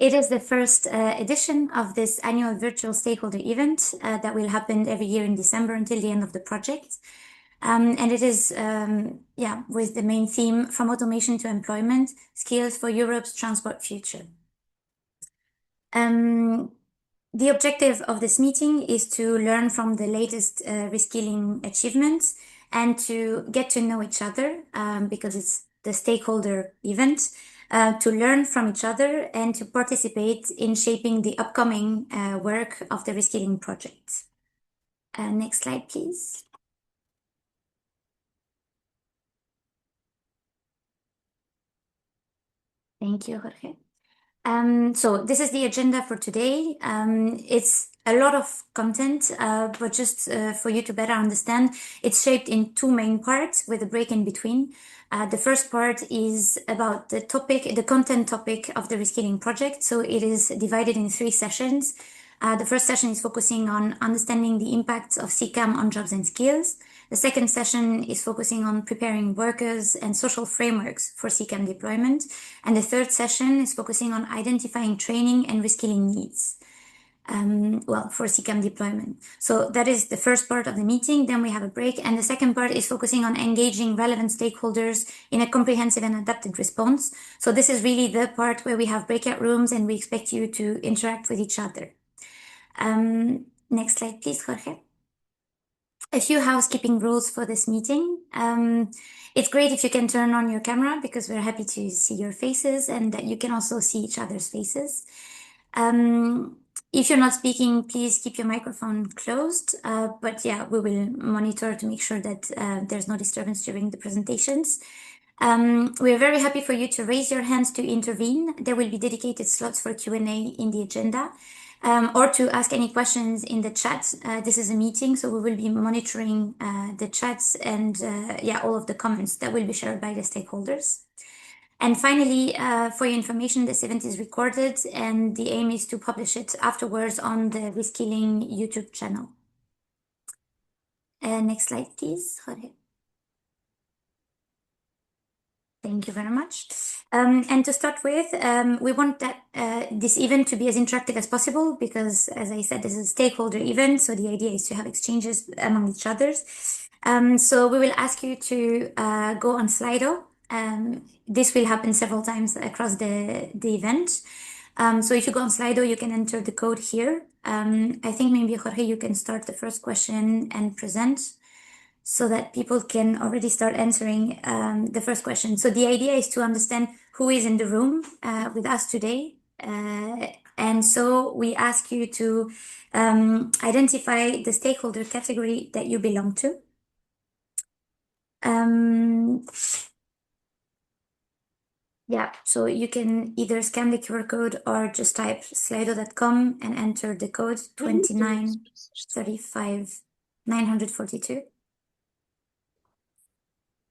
It is the first edition of this annual virtual stakeholder event that will happen every year in December until the end of the project. And it is, with the main theme, From Automation to Employment, Skills for Europe's Transport Future. The objective of this meeting is to learn from the latest reskilling achievements and to get to know each other because it's the stakeholder event, to learn from each other and to participate in shaping the upcoming work of the reskilling project. Next slide, please. Thank you, Jorge. So this is the agenda for today. It's a lot of content, but just for you to better understand, it's shaped in two main parts with a break in between. The first part is about the content topic of the reskilling project. So it is divided in 3 sessions. The first session is focusing on understanding the impacts of CCAM on jobs and skills. The second session is focusing on preparing workers and social frameworks for CCAM deployment. And the third session is focusing on identifying training and reskilling needs. For CCAM deployment. So that is the first part of the meeting. Then we have a break. And the second part is focusing on engaging relevant stakeholders in a comprehensive and adapted response. So this is really the part where we have breakout rooms and we expect you to interact with each other. Next slide, please, Jorge. A few housekeeping rules for this meeting. It's great if you can turn on your camera because we're happy to see your faces and that you can also see each other's faces. If you're not speaking, please keep your microphone closed. But yeah, we will monitor to make sure that there's no disturbance during the presentations. We're very happy for you to raise your hands to intervene. There will be dedicated slots for Q&A in the agenda. Or to ask any questions in the chat. This is a meeting, so we will be monitoring the chats and all of the comments that will be shared by the stakeholders. And finally, for your information, this event is recorded and the aim is to publish it afterwards on the ReSKILLING YouTube channel. Next slide, please, Jorge. Thank you very much. And to start with, we want that this event to be as interactive as possible because, as I said, this is a stakeholder event, so the idea is to have exchanges among each others. So we will ask you to go on Slido. This will happen several times across the event. So if you go on Slido, you can enter the code here. I think maybe, Jorge, you can start the first question and present so that people can already start answering the first question. So the idea is to understand who is in the room with us today. And so we ask you to identify the stakeholder category that you belong to. So you can either scan the QR code or just type slido.com and enter the code 2935942.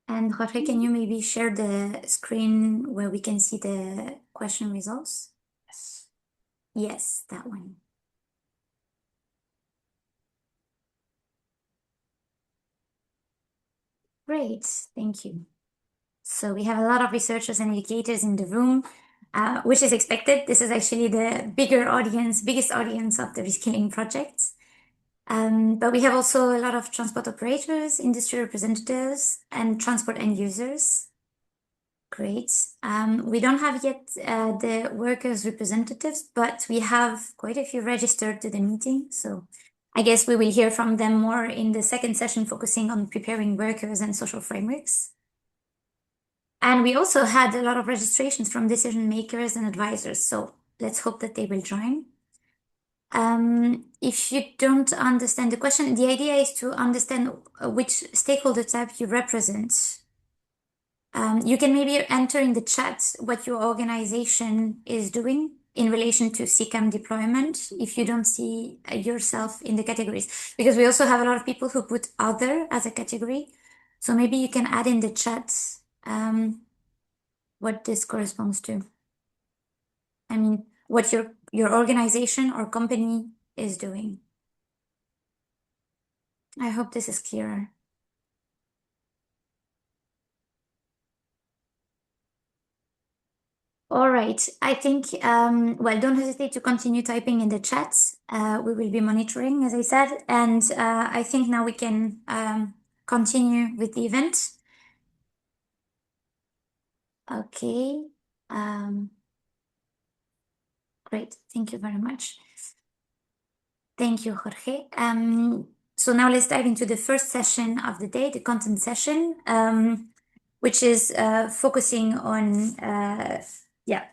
And Jorge, can you maybe share the screen where we can see the question results? Yes. Yes, that one. Great, thank you. So we have a lot of researchers and educators in the room, which is expected. This is actually the biggest audience of the reskilling project. But we have also a lot of transport operators, industry representatives, and transport end users. Great. We don't have yet the workers' representatives, but we have quite a few registered to the meeting. So I guess we will hear from them more in the second session, focusing on preparing workers and social frameworks. And we also had a lot of registrations from decision makers and advisors. So let's hope that they will join. If you don't understand the question, the idea is to understand which stakeholder type you represent. You can maybe enter in the chat what your organization is doing in relation to CCAM deployment if you don't see yourself in the categories, because we also have a lot of people who put other as a category. So maybe you can add in the chat what this corresponds to. I mean, what your organization or company is doing. I hope this is clearer. All right. I think, well, don't hesitate to continue typing in the chat. We will be monitoring, as I said. And I think now we can continue with the event. Okay. Great. Thank you very much. Thank you, Jorge. So now let's dive into the first session of the day, the content session, which is focusing on, yeah,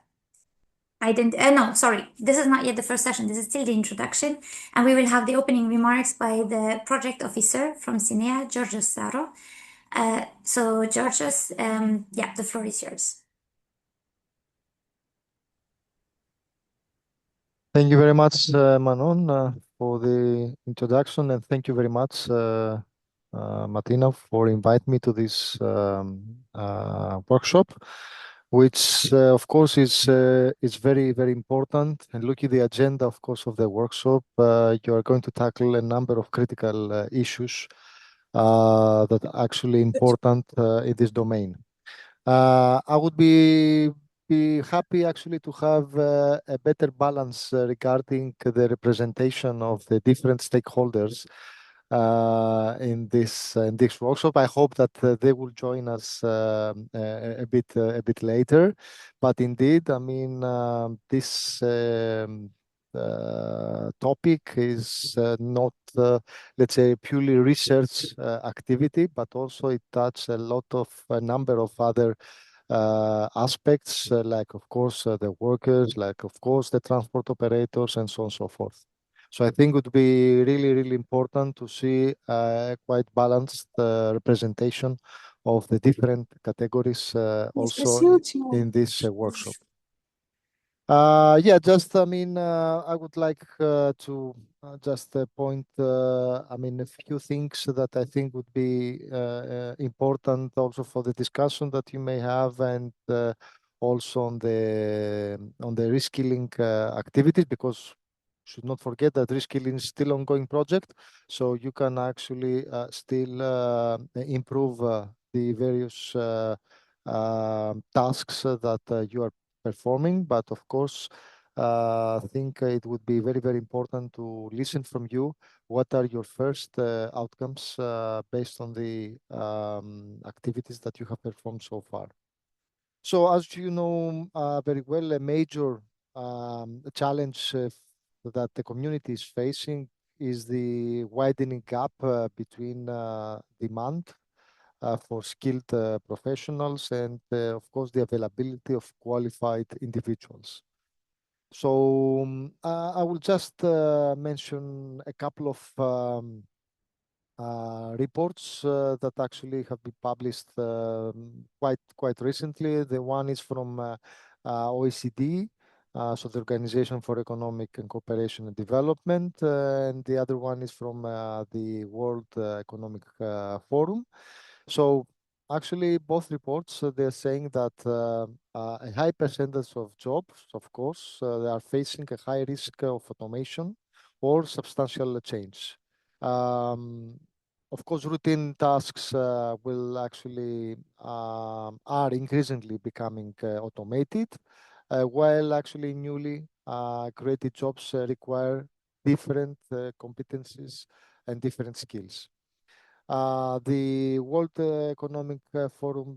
no, sorry, this is not yet the first session. This is still the introduction. And we will have the opening remarks by the project officer from CINEA, Georgios Saro. So Georgios, yeah, the floor is yours. Thank you very much, Manon, for the introduction, and thank you very much, Martina, for inviting me to this workshop, which, of course, is very, very important. And look at the agenda, of course, of the workshop. You are going to tackle a number of critical issues that are actually important in this domain. I would be happy actually to have a better balance regarding the representation of the different stakeholders in this workshop. I hope that they will join us a bit later. But indeed, I mean, this topic is not, let's say, purely research activity, but also it touches a number of other aspects, like, of course, the workers, like, of course, the transport operators, and so on and so forth. So I think it would be really, really important to see a quite balanced representation of the different categories also in this workshop. Yeah, just, I mean, I would like to just point, I mean, a few things that I think would be important also for the discussion that you may have, and also on the reskilling activities, because should not forget that reskilling is still ongoing project, so you can actually still improve the various tasks that you are performing. But of course, I think it would be very, very important to listen from you. What are your first outcomes based on the activities that you have performed so far? So as you know very well, a major challenge that the community is facing is the widening gap between demand for skilled professionals and, of course, the availability of qualified individuals. So I will just mention a couple of reports that actually have been published quite recently. The one is from OECD, so the Organization for Economic and Cooperation and Development, and the other one is from the World Economic Forum. So actually, both reports, they're saying that a high percentage of jobs, of course, they are facing a high risk of automation or substantial change. Of course, routine tasks will actually are increasingly becoming automated, while actually newly created jobs require different competencies and different skills. The World Economic Forum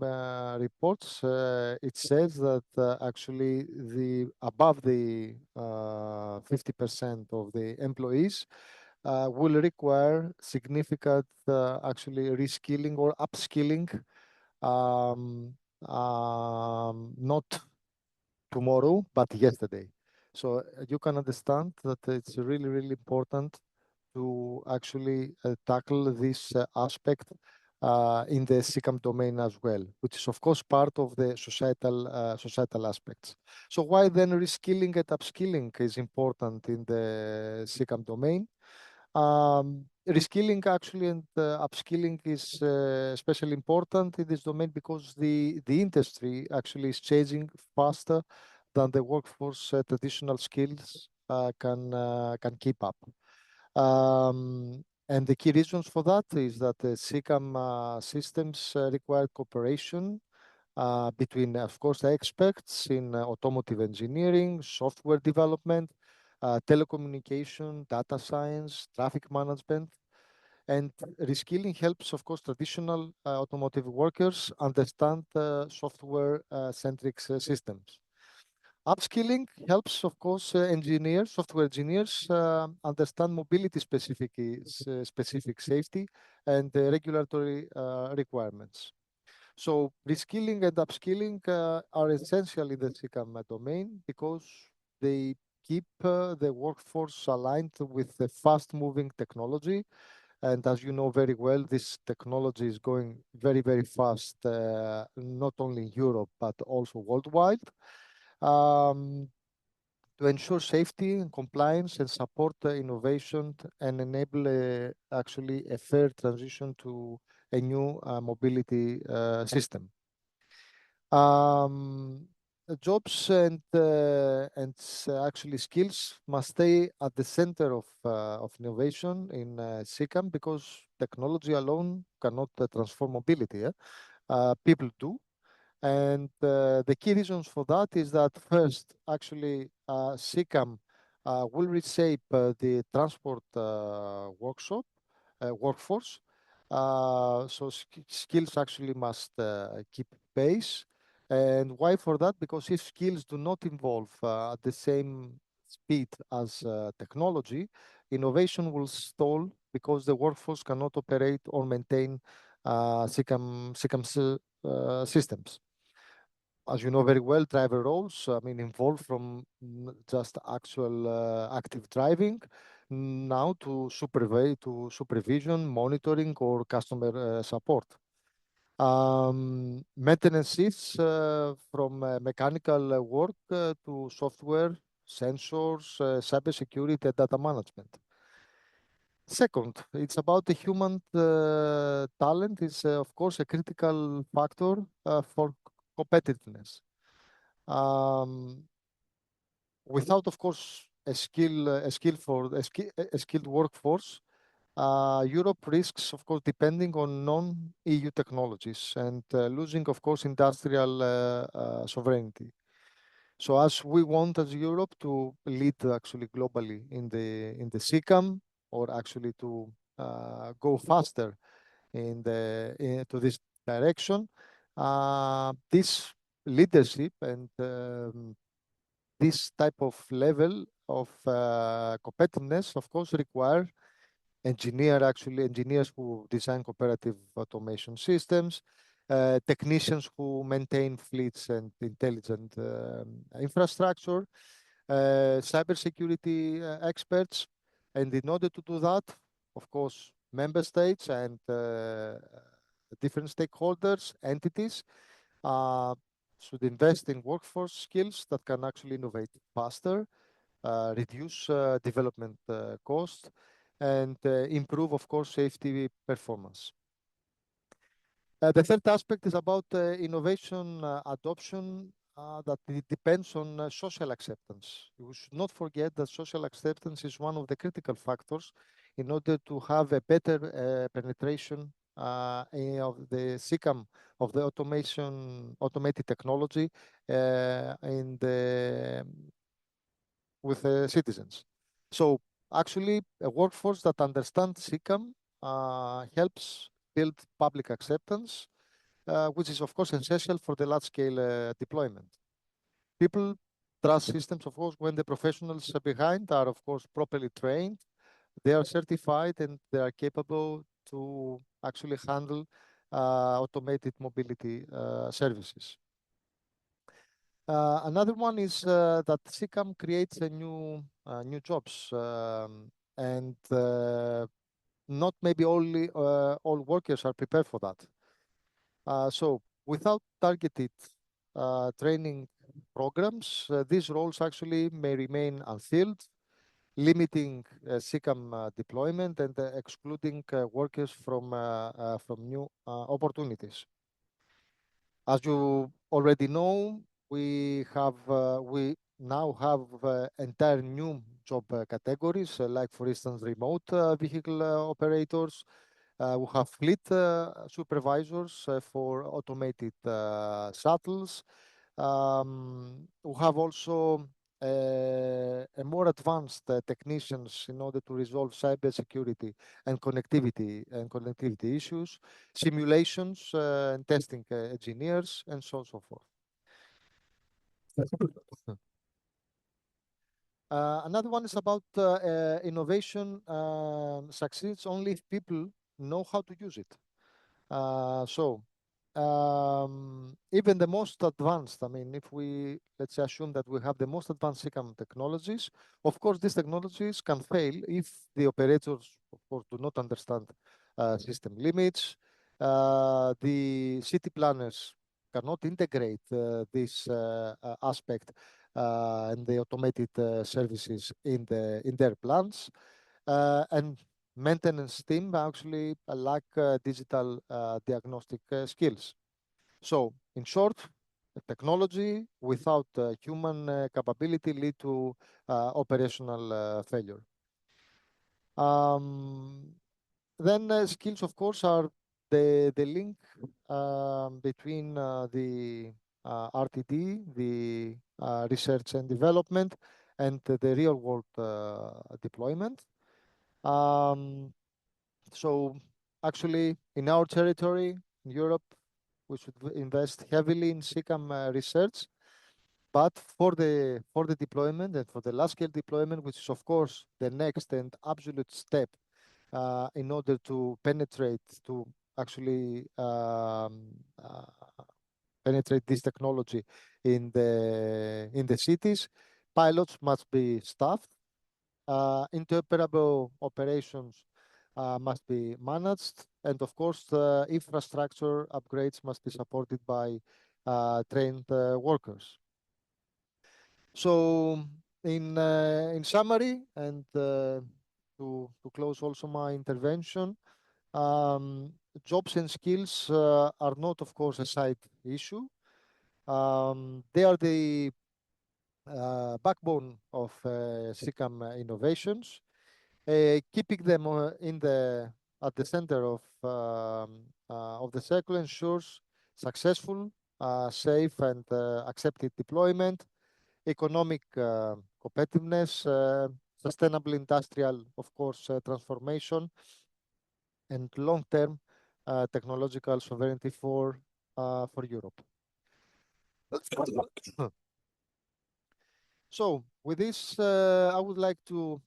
reports, it says that actually above the 50% of the employees will require significant actually reskilling or upskilling, not tomorrow, but yesterday. So you can understand that it's really, really important to actually tackle this aspect in the CCAM domain as well, which is, of course, part of the societal aspects. So why then reskilling and upskilling is important in the CCAM domain? Reskilling actually and upskilling is especially important in this domain because the industry actually is changing faster than the workforce traditional skills can keep up. And the key reasons for that is that the CCAM systems require cooperation between, of course, experts in automotive engineering, software development, telecommunication, data science, traffic management. And reskilling helps, of course, traditional automotive workers understand software-centric systems. Upskilling helps, of course, engineers, software engineers understand mobility-specific safety and regulatory requirements. So reskilling and upskilling are essential in the CCAM domain because they keep the workforce aligned with the fast-moving technology. And as you know very well, this technology is going very, very fast, not only in Europe, but also worldwide. Um, to ensure safety and compliance and support innovation and enable actually a fair transition to a new mobility system. Um, Jobs and actually skills must stay at the center of innovation in CCAM because technology alone cannot transform mobility. People do. And the key reasons for that is that first, actually, CCAM will reshape the transport workforce. So skills actually must keep pace. And why for that? Because if skills do not evolve at the same speed as technology, innovation will stall because the workforce cannot operate or maintain CCAM systems. As you know very well, driver roles, I mean, involve from just actual active driving now to supervision, monitoring, or customer support. Maintenance shifts from mechanical work to software, sensors, cybersecurity, and data management. Second, it's about the human talent is, of course, a critical factor for competitiveness. Um, Without, of course, a skilled workforce, Europe risks, of course, depending on non-EU technologies and losing, of course, industrial sovereignty. So, as we want as Europe to lead actually globally in the CCAM, or actually to go faster to this direction, this leadership and this type of level of competitiveness, of course, require engineers who design cooperative automation systems, technicians who maintain fleets and intelligent infrastructure, cybersecurity experts. And in order to do that, of course, member states and different stakeholders, entities, uh, should invest in workforce skills that can actually innovate faster, reduce development costs, and improve, of course, safety performance. The third aspect is about innovation adoption that it depends on social acceptance. We should not forget that social acceptance is one of the critical factors in order to have a better penetration of the CCAM, of the automated technology with citizens. So actually, a workforce that understands CCAM helps build public acceptance, which is, of course, essential for the large-scale deployment. People trust systems, of course, when the professionals behind are, of course, properly trained, they are certified, and they are capable to actually handle automated mobility services. Another one is that CCAM creates a new jobs, and not maybe only all workers are prepared for that. So without targeted training programs, these roles actually may remain unfilled, limiting CCAM deployment and excluding workers from new opportunities. As you already know, we now have entire new job categories, like for instance, remote vehicle operators, We have fleet supervisors for automated shuttles. We have also a more advanced technicians in order to resolve cybersecurity and connectivity issues, simulations and testing engineers, and so on and so forth. Another one is about innovation succeeds only if people know how to use it. Even the most advanced, I mean, if we, let's assume that we have the most advanced CCAM technologies, of course, these technologies can fail if the operators, of course, do not understand system limits. The city planners cannot integrate this aspect and the automated services in their plans. And maintenance team actually lack digital diagnostic skills. So, in short, technology without human capability lead to operational failure. Then skills, of course, are the link between the RTD, the research and development, and the real world deployment. So actually, in our territory, in Europe, we should invest heavily in CCAM research. But for the deployment and for the large scale deployment, which is of course the next and absolute step in order to penetrate to actually penetrate this technology in the cities, pilots must be staffed. Interoperable operations must be managed, and of course, infrastructure upgrades must be supported by trained workers. So, in summary, and to close also my intervention, jobs and skills are not, of course, a side issue. They are the backbone of CCAM innovations. Keeping them at the center of the circle ensures successful, safe, and accepted deployment, economic competitiveness, sustainable industrial, of course, transformation, and long-term technological sovereignty for Europe. So, with this, I would like to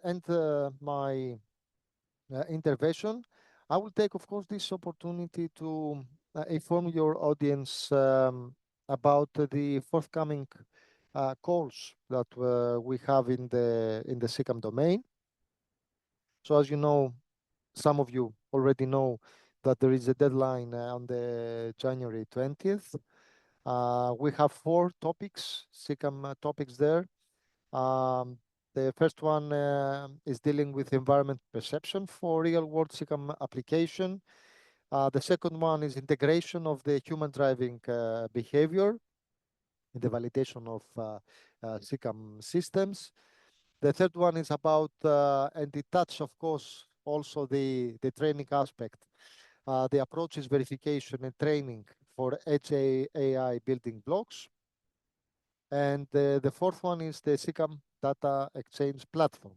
end my intervention. I will take, of course, this opportunity to inform your audience about the forthcoming calls that we have in the CCAM domain. So, as you know, some of you already know that there is a deadline on the January 20th. We have 4 topics, CCAM topics there. The first one is dealing with environment perception for real-world CCAM application. The second one is integration of the human driving behavior in the validation of CCAM systems. The third one is about, and it touches, of course, also the training aspect. The approach is verification and training for edge AI building blocks. And the fourth one is the CCAM data exchange platform.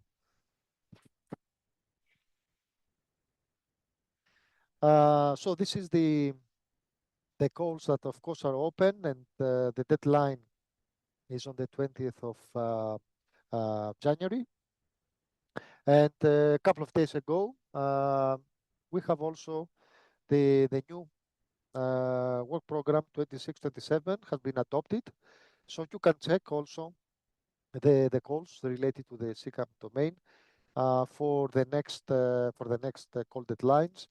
So this is the calls that, of course, are open, and the deadline is on the 20th of January. And a couple of days ago, we have also the new work program 26-27 has been adopted. So you can check also the calls related to the CCAM domain for the next call deadlines,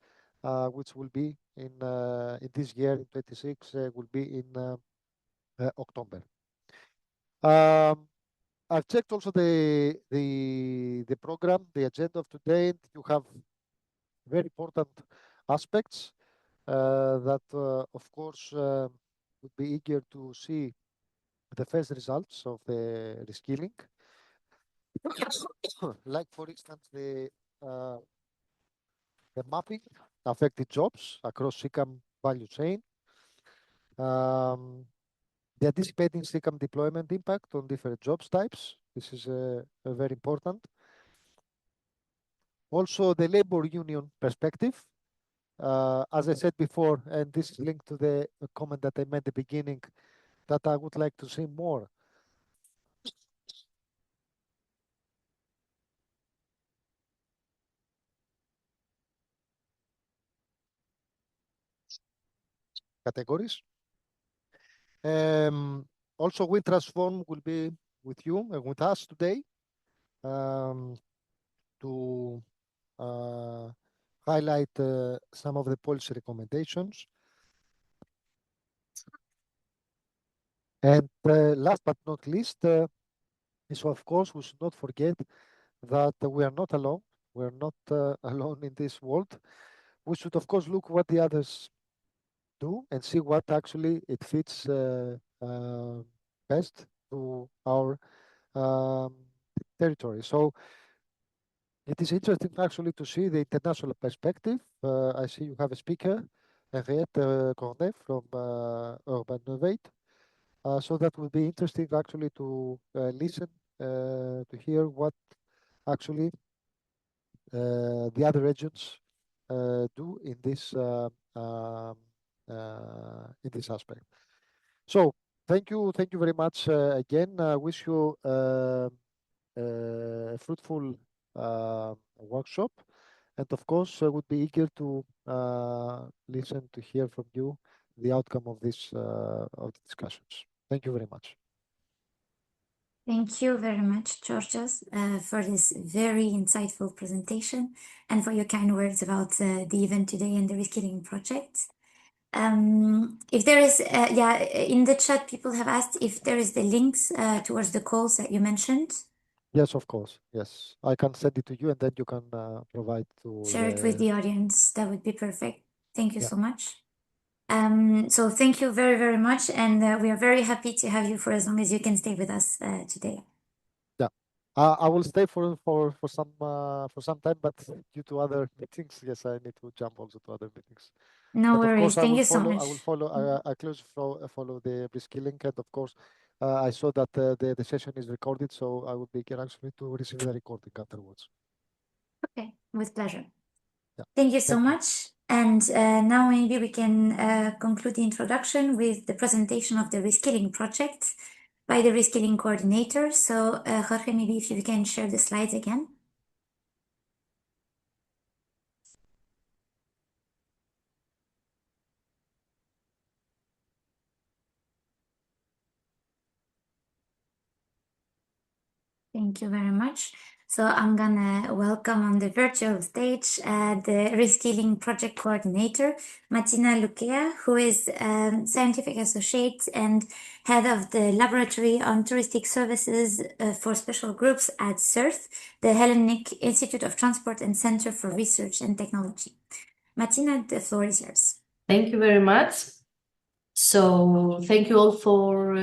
which will be in this year in 26 will be in October. I've checked also the program, the agenda of today. And you have very important aspects that, of course, would be eager to see the first results of the reskilling. Like, for instance, the mapping affected jobs across CCAM value chain, the anticipating CCAM deployment impact on different jobs types. This is very important. Also, the labor union perspective. As I said before, and this is linked to the comment that I made at the beginning, that I would like to see more categories. Also, Will Transform will be with you and with us today to highlight some of the policy recommendations. And last but not least, is of course, we should not forget that we are not alone. We're not alone in this world. We should, of course, look what the others do and see what actually it fits best to our territory. So it is interesting actually to see the international perspective. I see you have a speaker, Henriette Cornet from Urban Innovate. So that will be interesting actually to listen, to hear what actually the other regions do in this aspect. So thank you very much again. I wish you a fruitful workshop, and of course, I would be eager to listen to hear from you the outcome of this of the discussions. Thank you very much. Thank you very much, Georgios, for this very insightful presentation and for your kind words about the event today and the Reskilling project. If there is, in the chat, people have asked if there is the links towards the calls that you mentioned. Yes, of course. Yes, I can send it to you, and then you can provide to Share it with the audience. That would be perfect. Thank you Yeah. so much. So thank you very, very much. And we are very happy to have you for as long as you can stay with us today. Yeah. I will stay for some time, but due to other meetings, yes, I need to jump also to other meetings. No But of worries. course, Thank you so much. I will follow. I closely follow the reskilling, and of course, I saw that the session is recorded, so I will be here actually to receive the recording afterwards. Okay, with pleasure. Yeah. Thank you so Thank you. much. And now maybe we can conclude the introduction with the presentation of the Reskilling project by the Reskilling coordinator. So Jorge, maybe if you can share the slides again. Thank you very much. So I'm gonna welcome on the virtual stage the Reskilling project coordinator, Martina Luquea, who is scientific associate and head of the Laboratory on Touristic Services for Special Groups at CERT, the Hellenic Institute of Transport and Center for Research and Technology. Martina, the floor is yours. Thank you very much. So thank you all for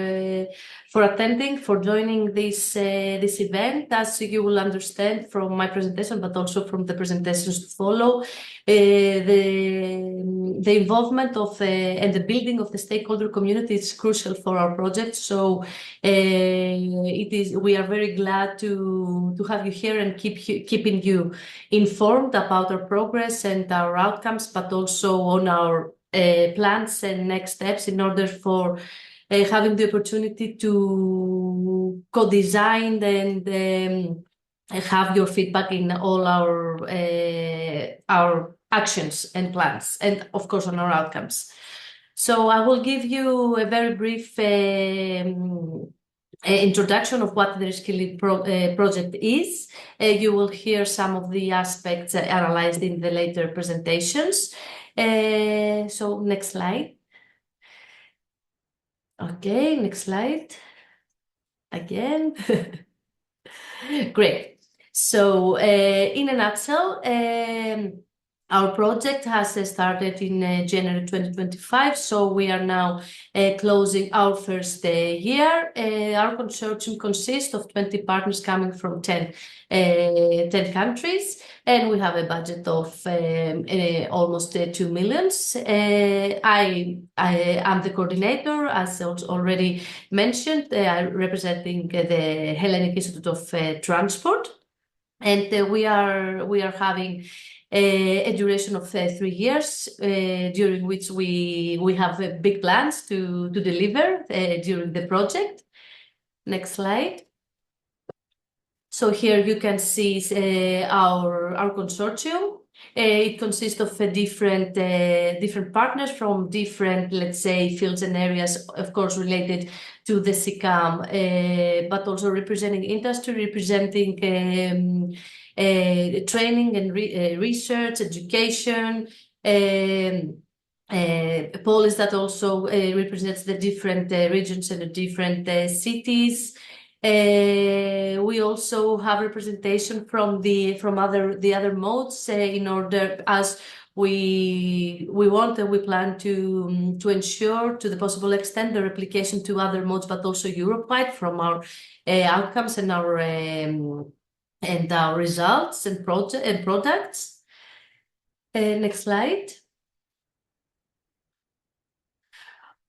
attending, for joining this event. As you will understand from my presentation, but also from the presentations to follow, the involvement of and the building of the stakeholder community is crucial for our project. So we are very glad to have you here and keeping you informed about our progress and our outcomes, but also on our plans and next steps in order for having the opportunity to co-design and have your feedback in all our actions and plans, and of course on our outcomes. So I will give you a very brief introduction of what the ReSKILLING project is. You will hear some of the aspects analyzed in the later presentations. So next slide. Okay, next slide. Again. Great. So in a nutshell, Our project has started in January 2025, so we are now closing our first year. Our consortium consists of 20 partners coming from 10 countries, and we have a budget of almost 2 million. I am the coordinator, as already mentioned. I'm representing the Hellenic Institute of Transport, and we are having a duration of 3 years, during which we have big plans to deliver during the project. Next slide. So here you can see our consortium. It consists of different partners from different, let's say, fields and areas, of course, related to the CCAM, but also representing industry, representing training and research, education, police that also represents the different regions and the different cities. We also have representation from the other modes, in order, as we want and we plan to ensure to the possible extent the replication to other modes, but also Europe-wide from our outcomes and our results and products. Next slide.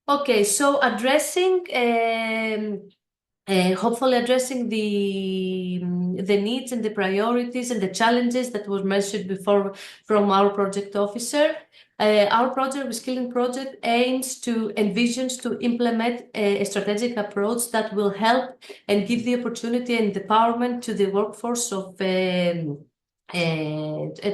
Okay, so hopefully addressing the needs and the priorities and the challenges that was mentioned before from our project officer. Our project, ReSKILLING project, envisions to implement a strategic approach that will help and give the opportunity and empowerment to the workforce of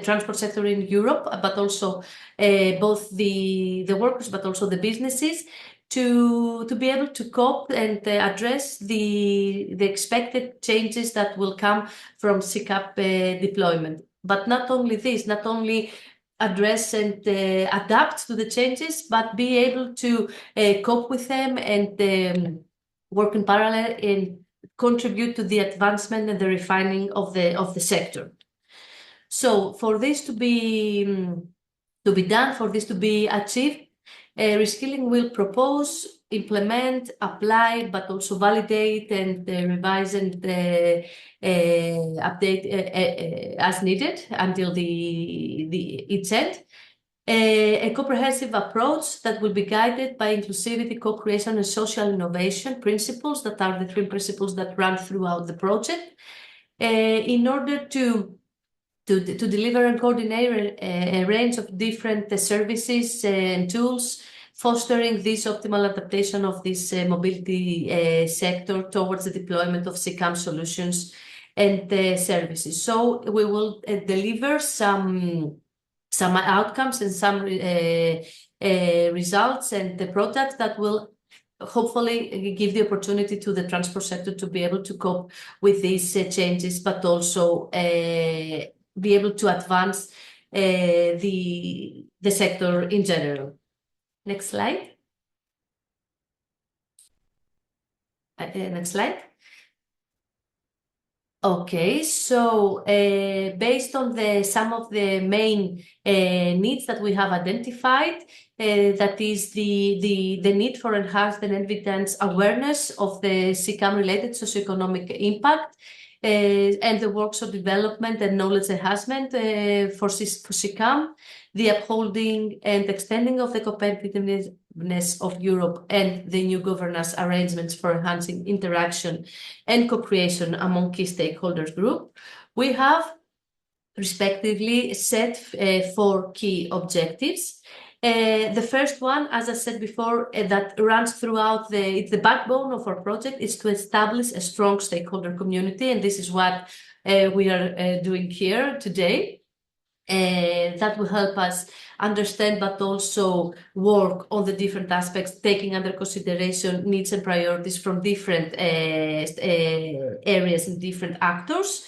transport sector in Europe, but also both the workers, but also the businesses, to be able to cope and address the expected changes that will come from CCAM deployment. But not only this, not only address and adapt to the changes, but be able to cope with them and work in parallel and contribute to the advancement and the refining of the sector. So for this to be done, for this to be achieved, ReSKILLING will propose, implement, apply, but also validate and revise and update as needed until its end. A comprehensive approach that will be guided by inclusivity, co-creation, and social innovation principles that are the 3 principles that run throughout the project, in order to deliver and coordinate a range of different services and tools, fostering this optimal adaptation of this mobility sector towards the deployment of CCAM solutions and services. So we will deliver some outcomes and some results and the products that will hopefully give the opportunity to the transport sector to be able to cope with these changes, but also be able to advance the sector in general. Next slide. Next slide. Okay, so based on some of the main needs that we have identified, that is the need for enhanced and evidence awareness of the CCAM-related socioeconomic impact, and the works of development and knowledge enhancement for CCAM, the upholding and extending of the competitiveness of Europe, and the new governance arrangements for enhancing interaction and co-creation among key stakeholders group. We have respectively set 4 key objectives. The first one, as I said before, that runs throughout it's the backbone of our project, is to establish a strong stakeholder community, and this is what we are doing here today. That will help us understand, but also work on the different aspects, taking under consideration needs and priorities from different areas and different actors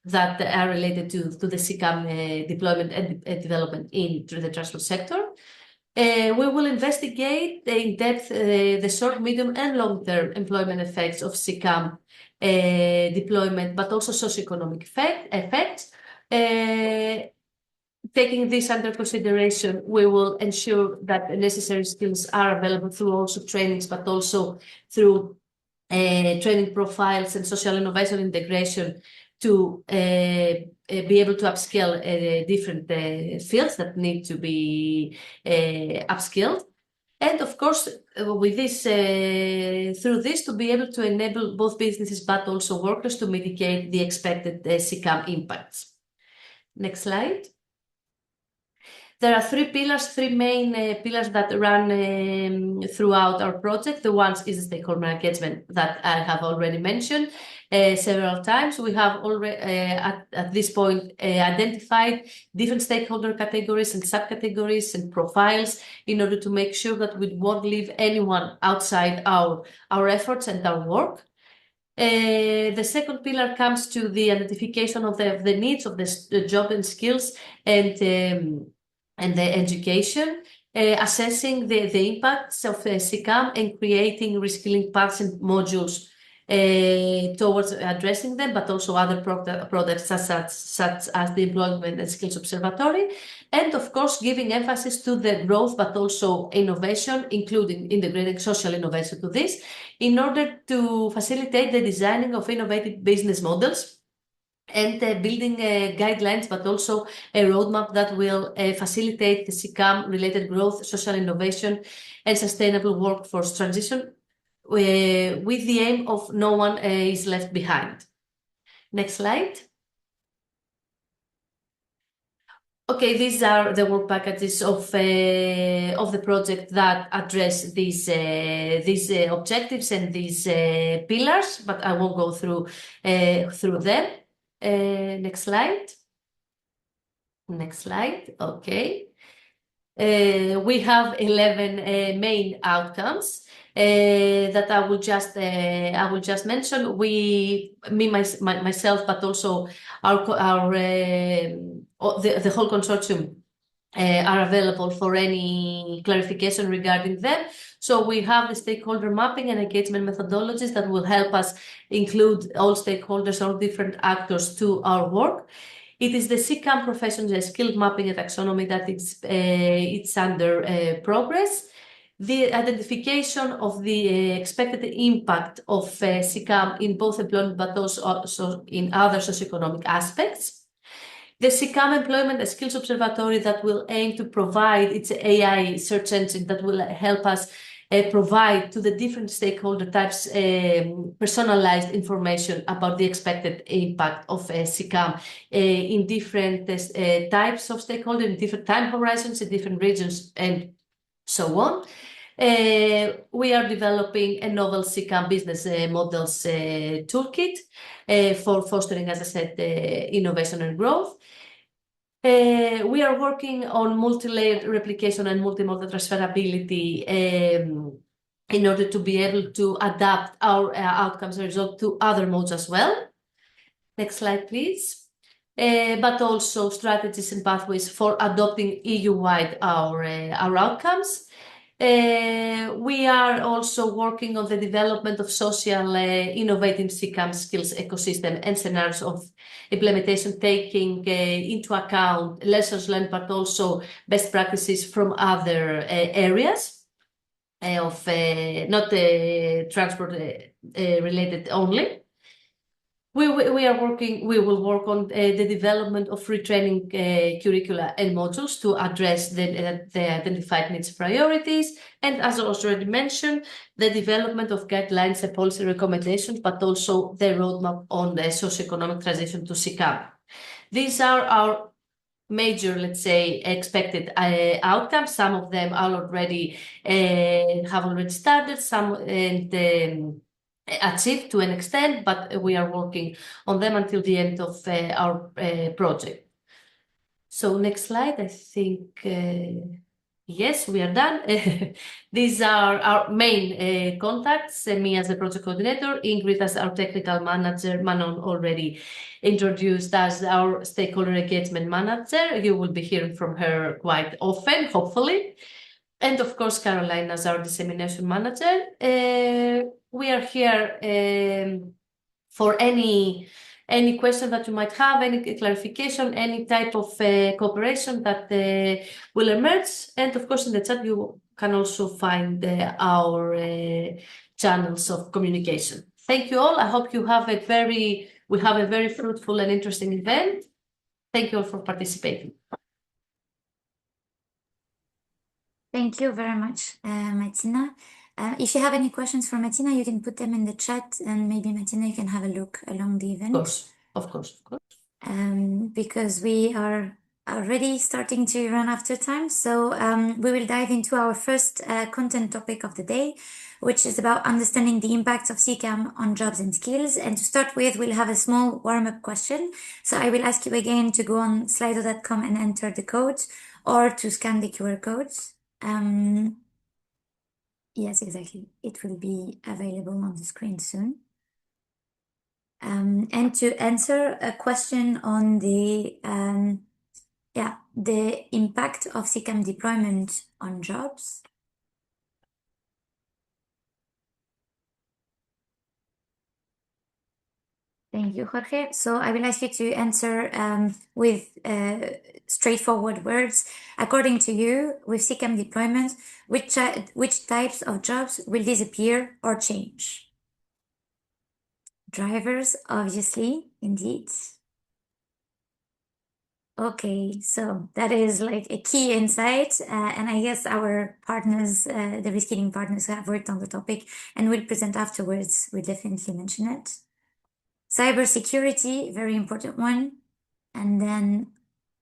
that are related to the CCAM deployment and development into the transport sector. We will investigate in depth the short, medium, and long-term employment effects of CCAM deployment, but also socioeconomic effects. Taking this under consideration, we will ensure that the necessary skills are available through also trainings, but also through training profiles and social innovation integration to be able to upskill different fields that need to be upskilled. And of course, with this, through this, to be able to enable both businesses but also workers to mitigate the expected CCAM impacts. Next slide. There are three main pillars that run throughout our project. The one is the stakeholder engagement that I have already mentioned several times. We have already, at this point, identified different stakeholder categories and subcategories and profiles in order to make sure that we won't leave anyone outside our efforts and our work. The second pillar comes to the identification of the needs of the job and skills and the education, assessing the impacts of CCAM and creating reskilling paths and modules towards addressing them, but also other products such as the Employment and Skills Observatory, and of course giving emphasis to the growth, but also innovation, including integrating social innovation to this, in order to facilitate the designing of innovative business models and building guidelines, but also a roadmap that will facilitate the CCAM-related growth, social innovation, and sustainable workforce transition with the aim of no one is left behind. Next slide. Okay, these are the work packages of the project that address these objectives and these pillars, but I won't go through them. Next slide. Next slide. Okay. We have 11 main outcomes that I will just mention. Myself, but also the whole consortium are available for any clarification regarding them. So we have the stakeholder mapping and engagement methodologies that will help us include all stakeholders, all different actors to our work. It is the CCAM professional skill mapping and taxonomy that it's under progress. The identification of the expected impact of CCAM in both employment, but also in other socioeconomic aspects. The CCAM Employment and Skills Observatory that will aim to provide its AI search engine that will help us provide to the different stakeholder types personalized information about the expected impact of CCAM in different types of stakeholders, in different time horizons, in different regions, and so on. We are developing a novel CCAM business models toolkit for fostering, as I said, innovation and growth. We are working on multi-layered replication and multimodal transferability in order to be able to adapt our outcomes and result to other modes as well. Next slide, please. But also strategies and pathways for adopting EU-wide our outcomes. We are also working on the development of social innovative CCAM skills ecosystem and scenarios of implementation, taking into account lessons learned, but also best practices from other areas of not transport related only. We will work on the development of retraining curricula and modules to address the identified needs and priorities. And as I already mentioned, the development of guidelines and policy recommendations, but also the roadmap on the socioeconomic transition to CCAM. These are our major, let's say, expected outcomes. Some of them are already have already started, some and achieved to an extent, but we are working on them until the end of our project. So next slide, I think, yes, we are done. These are our main contacts, me as the project coordinator, Ingrid as our technical manager, Manon already introduced as our stakeholder engagement manager. You will be hearing from her quite often, hopefully. And of course, Caroline as our dissemination manager. We are here for any any question that you might have, any clarification, any type of cooperation that will emerge. And of course, in the chat, you can also find our channels of communication. Thank you all. I hope we have a very fruitful and interesting event. Thank you all for participating. Thank you very much, Martina. If you have any questions for Martina, you can put them in the chat, and maybe Martina, you can have a look along the event. Of course. Because we are already starting to run after time. So we will dive into our first content topic of the day, which is about understanding the impact of CCAM on jobs and skills. And to start with, we'll have a small warm-up question. So I will ask you again to go on slido.com and enter the code, or to scan the QR codes. Yes, exactly. It will be available on the screen soon. And to answer a question on the impact of CCAM deployment on jobs. Thank you, Jorge. So I will ask you to answer with straightforward words. According to you, with CCAM deployment, which types of jobs will disappear or change? Drivers, obviously, indeed. Okay, so that is like a key insight, and I guess our partners, the ReSKILLING partners who have worked on the topic and will present afterwards, will definitely mention it. Cybersecurity, very important one. And then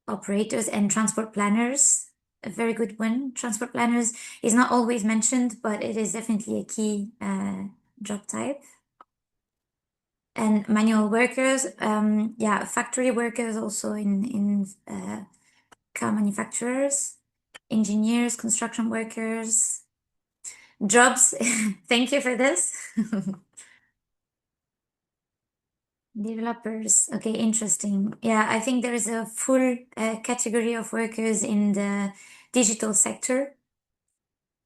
operators and transport planners, a very good one. Transport planners is not always mentioned, but it is definitely a key job type. And manual workers, factory workers also in car manufacturers, engineers, construction workers, jobs. Thank you for this. Developers. Okay, interesting. Yeah, I think there is a full category of workers in the digital sector.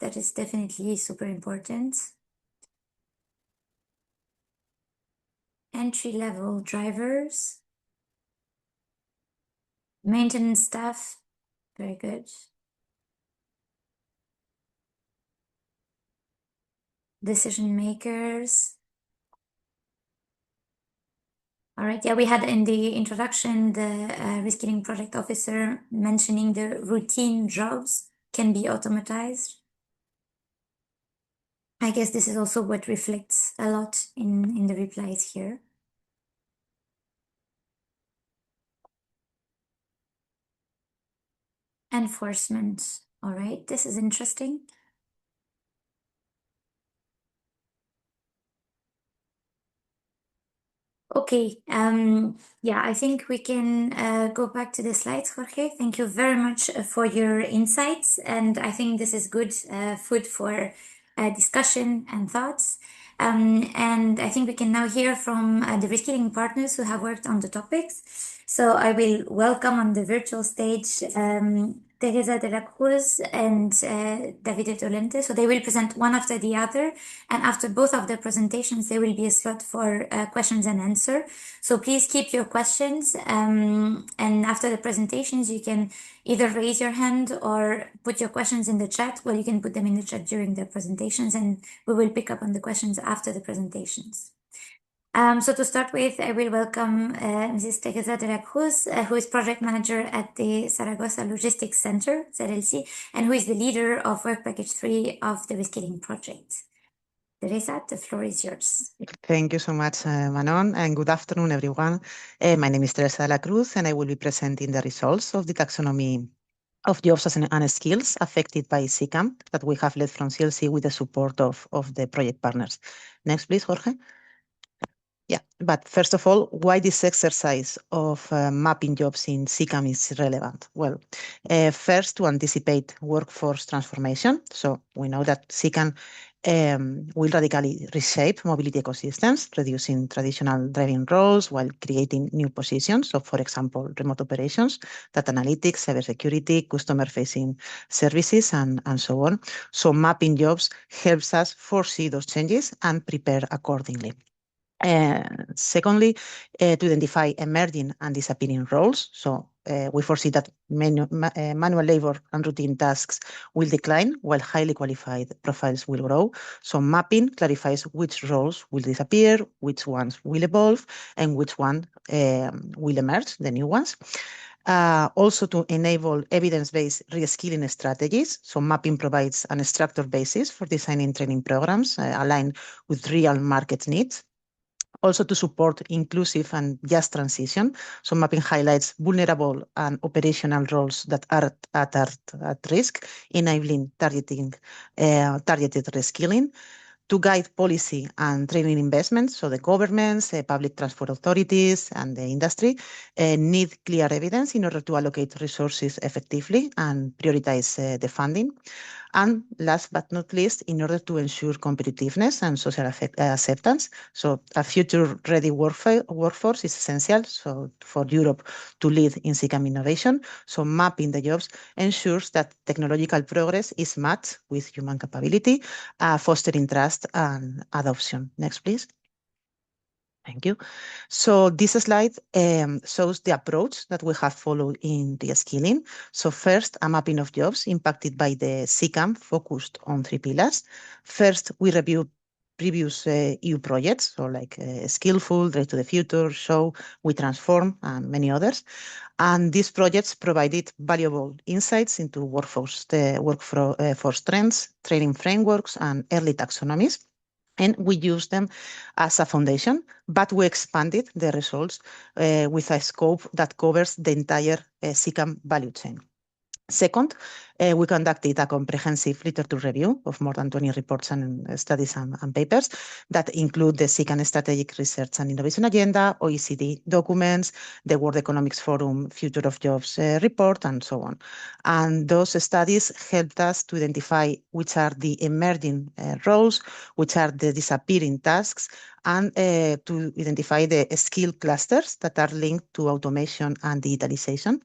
That is definitely super important. Entry-level drivers. Maintenance staff. Very good. Decision makers. All right, yeah, we had in the introduction the ReSKILLING project officer mentioning the routine jobs can be automatized. I guess this is also what reflects a lot in the replies here. Enforcement. All right, this is interesting. Okay, I think we can go back to the slides, Jorge. Thank you very much for your insights, and I think this is good food for discussion and thoughts. And I think we can now hear from the ReSKILLING partners who have worked on the topics. So I will welcome on the virtual stage Teresa de la Cruz and Davide Dolente. So they will present one after the other, and after both of their presentations, there will be a slot for questions and answer. So please keep your questions, and after the presentations, you can either raise your hand or put your questions in the chat. Well, you can put them in the chat during the presentations, and we will pick up on the questions after the presentations. So to start with, I will welcome Mrs. Teresa de la Cruz, who is project manager at the Zaragoza Logistics Center, ZLC, and who is the leader of Work Package 3 of the ReSKILLING project. Teresa, the floor is yours. Thank you so much, Manon, and good afternoon, everyone. My name is Teresa de la Cruz, and I will be presenting the results of the taxonomy of jobs and skills affected by CCAM that we have led from CLC with the support of the project partners. Next, please, Jorge. Yeah, but first of all, why this exercise of mapping jobs in CCAM is relevant? Well, first, to anticipate workforce transformation. So we know that CCAM will radically reshape mobility ecosystems, reducing traditional driving roles while creating new positions. So, for example, remote operations, data analytics, cybersecurity, customer-facing services, and so on. So mapping jobs helps us foresee those changes and prepare accordingly. Secondly, to identify emerging and disappearing roles. So we foresee that manual labor and routine tasks will decline while highly qualified profiles will grow. So mapping clarifies which roles will disappear, which ones will evolve, and which one will emerge, the new ones. Also to enable evidence-based reskilling strategies. So mapping provides an structured basis for designing training programs aligned with real market needs. Also to support inclusive and just transition. So mapping highlights vulnerable and operational roles that are at risk, enabling targeted reskilling. To guide policy and training investments, so the governments, public transport authorities, and the industry need clear evidence in order to allocate resources effectively and prioritize the funding. And last but not least, in order to ensure competitiveness and social acceptance, so a future-ready workforce is essential. So for Europe to lead in CCAM innovation, so mapping the jobs ensures that technological progress is matched with human capability, fostering trust and adoption. Next, please. Thank you. So this slide shows the approach that we have followed in reskilling. So first, a mapping of jobs impacted by the CCAM focused on 3 pillars. First, we review previous EU projects, so like Skillful, Drive to the Future, Show, We Transform, and many others. And these projects provided valuable insights into workforce trends, training frameworks, and early taxonomies. And we use them as a foundation, but we expanded the results with a scope that covers the entire CCAM value chain. Second, we conducted a comprehensive literature review of more than 20 reports and studies and papers that include the CCAM Strategic Research and Innovation Agenda, OECD documents, the World Economics Forum Future of Jobs report, and so on. And those studies helped us to identify which are the emerging roles, which are the disappearing tasks, and to identify the skill clusters that are linked to automation and digitalization.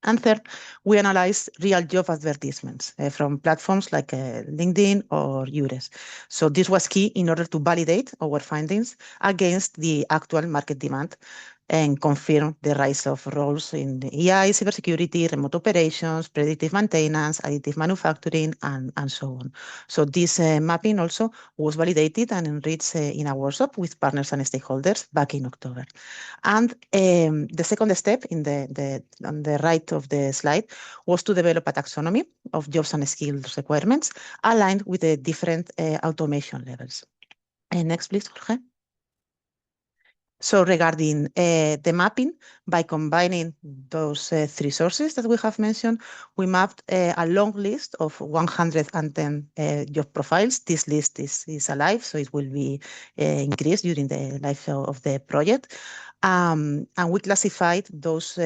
And third, we analyze real job advertisements from platforms like LinkedIn or Eures. So this was key in order to validate our findings against the actual market demand and confirm the rise of roles in AI, cybersecurity, remote operations, predictive maintenance, additive manufacturing, and so on. So this mapping also was validated and enriched in a workshop with partners and stakeholders back in October. And the second step on the right of the slide was to develop a taxonomy of jobs and skills requirements aligned with the different automation levels. Next, please, Jorge. So regarding the mapping, by combining those 3 sources that we have mentioned, we mapped a long list of 110 job profiles. This list is alive, so it will be increased during the life of the project. And we classified those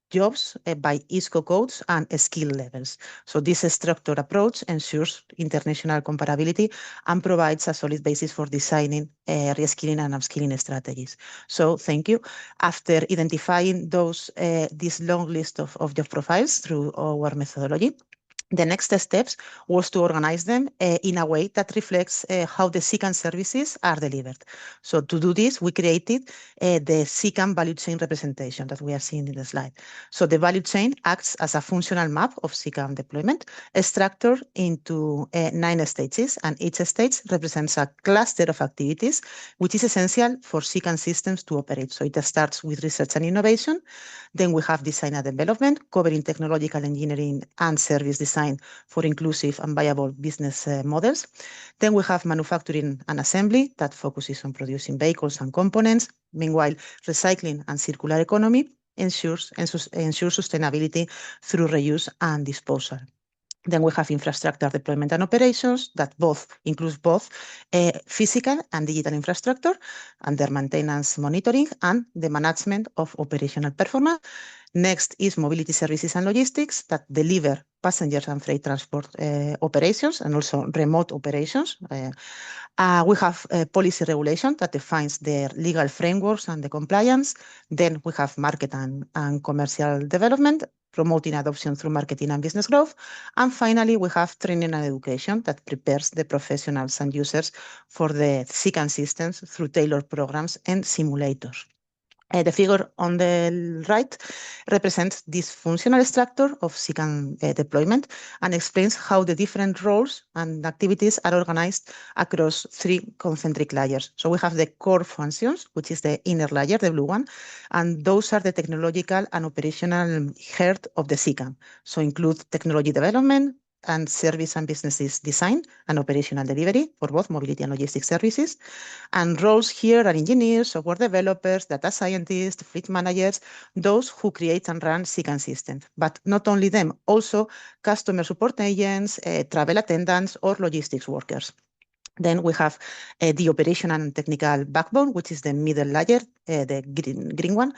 jobs by ISCO codes and skill levels. So this structured approach ensures international comparability and provides a solid basis for designing reskilling and upskilling strategies. So thank you. After identifying this long list of job profiles through our methodology, the next steps was to organize them in a way that reflects how the CCAM services are delivered. So to do this, we created the CCAM value chain representation that we are seeing in the slide. So the value chain acts as a functional map of CCAM deployment, structured into 9 stages, and each stage represents a cluster of activities, which is essential for CCAM systems to operate. So it starts with research and innovation. Then we have design and development, covering technological engineering and service design for inclusive and viable business models. Then we have manufacturing and assembly that focuses on producing vehicles and components. Meanwhile, recycling and circular economy ensures sustainability through reuse and disposal. Then we have infrastructure deployment and operations that includes both physical and digital infrastructure and their maintenance monitoring and the management of operational performance. Next is mobility services and logistics that deliver passengers and freight transport operations and also remote operations. We have policy regulation that defines the legal frameworks and the compliance. Then we have market and commercial development promoting adoption through marketing and business growth. And finally, we have training and education that prepares the professionals and users for the CCAM systems through tailored programs and simulators. The figure on the right represents this functional structure of CCAM deployment and explains how the different roles and activities are organized across three concentric layers. So we have the core functions, which is the inner layer, the blue one, and those are the technological and operational heart of the CCAM. So include technology development, and service and businesses design and operational delivery for both mobility and logistics services. And roles here are engineers, software developers, data scientists, fleet managers, those who create and run CCAM systems. But not only them, also customer support agents, travel attendants, or logistics workers. Then we have the operational and technical backbone, which is the middle layer, the green one,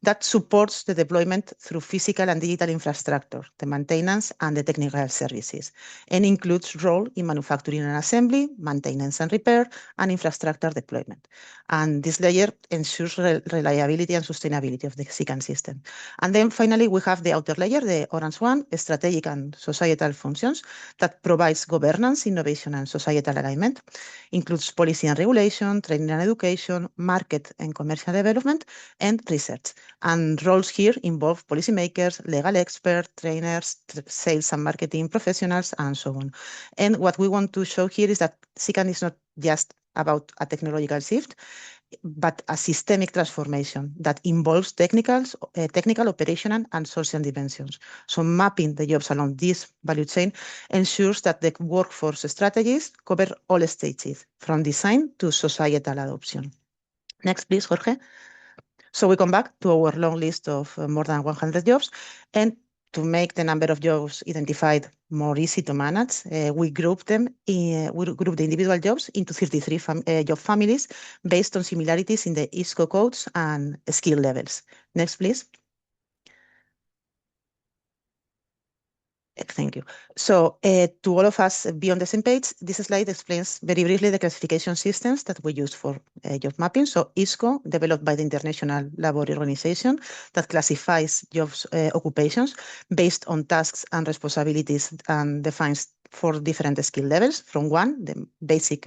that supports the deployment through physical and digital infrastructure, the maintenance and the technical services, and includes role in manufacturing and assembly, maintenance and repair, and infrastructure deployment. And this layer ensures reliability and sustainability of the CCAM system. And then finally, we have the outer layer, the orange one, strategic and societal functions that provides governance, innovation, and societal alignment. Includes policy and regulation, training and education, market and commercial development, and research. And roles here involve policymakers, legal experts, trainers, sales and marketing professionals, and so on. And what we want to show here is that CCAM is not just about a technological shift, but a systemic transformation that involves technical, operational, and social dimensions. So mapping the jobs along this value chain ensures that the workforce strategies cover all stages, from design to societal adoption. Next, please, Jorge. So we come back to our long list of more than 100 jobs, and to make the number of jobs identified more easy to manage, we group the individual jobs into 33 job families based on similarities in the ISCO codes and skill levels. Next, please. Thank you. So to all of us be on the same page, this slide explains very briefly the classification systems that we use for job mapping. So ISCO, developed by the International Labour Organization, that classifies jobs occupations based on tasks and responsibilities and defines 4 different skill levels, from 1, the basic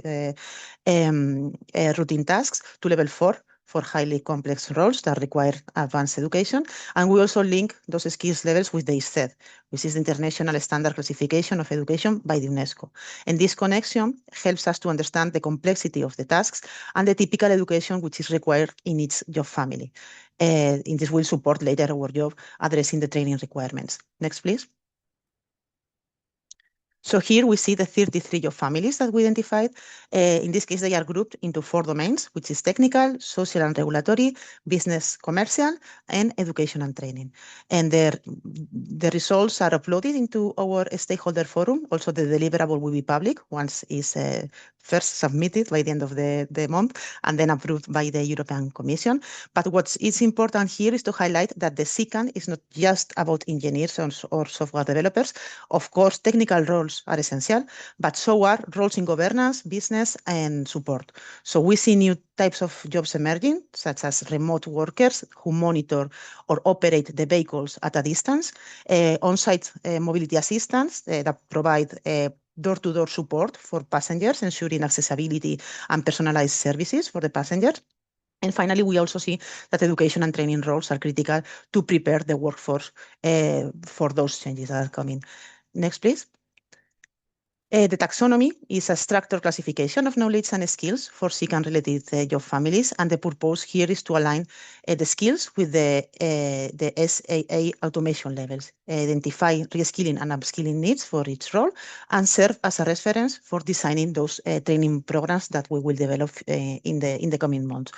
routine tasks, to level 4, for highly complex roles that require advanced education. And we also link those skills levels with the ISCED, which is the International Standard Classification of Education by the UNESCO. And this connection helps us to understand the complexity of the tasks and the typical education which is required in each job family. And this will support later our job addressing the training requirements. Next, please. So here we see the 33 job families that we identified. In this case, they are grouped into 4 domains, which is technical, social and regulatory, business, commercial, and education and training. And the results are uploaded into our stakeholder forum. Also, the deliverable will be public once it's first submitted by the end of the month and then approved by the European Commission. But what is important here is to highlight that the CCAM is not just about engineers or software developers. Of course, technical roles are essential, but so are roles in governance, business, and support. So we see new types of jobs emerging, such as remote workers who monitor or operate the vehicles at a distance, on-site mobility assistants that provide door-to-door support for passengers, ensuring accessibility and personalized services for the passengers. And finally, we also see that education and training roles are critical to prepare the workforce for those changes that are coming. Next, please. The taxonomy is a structured classification of knowledge and skills for CCAM-related job families, and the purpose here is to align the skills with the SAA automation levels, identify reskilling and upskilling needs for each role, and serve as a reference for designing those training programs that we will develop in the coming months.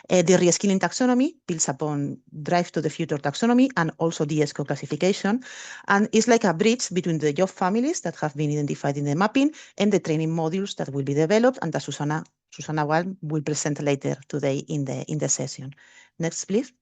The reskilling taxonomy builds upon Drive to the Future taxonomy and also the ESCO classification, and it's like a bridge between the job families that have been identified in the mapping and the training modules that will be developed and that Susana will present later today in the session. Next, please.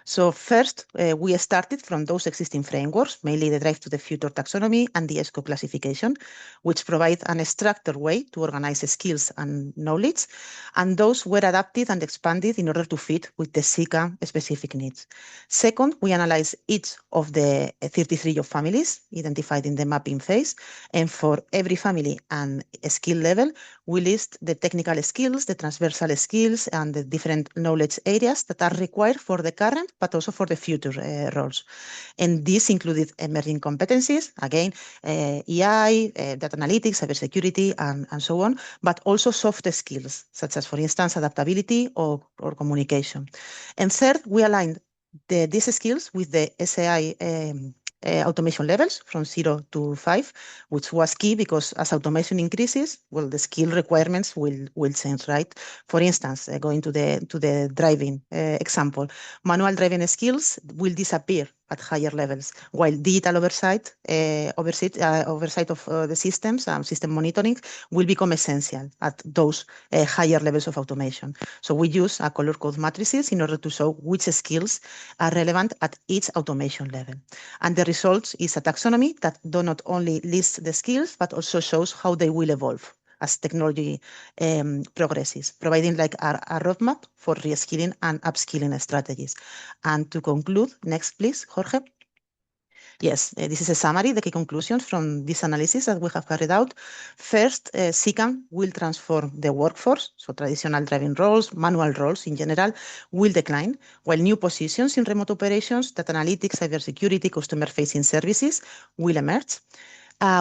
So first, we started from those existing frameworks, mainly the Drive to the Future taxonomy and the ESCO classification, which provide an structured way to organize skills and knowledge, and those were adapted and expanded in order to fit with the CCAM specific needs. Second, we analyze each of the 33 job families identified in the mapping phase, and for every family and skill level, we list the technical skills, the transversal skills, and the different knowledge areas that are required for the current, but also for the future roles. And this included emerging competencies, again, EI, data analytics, cybersecurity, and so on, but also soft skills, such as, for instance, adaptability or communication. And third, we aligned these skills with the SAI automation levels from 0 to 5, which was key because as automation increases, well, the skill requirements will change, right? For instance, going to the driving example, manual driving skills will disappear at higher levels, while digital oversight of the systems and system monitoring will become essential at those higher levels of automation. So we use a color code matrices in order to show which skills are relevant at each automation level. And the result is a taxonomy that do not only list the skills, but also shows how they will evolve as technology progresses, providing like a roadmap for reskilling and upskilling strategies. And to conclude, next please, Jorge. Yes, this is a summary, the key conclusions from this analysis that we have carried out. First, CCAM will transform the workforce, so traditional driving roles, manual roles in general, will decline, while new positions in remote operations, data analytics, cybersecurity, customer-facing services will emerge.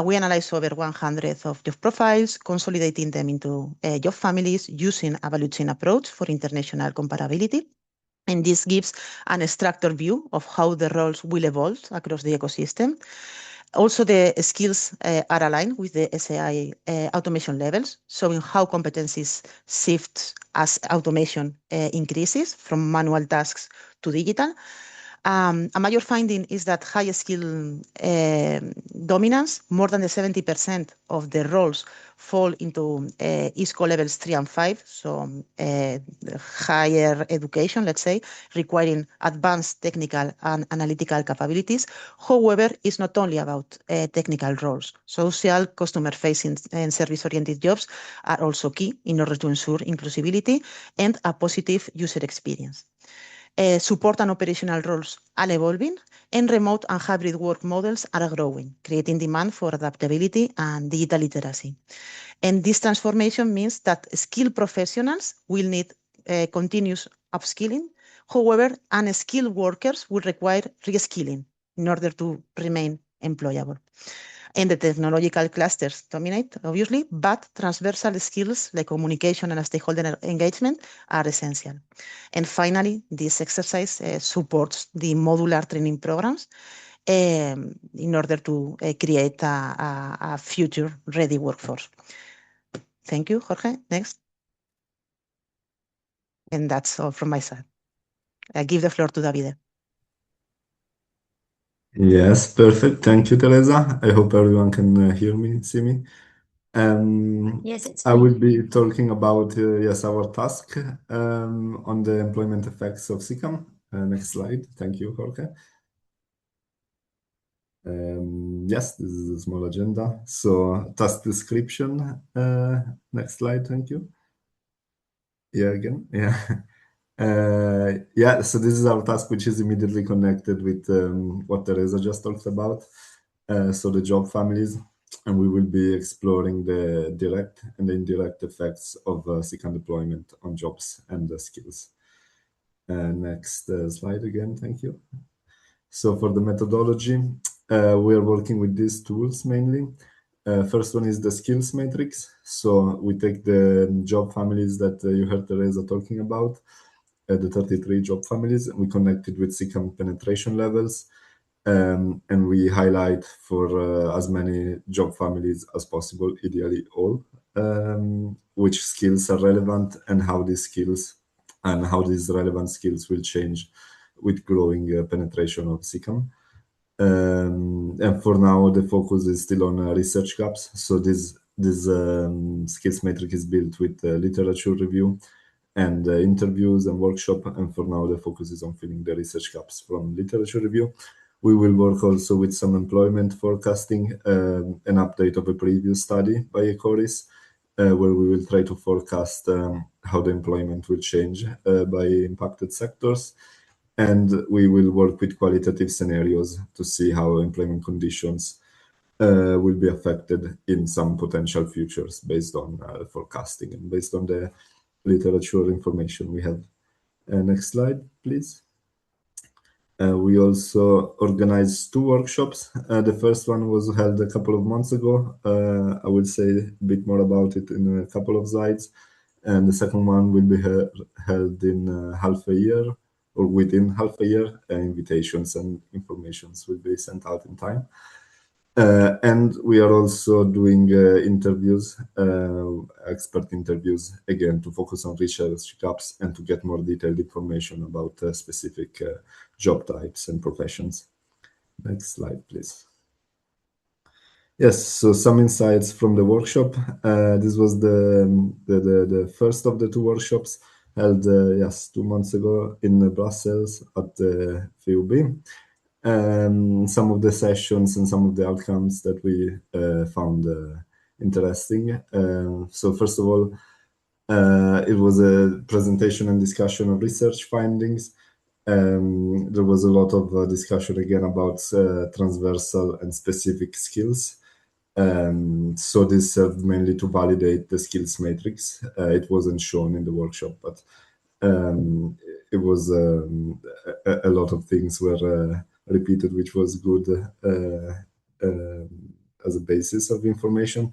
We analyzed over 100 of job profiles, consolidating them into job families using a value chain approach for international comparability. And this gives an structured view of how the roles will evolve across the ecosystem. Also, the skills are aligned with the SAI automation levels, showing how competencies shift as automation increases from manual tasks to digital. A major finding is that high skill dominance, more than the 70% of the roles fall into ISCO levels 3 and 5, so higher education, let's say, requiring advanced technical and analytical capabilities. However, it's not only about technical roles. Social, customer-facing, and service-oriented jobs are also key in order to ensure inclusivity and a positive user experience. Support and operational roles are evolving, and remote and hybrid work models are growing, creating demand for adaptability and digital literacy. And this transformation means that skilled professionals will need continuous upskilling. However, unskilled workers will require reskilling in order to remain employable. And the technological clusters dominate, obviously, but transversal skills like communication and stakeholder engagement are essential. And finally, this exercise supports the modular training programs in order to create a future-ready workforce. Thank you, Jorge. Next. And that's all from my side. I give the floor to Davide. Yes, perfect. Thank you, Teresa. I hope everyone can hear me, see me. Yes, it's I will fine. be talking about our task on the employment effects of CCAM. Next slide. Thank you, Jorge. Yes, this is a small agenda. So task description. Next slide. Thank you. Yeah, again. Yeah. Yeah, so this is our task, which is immediately connected with what Teresa just talked about. So the job families, and we will be exploring the direct and the indirect effects of CCAM deployment on jobs and the skills. Next slide again, thank you. So for the methodology, we are working with these tools mainly. First one is the skills matrix. So we take the job families that you heard Teresa talking about, the 33 job families, we connect it with CCAM penetration levels, and we highlight for as many job families as possible, ideally all, which skills are relevant and how these skills and how these relevant skills will change with growing penetration of CCAM. And for now, the focus is still on research gaps. So this skills matrix is built with literature review and interviews and workshop. And for now, the focus is on filling the research gaps from literature review. We will work also with some employment forecasting, an update of a previous study by Ecoris, where we will try to forecast how the employment will change by impacted sectors. And we will work with qualitative scenarios to see how employment conditions will be affected in some potential futures based on forecasting and based on the literature information we have. Next slide, please. We also organized 2 workshops. The first one was held a couple of months ago. I will say a bit more about it in a couple of slides. And the second one will be held in half a year or within half a year. Invitations and informations will be sent out in time. And we are also doing interviews, expert interviews, again, to focus on research gaps and to get more detailed information about specific job types and professions. Next slide, please. Yes, so some insights from the workshop. This was the first of the 2 workshops held, 2 months ago in Brussels at the VUB. Some of the sessions and some of the outcomes that we found interesting. So first of all, it was a presentation and discussion of research findings. There was a lot of discussion again about transversal and specific skills. So this served mainly to validate the skills matrix. It wasn't shown in the workshop, but it was a lot of things were repeated, which was good as a basis of information.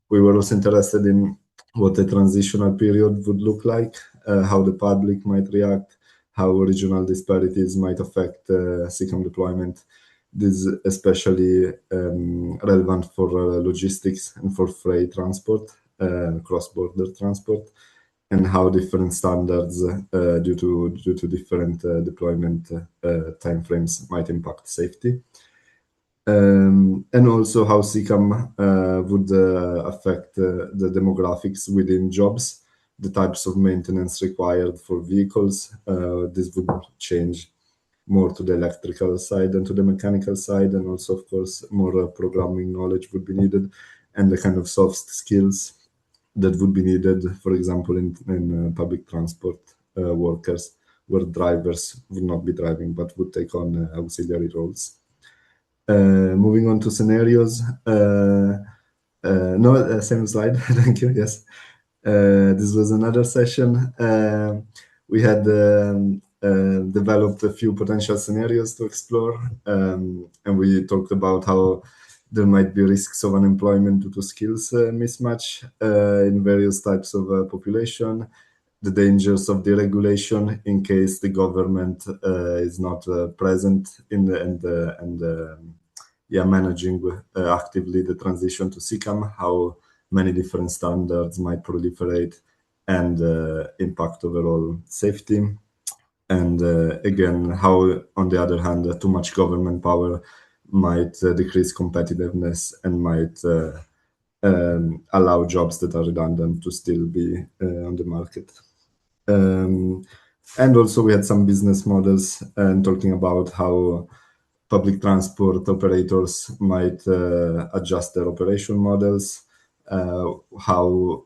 We were also interested in what the transitional period would look like, how the public might react, how regional disparities might affect CCAM deployment. This is especially relevant for logistics and for freight transport, cross-border transport, and how different standards due to different deployment timeframes might impact safety. And also how CCAM would affect the demographics within jobs, the types of maintenance required for vehicles. This would change more to the electrical side than to the mechanical side, and also, of course, more programming knowledge would be needed, and the kind of soft skills that would be needed, for example, in public transport workers, where drivers would not be driving but would take on auxiliary roles. Moving on to scenarios. No, same slide. Thank you. Yes. This was another session. We had developed a few potential scenarios to explore, and we talked about how there might be risks of unemployment due to skills mismatch in various types of population, the dangers of deregulation in case the government is not present in managing actively the transition to CCAM, how many different standards might proliferate and impact overall safety. And again, how, on the other hand, too much government power might decrease competitiveness and might allow jobs that are redundant to still be on the market. And also we had some business models and talking about how public transport operators might adjust their operation models, how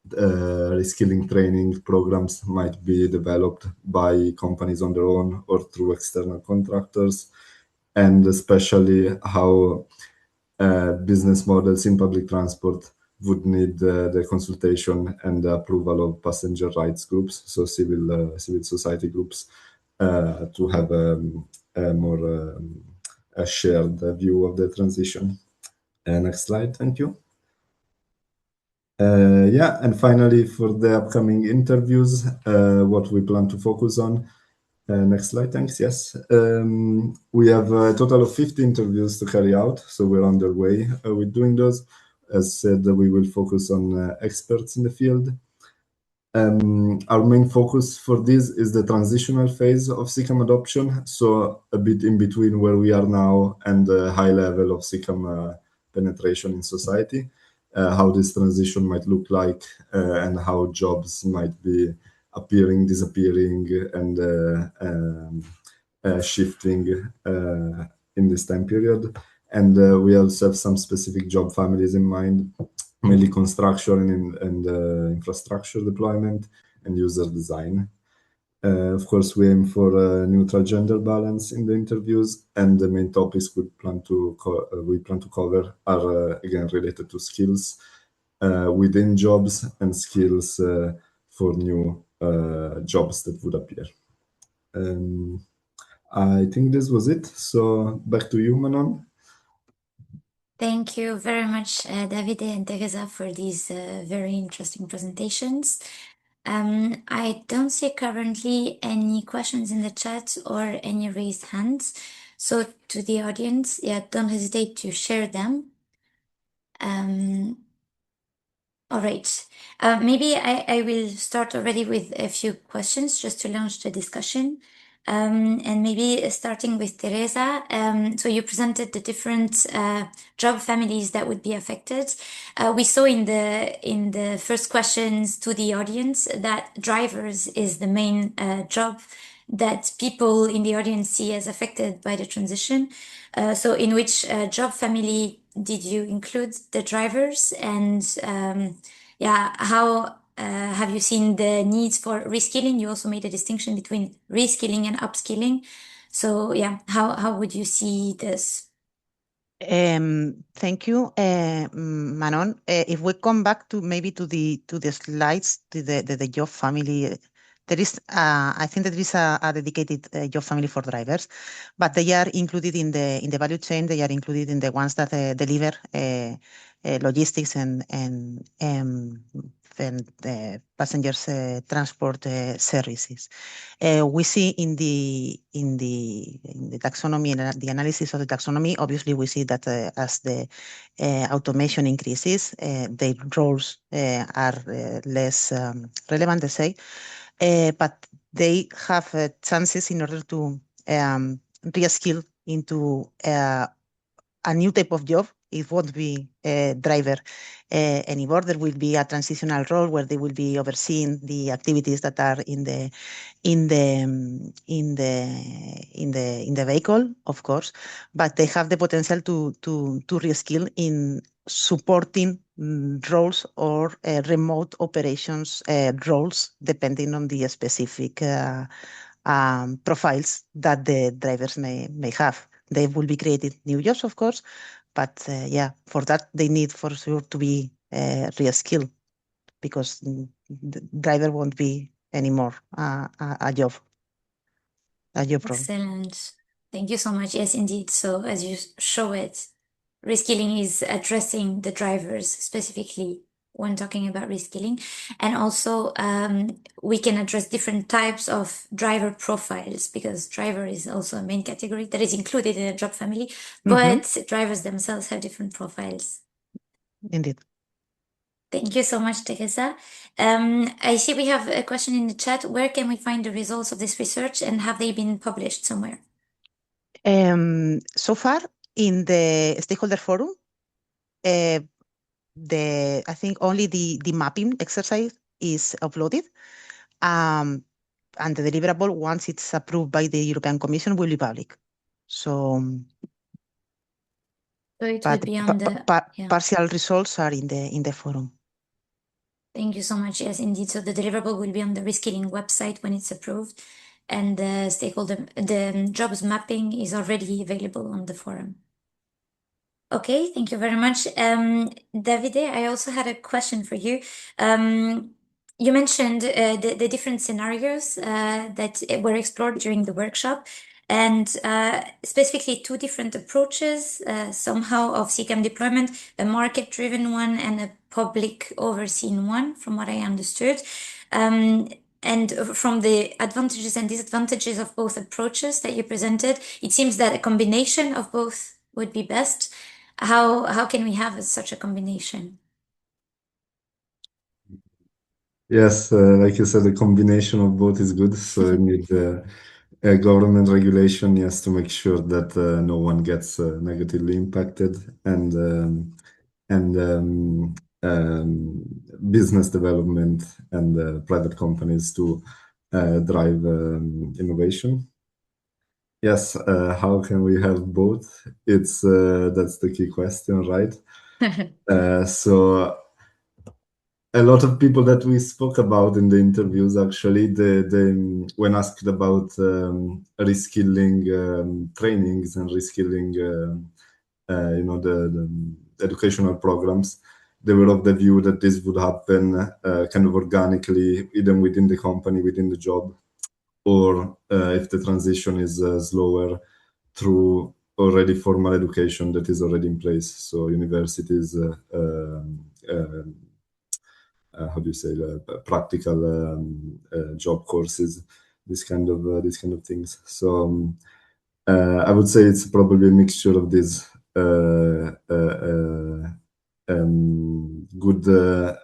reskilling training programs might be developed by companies on their own or through external contractors, and especially how business models in public transport would need the consultation and the approval of passenger rights groups, so civil society groups, to have a more a shared view of the transition. Next slide, thank you. And finally, for the upcoming interviews, what we plan to focus on. Next slide, thanks. Yes, we have a total of 50 interviews to carry out, so we're underway with doing those. As said, we will focus on experts in the field. Our main focus for this is the transitional phase of CCAM adoption, so a bit in between where we are now and the high level of CCAM penetration in society, how this transition might look like and how jobs might be appearing, disappearing, and shifting in this time period. And we also have some specific job families in mind, mainly construction and infrastructure deployment and user design. Of course, we aim for a neutral gender balance in the interviews, and the main topics we plan to cover are again related to skills within jobs and skills for new jobs that would appear. I think this was it. So back to you, Manon. Thank you very much, Davide and Teresa, for these very interesting presentations. I don't see currently any questions in the chat or any raised hands. So to the audience, yeah, don't hesitate to share them. All right. Maybe I will start already with a few questions just to launch the discussion. And maybe starting with Teresa. So you presented the different job families that would be affected. We saw in the first questions to the audience that drivers is the main job that people in the audience see as affected by the transition. So in which job family did you include the drivers, and yeah, how have you seen the needs for reskilling? You also made a distinction between reskilling and upskilling. So yeah, how would you see this? Thank you, Manon. If we come back to maybe to the slides, to the job family, there is I think that there is a dedicated job family for drivers, but they are included in the value chain. They are included in the ones that deliver logistics and passengers transport services. We see in the taxonomy and the analysis of the taxonomy, obviously we see that as the automation increases, their roles are less relevant, let's say, but they have chances in order to reskill into a new type of job. It won't be a driver anymore. There will be a transitional role where they will be overseeing the activities that are in the vehicle, of course, but they have the potential to reskill in supporting roles or remote operations roles, depending on the specific profiles that the drivers may have. They will be creating new jobs, of course, but yeah, for that they need for sure to be reskilled, because the driver won't be anymore a job role. Excellent. Thank you so much. Yes, indeed. So as you show it, reskilling is addressing the drivers specifically when talking about reskilling. And also we can address different types of driver profiles, because driver is also a main category that is included in a job family, but drivers themselves have different profiles. Indeed. Thank you so much, Teresa. I see we have a question in the chat. Where can we find the results of this research, and have they been published somewhere? So far in the stakeholder forum, I think only the mapping exercise is uploaded. And the deliverable, once it's approved by the European Commission, will be public. So it would be on the partial results are in the forum. Thank you so much. Yes, indeed. So the deliverable will be on the reskilling website when it's approved, and the jobs mapping is already available on the forum. Okay, thank you very much. Davide, I also had a question for you. You mentioned the different scenarios that were explored during the workshop, and specifically two different approaches somehow of CCAM deployment, a market-driven one and a public overseen one, from what I understood. And from the advantages and disadvantages of both approaches that you presented, it seems that a combination of both would be best. How can we have such a combination? Yes, like you said, a combination of both is good. So you need a government regulation, yes, to make sure that no one gets negatively impacted, and business development and private companies to drive innovation. Yes, how can we have both? It's that's the key question, right? So a lot of people that we spoke about in the interviews, actually, when asked about reskilling trainings and reskilling, the educational programs, they were of the view that this would happen kind of organically, either within the company, within the job, or if the transition is slower, through already formal education that is already in place. So universities, how do you say, practical job courses, this kind of things. So I would say it's probably a mixture of these good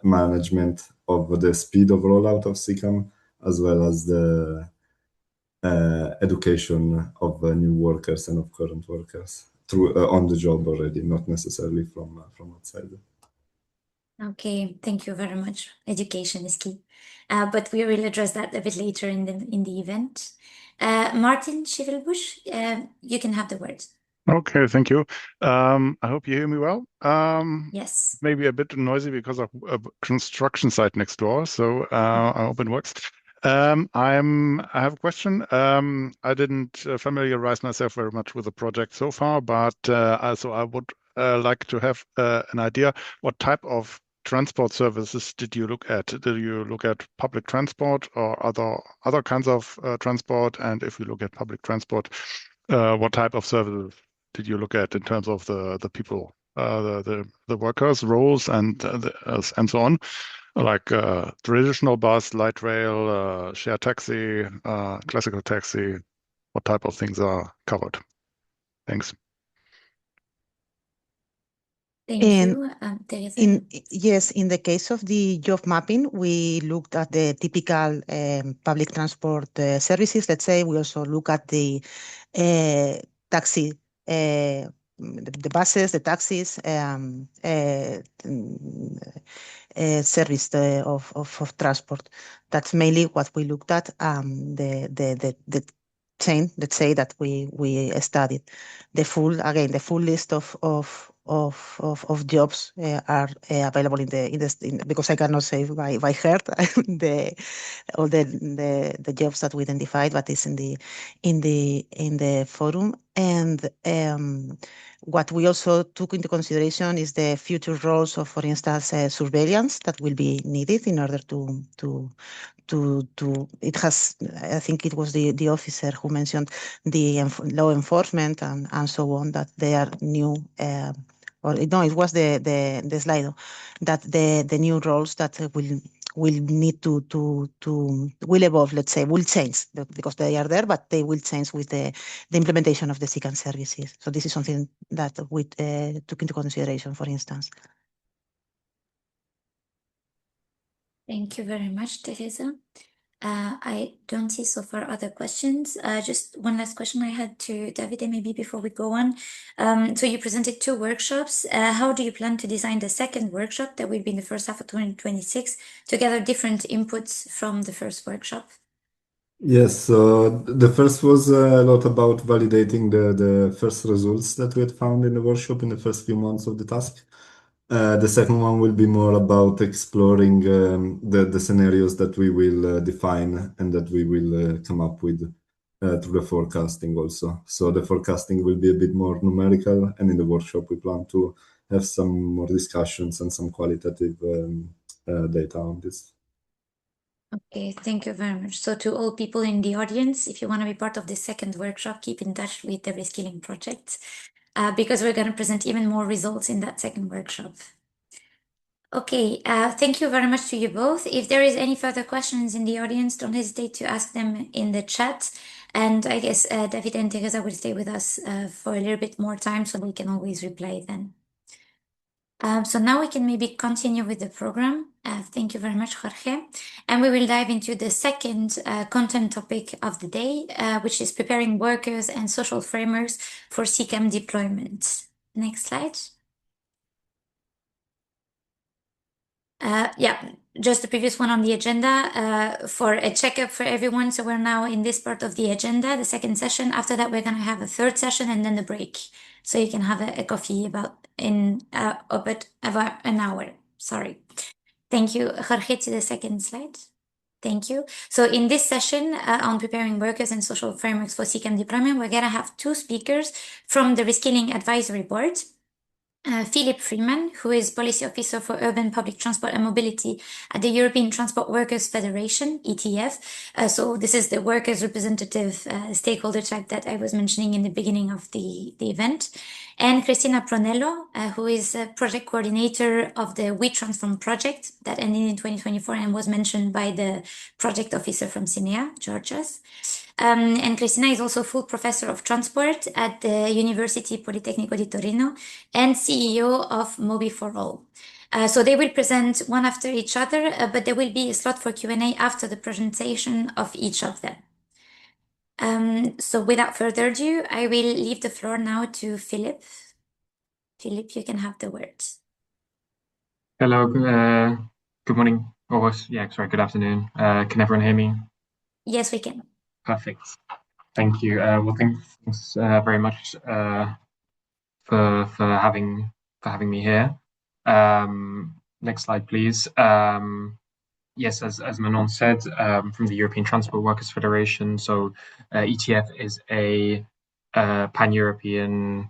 management of the speed of rollout of CCAM, as well as the education of new workers and of current workers through on the job already, not necessarily from outside. Okay, thank you very much. Education is key, but we will address that a bit later in the event. Martin Schievelbusch, you can have the word. Okay, thank you. I hope you hear me well. Yes. Maybe a bit noisy because of a construction site next door, so I hope it works. I have a question. I didn't familiarize myself very much with the project so far, but also I would like to have an idea what type of transport services did you look at? Did you look at public transport or other kinds of transport? And if you look at public transport, what type of services did you look at in terms of the people, the workers' roles and so on, like traditional bus, light rail, shared taxi, classical taxi? What type of things are covered? Thanks. Thank you, Teresa. Yes, in the case of the job mapping, we looked at the typical public transport services. Let's say we also look at the taxi, the buses, the taxis, service of transport. That's mainly what we looked at. The chain, let's say, that we studied. The full list of jobs are available because I cannot say by heart all the jobs that we identified, but it's in the forum. And what we also took into consideration is the future roles of, for instance, surveillance that will be needed in order to it has, I think it was the officer who mentioned the law enforcement and so on, that they are new, or no, it was the slide, that the new roles that will need to will evolve, let's say, will change because they are there, but they will change with the implementation of the CCAM services. So this is something that we took into consideration, for instance. Thank you very much, Teresa. I don't see so far other questions. Just one last question I had to Davide, maybe before we go on. So you presented 2 workshops. How do you plan to design the second workshop that will be in the first half of 2026 to gather different inputs from the first workshop? Yes, so the first was a lot about validating the first results that we had found in the workshop in the first few months of the task. The second one will be more about exploring the scenarios that we will define and that we will come up with through the forecasting also. So the forecasting will be a bit more numerical, and in the workshop we plan to have some more discussions and some qualitative data on this. Okay, thank you very much. So to all people in the audience, if you want to be part of the second workshop, keep in touch with the ReSKILLING project because we're going to present even more results in that second workshop. Okay, thank you very much to you both. If there is any further questions in the audience, don't hesitate to ask them in the chat. And I guess David and Teresa will stay with us for a little bit more time so we can always reply then. So now we can maybe continue with the program. Thank you very much, Jorge. And we will dive into the second content topic of the day, which is preparing workers and social frameworks for CCAM deployment. Next slide. Yeah, just the previous one on the agenda for a checkup for everyone. So we're now in this part of the agenda, the second session. After that, we're going to have a third session and then the break. So you can have a coffee about an hour. Sorry. Thank you. Jorge, to the second slide. Thank you. So in this session on preparing workers and social frameworks for CCAM deployment, we're going to have two speakers from the ReSKILLING Advisory Board. Philip Freeman, who is Policy Officer for Urban Public Transport and Mobility at the European Transport Workers Federation, ETF. So this is the workers' representative stakeholder type that I was mentioning in the beginning of the event. And Cristina Pronello, who is a project coordinator of the We Transform project that ended in 2024 and was mentioned by the project officer from CINEA, Georgias. And Cristina is also full professor of transport at the University Politecnico di Torino and CEO of Mobi for All. So they will present one after each other, but there will be a slot for Q&A after the presentation of each of them. So without further ado, I will leave the floor now to Philip. Philip, you can have the words. Hello, good morning. Good afternoon. Can everyone hear me? Yes, we can. Perfect. Thank you. Well, thanks very much for having me here. Next slide, please. Yes, as Manon said, from the European Transport Workers Federation. So ETF is a pan-European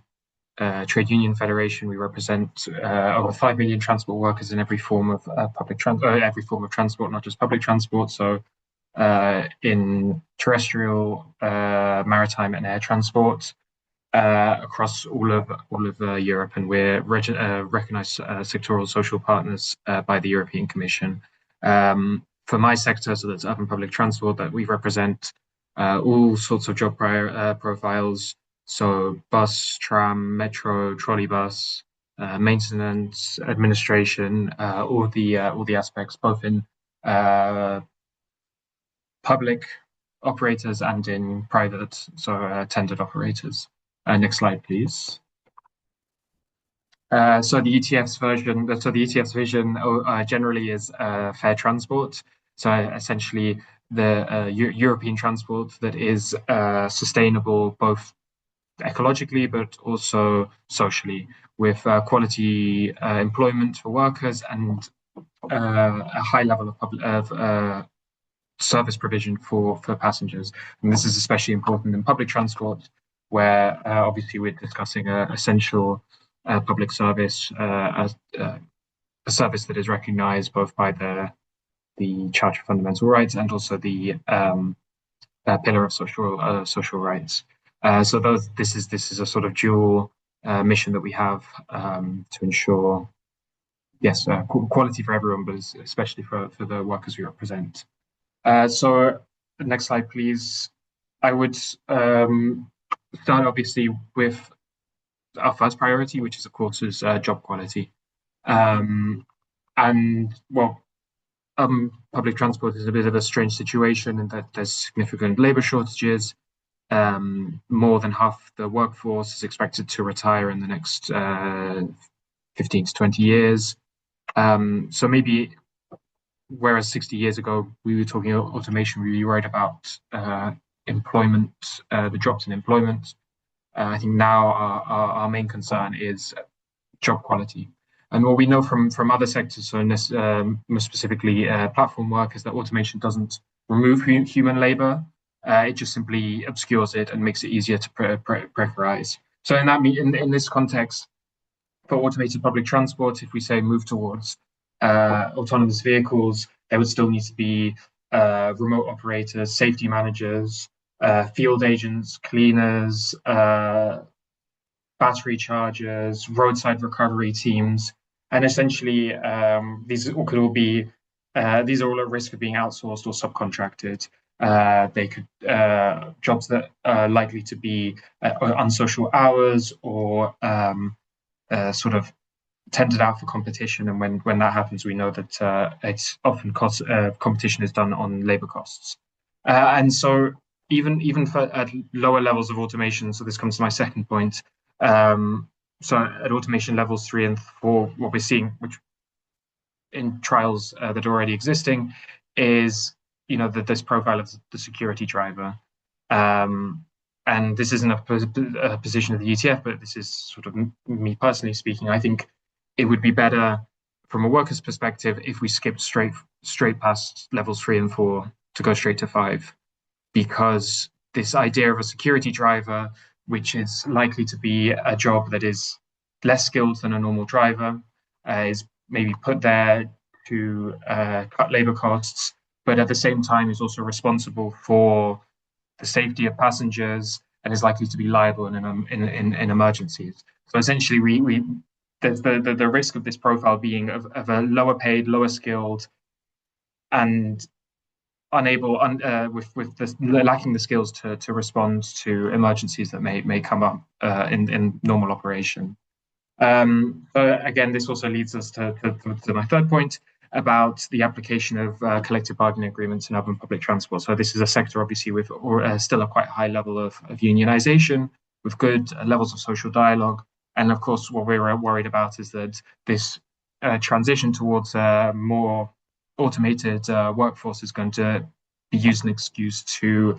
trade union federation. We represent over 5 million transport workers in every form of transport, not just public transport. So in terrestrial, maritime, and air transport across all of Europe, and we're recognized sectoral social partners by the European Commission. For my sector, so that's urban public transport, that we represent all sorts of job profiles. So bus, tram, metro, trolleybus, maintenance, administration, all the aspects, both in public operators and in private, so tendered operators. Next slide, please. So the ETF's vision generally is fair transport. So essentially, the European transport that is sustainable both ecologically but also socially, with quality employment for workers and a high level of service provision for passengers. And this is especially important in public transport, where obviously we're discussing essential public service, a service that is recognized both by the Charter of Fundamental Rights and also the Pillar of Social Rights. So this is a sort of dual mission that we have to ensure, yes, quality for everyone, but especially for the workers we represent. So next slide, please. I would start obviously with our first priority, which is of course is job quality. And well, public transport is a bit of a strange situation in that there's significant labor shortages. More than half the workforce is expected to retire in the next 15 to 20 years. So maybe, whereas 60 years ago we were talking about automation, we were right about employment, the drops in employment. I think now our main concern is job quality. And what we know from other sectors, so more specifically platform work, is that automation doesn't remove human labor. It just simply obscures it and makes it easier to pressurize. So in this context, for automated public transport, if we say move towards autonomous vehicles, there would still need to be remote operators, safety managers, field agents, cleaners, battery chargers, roadside recovery teams, and essentially these are all at risk of being outsourced or subcontracted. They could jobs that are likely to be unsocial hours or sort of tendered out for competition, and when that happens, we know that it's often competition is done on labor costs, and so even for at lower levels of automation. So this comes to my second point. So at automation levels 3 and 4, what we're seeing, which in trials that are already existing is, this profile of the security driver. And this isn't a position of the ETF, but this is sort of me personally speaking. I think it would be better from a worker's perspective if we skipped straight past levels 3 and 4 to go straight to 5, because this idea of a security driver, which is likely to be a job that is less skilled than a normal driver, is maybe put there to cut labor costs, but at the same time is also responsible for the safety of passengers and is likely to be liable in emergencies. So essentially, there's the risk of this profile being of a lower paid, lower skilled, and unable lacking the skills to respond to emergencies that may come up in normal operation. Again, this also leads us to my third point about the application of collective bargaining agreements in urban public transport. So this is a sector, obviously, with still a quite high level of unionization, with good levels of social dialogue. And of course, what we're worried about is that this transition towards a more automated workforce is going to be used as an excuse to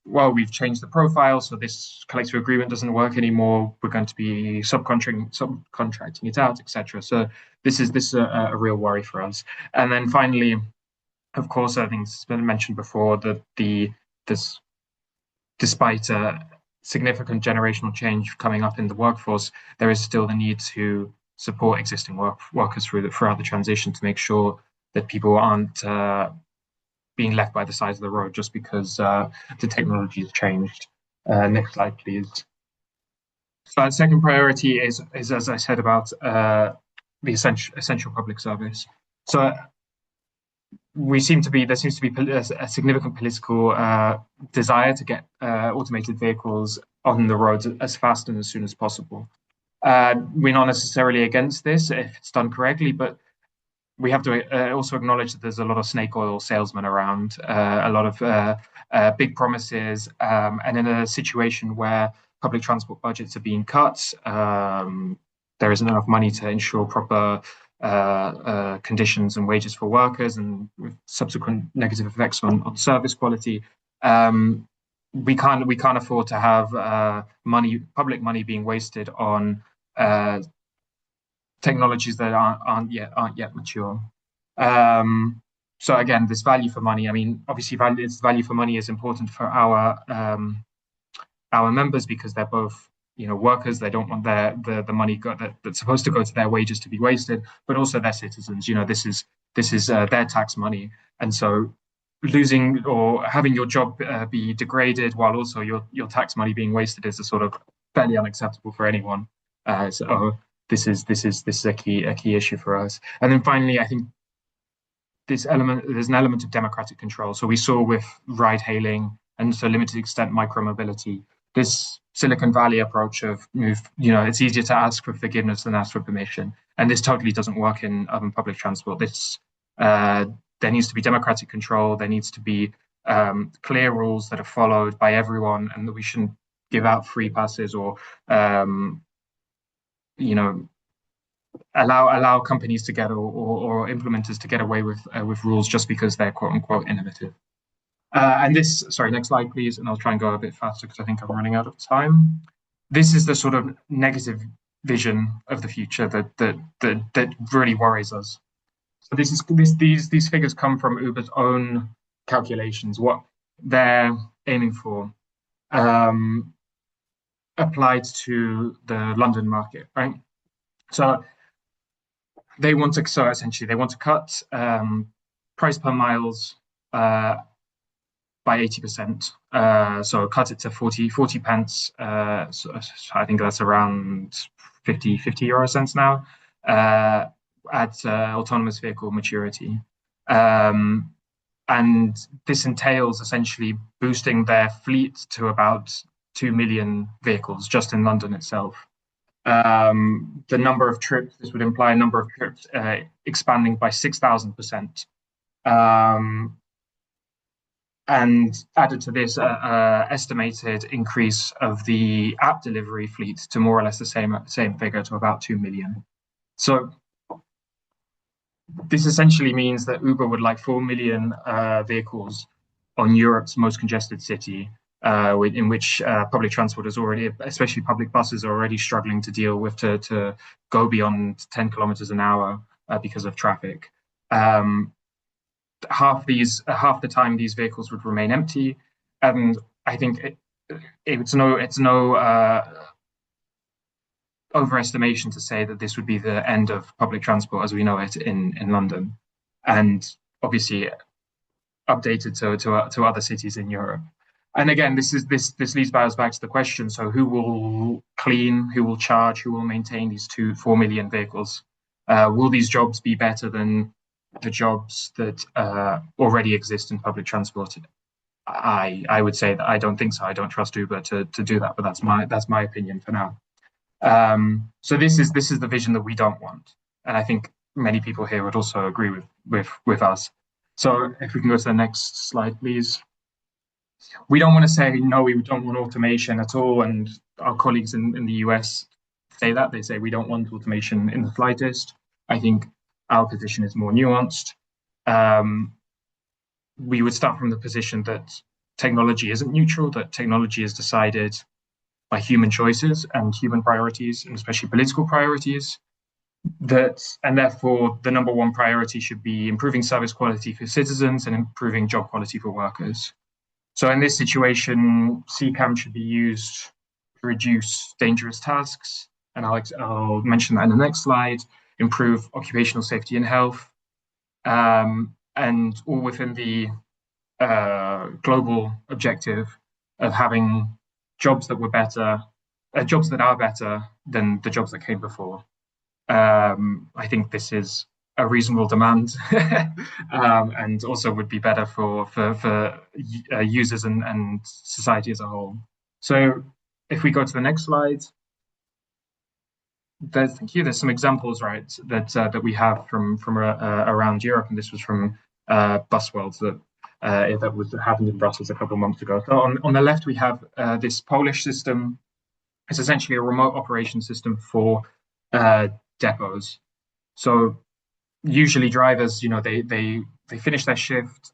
we've changed the profile, so this collective agreement doesn't work anymore. We're going to be subcontracting it out, etc. So this is a real worry for us. And then finally, of course, I think it's been mentioned before that despite a significant generational change coming up in the workforce, there is still the need to support existing workers throughout the transition to make sure that people aren't being left by the side of the road just because the technology has changed. Next slide, please. So our second priority is as I said, about the essential public service. So there seems to be a significant political desire to get automated vehicles on the roads as fast and as soon as possible. We're not necessarily against this if it's done correctly, but we have to also acknowledge that there's a lot of snake oil salesmen around, a lot of big promises, and in a situation where public transport budgets are being cut, there isn't enough money to ensure proper conditions and wages for workers, and with subsequent negative effects on service quality. We can't afford to have public money being wasted on technologies that aren't yet mature. So again, this value for money. I mean, obviously, value for money is important for our members because they're both workers. They don't want the money that's supposed to go to their wages to be wasted, but also their citizens. This is their tax money, and so losing or having your job be degraded while also your tax money being wasted is a sort of fairly unacceptable for anyone. So this is a key issue for us. And then finally, I think there's an element of democratic control. So we saw with ride hailing and to a limited extent micromobility, this Silicon Valley approach of it's easier to ask for forgiveness than ask for permission. And this totally doesn't work in urban public transport. There needs to be democratic control. There needs to be clear rules that are followed by everyone, and that we shouldn't give out free passes or allow companies to get or implementers to get away with rules just because they're quote unquote innovative. And this, sorry, next slide, please. And I'll try and go a bit faster because I think I'm running out of time. This is the sort of negative vision of the future that really worries us. So these figures come from Uber's own calculations, what they're aiming for, applied to the London market, right? So essentially they want to cut price per miles by 80%. So cut it to 40 pence. So I think that's around 50 euro cents now at autonomous vehicle maturity. And this entails essentially boosting their fleet to about 2 million vehicles just in London itself. The number of trips, this would imply a number of trips expanding by 6,000%. And added to this, estimated increase of the app delivery fleet to more or less the same figure, to about 2 million. So this essentially means that Uber would like 4 million vehicles on Europe's most congested city, in which public transport is already, especially public buses, are already struggling to deal with to go beyond 10 kilometers an hour because of traffic. Half the time these vehicles would remain empty, and I think it's no overestimation to say that this would be the end of public transport as we know it in London, and obviously updated to other cities in Europe. And again, this leads us back to the question: so who will clean, who will charge, who will maintain these 4 million vehicles? Will these jobs be better than the jobs that already exist in public transport? I would say that I don't think so. I don't trust Uber to do that, but that's my opinion for now. So this is the vision that we don't want, and I think many people here would also agree with us. So if we can go to the next slide, please. We don't want to say no, we don't want automation at all, and our colleagues in the US say that. They say we don't want automation in the slightest. I think our position is more nuanced. We would start from the position that technology isn't neutral, that technology is decided by human choices and human priorities, and especially political priorities. And therefore, the number one priority should be improving service quality for citizens and improving job quality for workers. So in this situation, CCAM should be used to reduce dangerous tasks, and I'll mention that in the next slide, improve occupational safety and health, and all within the global objective of having jobs that are better than the jobs that came before. I think this is a reasonable demand, and also would be better for users and society as a whole. So if we go to the next slide, thank you. There's some examples, right, that we have from around Europe, and this was from Busworld that was happened in Brussels a couple of months ago. So on the left we have this Polish system. It's essentially a remote operation system for depots. So usually drivers, they finish their shift,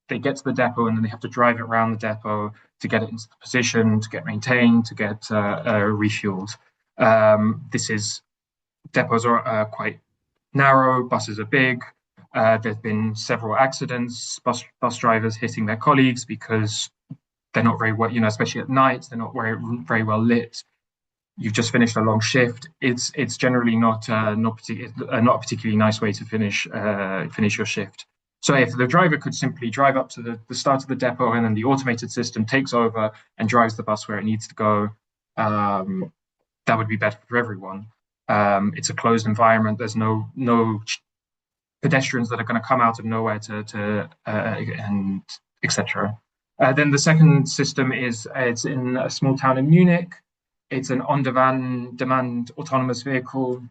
they get to the depot, and then they have to drive it around the depot to get it into the position, to get maintained, to get refueled. Depots are quite narrow, buses are big. There've been several accidents, bus drivers hitting their colleagues because they're not very well, especially at night, they're not very well lit. You've just finished a long shift. It's generally not a particularly nice way to finish your shift. So if the driver could simply drive up to the start of the depot, and then the automated system takes over and drives the bus where it needs to go, that would be better for everyone. It's a closed environment. There's no pedestrians that are going to come out of nowhere and etc. Then the second system it's in a small town in Munich. It's an on-demand autonomous vehicle.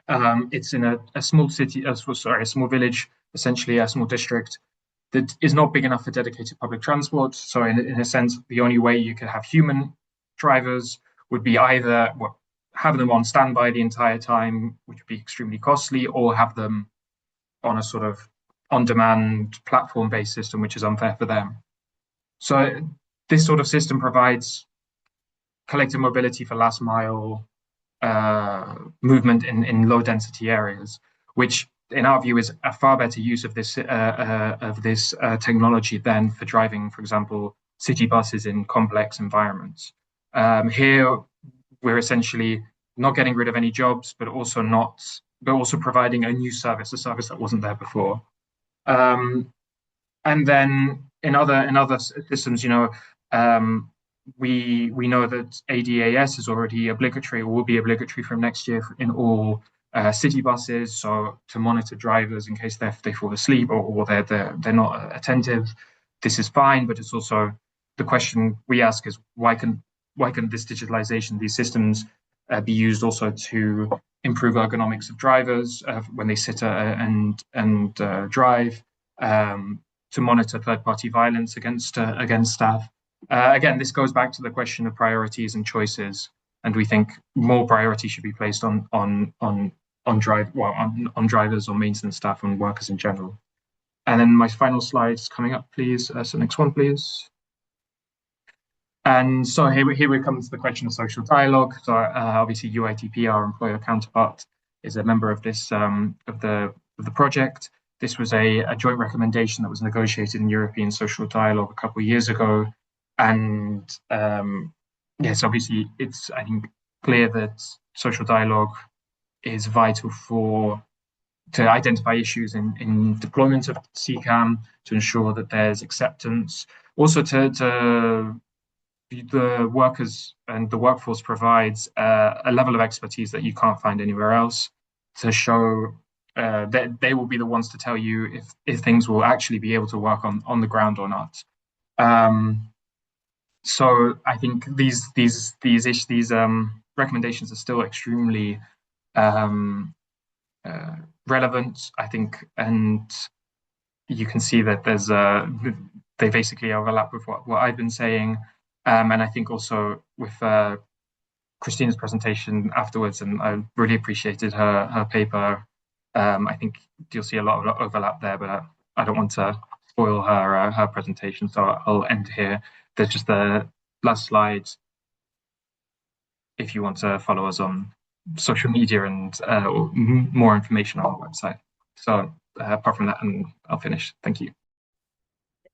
It's in a small city, a small village, essentially a small district that is not big enough for dedicated public transport. So in a sense, the only way you could have human drivers would be either have them on standby the entire time, which would be extremely costly, or have them on a sort of on-demand platform-based system, which is unfair for them. So this sort of system provides collective mobility for last mile movement in low density areas, which in our view is a far better use of this technology than for driving, for example, city buses in complex environments. Here we're essentially not getting rid of any jobs, but also providing a new service, a service that wasn't there before. And then in other systems, we know that ADAS is already obligatory, or will be obligatory from next year in all city buses. So to monitor drivers in case they fall asleep or they're not attentive, this is fine. But it's also the question we ask is why can this digitalization, these systems, be used also to improve ergonomics of drivers when they sit and drive, to monitor third-party violence against staff. Again, this goes back to the question of priorities and choices, and we think more priority should be placed on on drivers or maintenance staff and workers in general. And then my final slide is coming up, please. So next one, please. And so here we come to the question of social dialogue. So obviously UITP, our employer counterpart, is a member of this of the project. This was a joint recommendation that was negotiated in European social dialogue a couple of years ago. And yes, obviously it's, I think, clear that social dialogue is vital to identify issues in deployment of CCAM, to ensure that there's acceptance, also to the workers and the workforce provides a level of expertise that you can't find anywhere else, to show that they will be the ones to tell you if things will actually be able to work on the ground or not. So I think these recommendations are still extremely relevant, I think, and you can see that there's they basically overlap with what I've been saying. And I think also with Christina's presentation afterwards, and I really appreciated her paper. I think you'll see a lot of overlap there, but I don't want to spoil her presentation, so I'll end here. There's just the last slide if you want to follow us on social media and more information on the website. So apart from that, and I'll finish. Thank you.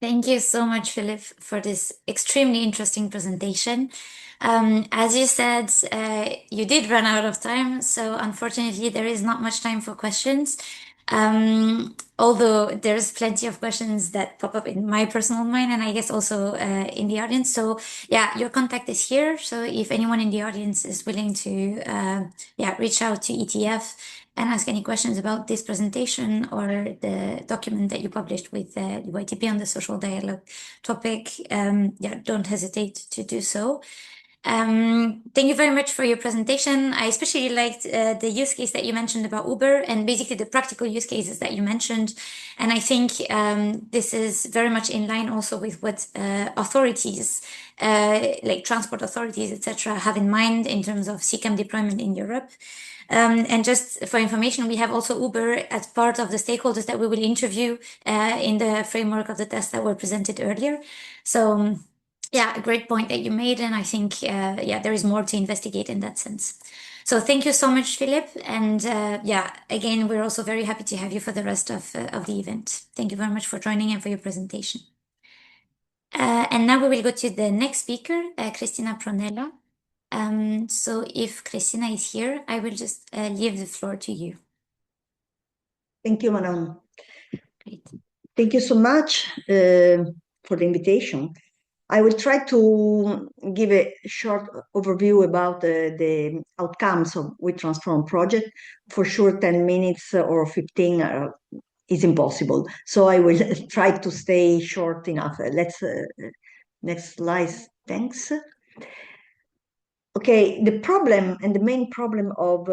Thank you so much, Philip, for this extremely interesting presentation. As you said, you did run out of time, so unfortunately there is not much time for questions. Although there's plenty of questions that pop up in my personal mind, and I guess also in the audience. So yeah, your contact is here. So if anyone in the audience is willing to reach out to ETF and ask any questions about this presentation or the document that you published with UITP on the social dialogue topic, don't hesitate to do so. Thank you very much for your presentation. I especially liked the use case that you mentioned about Uber and basically the practical use cases that you mentioned. And I think this is very much in line also with what authorities, like transport authorities, etc., have in mind in terms of CCAM deployment in Europe. And just for information, we have also Uber as part of the stakeholders that we will interview in the framework of the tests that were presented earlier. So yeah, a great point that you made, and I think there is more to investigate in that sense. So thank you so much, Philip, and again, we're also very happy to have you for the rest of the event. Thank you very much for joining and for your presentation. And now we will go to the next speaker, Cristina Pronella. So if Cristina is here, I will just leave the floor to you. Thank you, Manon. Great. Thank you so much for the invitation. I will try to give a short overview about the outcomes of We Transform project. For sure, 10 minutes or 15 is impossible. So I will try to stay short enough. Let's next slide. Thanks. Okay, the problem and the main problem of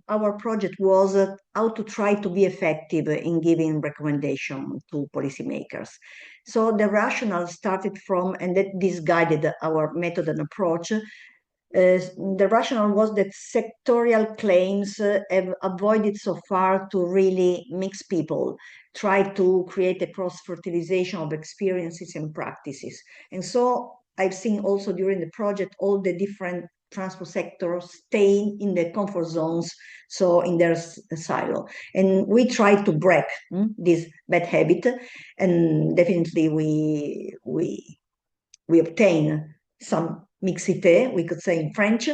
our project was how to try to be effective in giving recommendation to policymakers. So the rationale started from, and that this guided our method and approach. The rationale was that sectorial claims have avoided so far to really mix people, try to create a cross-fertilization of experiences and practices. And so I've seen also during the project all the different transport sectors staying in the comfort zones, so in their silo. And we try to break this bad habit, and definitely we obtain some mixité, we could say in French,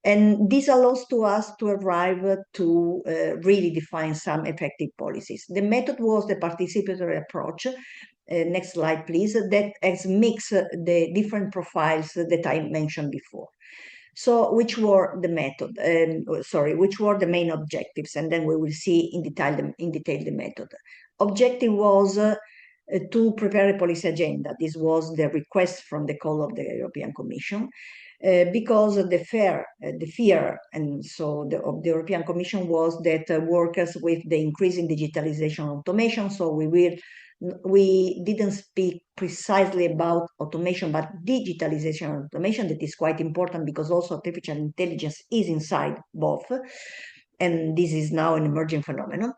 and this allows to us to arrive to really define some effective policies. The method was the participatory approach. Next slide, please. That has mixed the different profiles that I mentioned before. So which were the method? Which were the main objectives? And then we will see in detail the method. Objective was to prepare a policy agenda. This was the request from the call of the European Commission. Because the fear and so of the European Commission was that workers with the increasing digitalization and automation, so we didn't speak precisely about automation, but digitalization and automation, that is quite important because also artificial intelligence is inside both. and this is now an emerging phenomenon,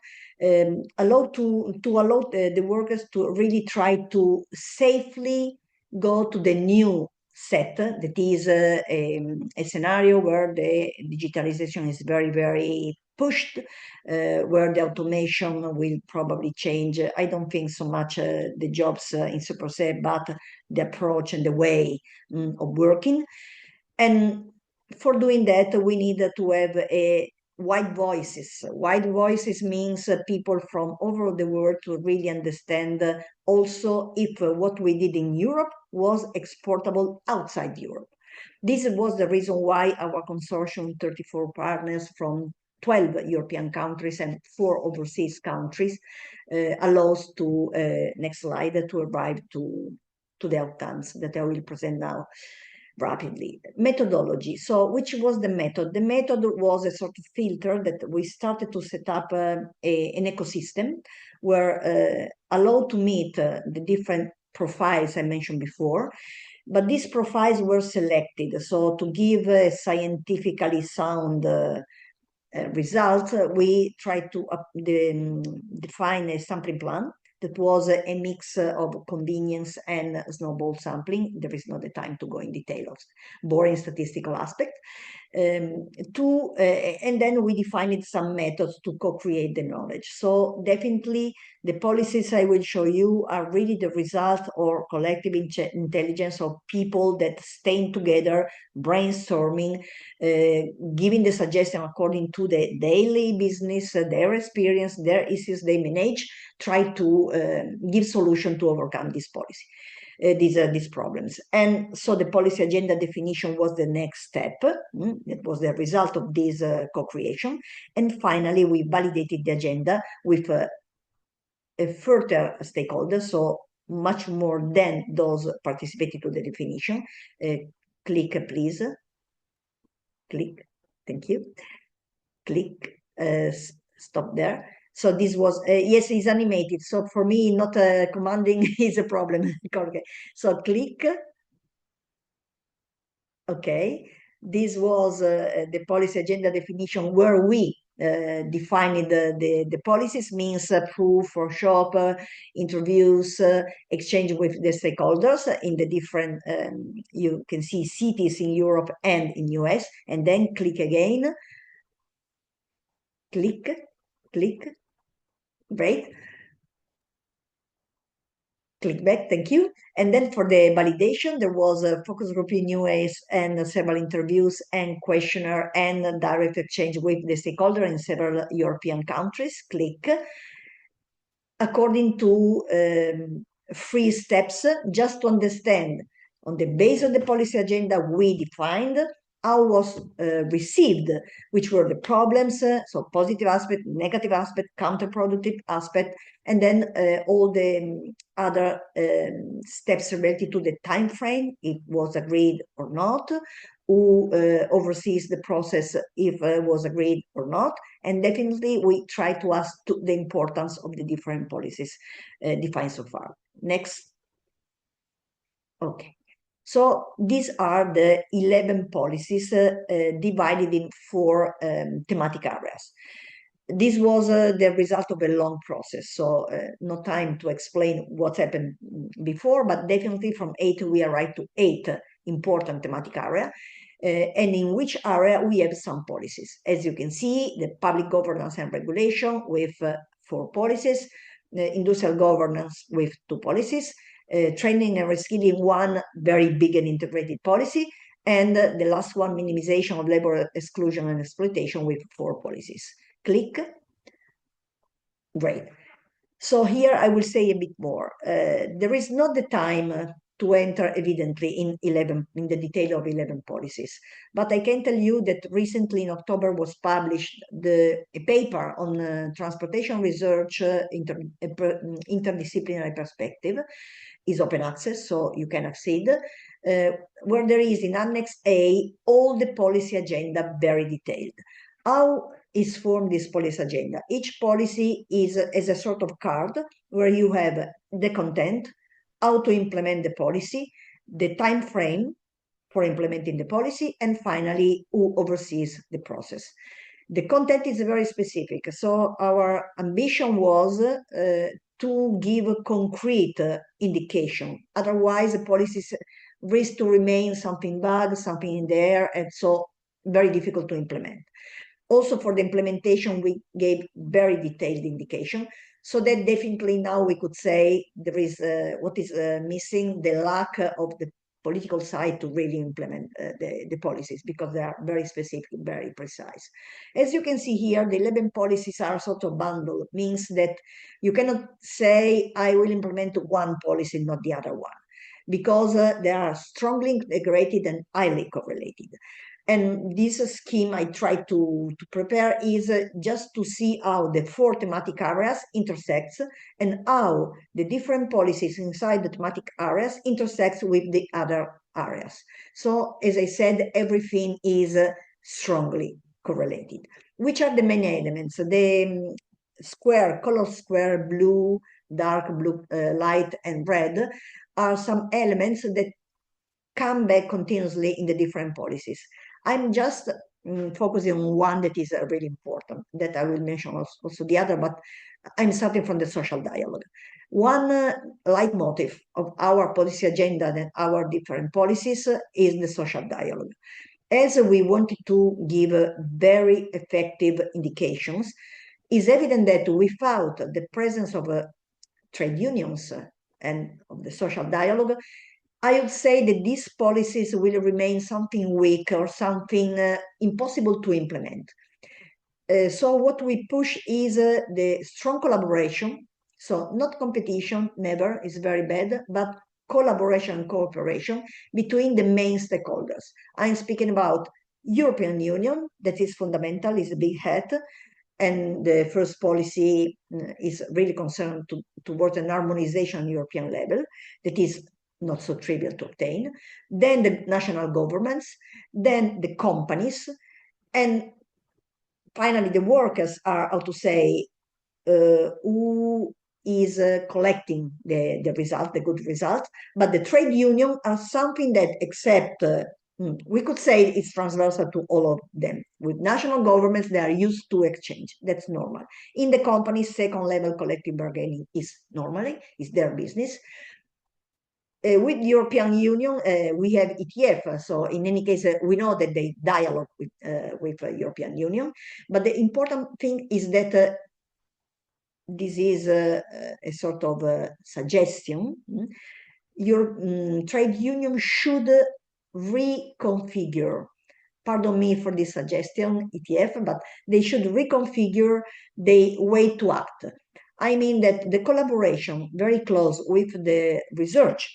allow the workers to really try to safely go to the new set, that is a scenario where the digitalization is very, very pushed, where the automation will probably change. I don't think so much the jobs in super se, but the approach and the way of working. And for doing that, we need to have a wide voices. Wide voices means people from all over the world to really understand also if what we did in Europe was exportable outside Europe. This was the reason why our consortium, 34 partners from 12 European countries and 4 overseas countries, allows to, next slide, to arrive to the outcomes that I will present now rapidly. Methodology. So which was the method? The method was a sort of filter that we started to set up an ecosystem where allowed to meet the different profiles I mentioned before. But these profiles were selected. So to give a scientifically sound results, we tried to define a sampling plan that was a mix of convenience and snowball sampling. There is not the time to go in detail of boring statistical aspect. And then we defined some methods to co-create the knowledge. So definitely the policies I will show you are really the result or collective intelligence of people that staying together, brainstorming, giving the suggestion according to the daily business, their experience, their issues they manage, try to give solution to overcome this policy. These problems. And so the policy agenda definition was the next step. It was the result of this co-creation. And finally, we validated the agenda with a further stakeholder, so much more than those participating to the definition. Click, please. Click. Thank you. Click. Stop there. So this was, yes, it's animated. So for me, not commanding is a problem. Okay. So click. Okay. This was the policy agenda definition where we defined the policies, means proof, workshop, interviews, exchange with the stakeholders in the different, you can see cities in Europe and in US, and then click again. Click. Great. Click back, thank you. And then for the validation, there was a focus group in US and several interviews and questionnaire and direct exchange with the stakeholder in several European countries. Click. According to 3 steps, just to understand on the base of the policy agenda we defined, how was received, which were the problems, so positive aspect, negative aspect, counterproductive aspect, and then all the other steps related to the time frame, it was agreed or not, who oversees the process if was agreed or not, and definitely we try to ask the importance of the different policies defined so far. Next. Okay. So these are the 11 policies divided in 4 thematic areas. This was the result of a long process, so no time to explain what happened before, but definitely from 8 we arrived to 8 important thematic area, and in which area we have some policies. As you can see, the public governance and regulation with 4 policies, industrial governance with 2 policies, training and reskilling, 1 very big and integrated policy, and the last one, minimization of labor exclusion and exploitation with 4 policies. Click. Great. So here I will say a bit more. There is not the time to enter evidently in the detail of 11 policies, but I can tell you that recently in October was published a paper on transportation research interdisciplinary perspective. Is open access, so you can accede, where there is in Annex A all the policy agenda very detailed. How is formed this policy agenda? Each policy is a sort of card where you have the content, how to implement the policy, the time frame for implementing the policy, and finally, who oversees the process. The content is very specific. So our ambition was to give a concrete indication. Otherwise, the policies risk to remain something vague, something in the air, and so very difficult to implement. Also for the implementation, we gave very detailed indication, so that definitely now we could say there is what is missing, the lack of the political side to really implement the policies, because they are very specific, very precise. As you can see here, the 11 policies are sort of bundled, means that you cannot say, I will implement one policy, not the other one, because they are strongly integrated and highly correlated. And this scheme I try to prepare is just to see how the 4 thematic areas intersects and how the different policies inside the thematic areas intersects with the other areas. So as I said, everything is strongly correlated. Which are the main elements? The square, color square, blue, dark blue, light, and red are some elements that come back continuously in the different policies. I'm just focusing on one that is really important, that I will mention also the other, but I'm starting from the social dialogue. One leitmotif of our policy agenda and our different policies is the social dialogue. As we wanted to give very effective indications, it's evident that without the presence of trade unions and of the social dialogue, I would say that these policies will remain something weak or something impossible to implement. So what we push is the strong collaboration. So not competition, never, is very bad, but collaboration and cooperation between the main stakeholders. I'm speaking about European Union, that is fundamental, is a big hat, and the first policy is really concerned towards an harmonization European level that is not so trivial to obtain, then the national governments, then the companies, and finally the workers are, how to say, who is collecting the result, the good result, but the trade union are something that except we could say it's transversal to all of them. With national governments, they are used to exchange. That's normal. In the companies, second level collective bargaining is normally, is their business. With the European Union, we have ETF. So in any case, we know that they dialogue with European Union. But the important thing is that this is a sort of a suggestion. Your trade union should reconfigure, pardon me for this suggestion, ETF, but they should reconfigure the way to act. I mean that the collaboration very close with the research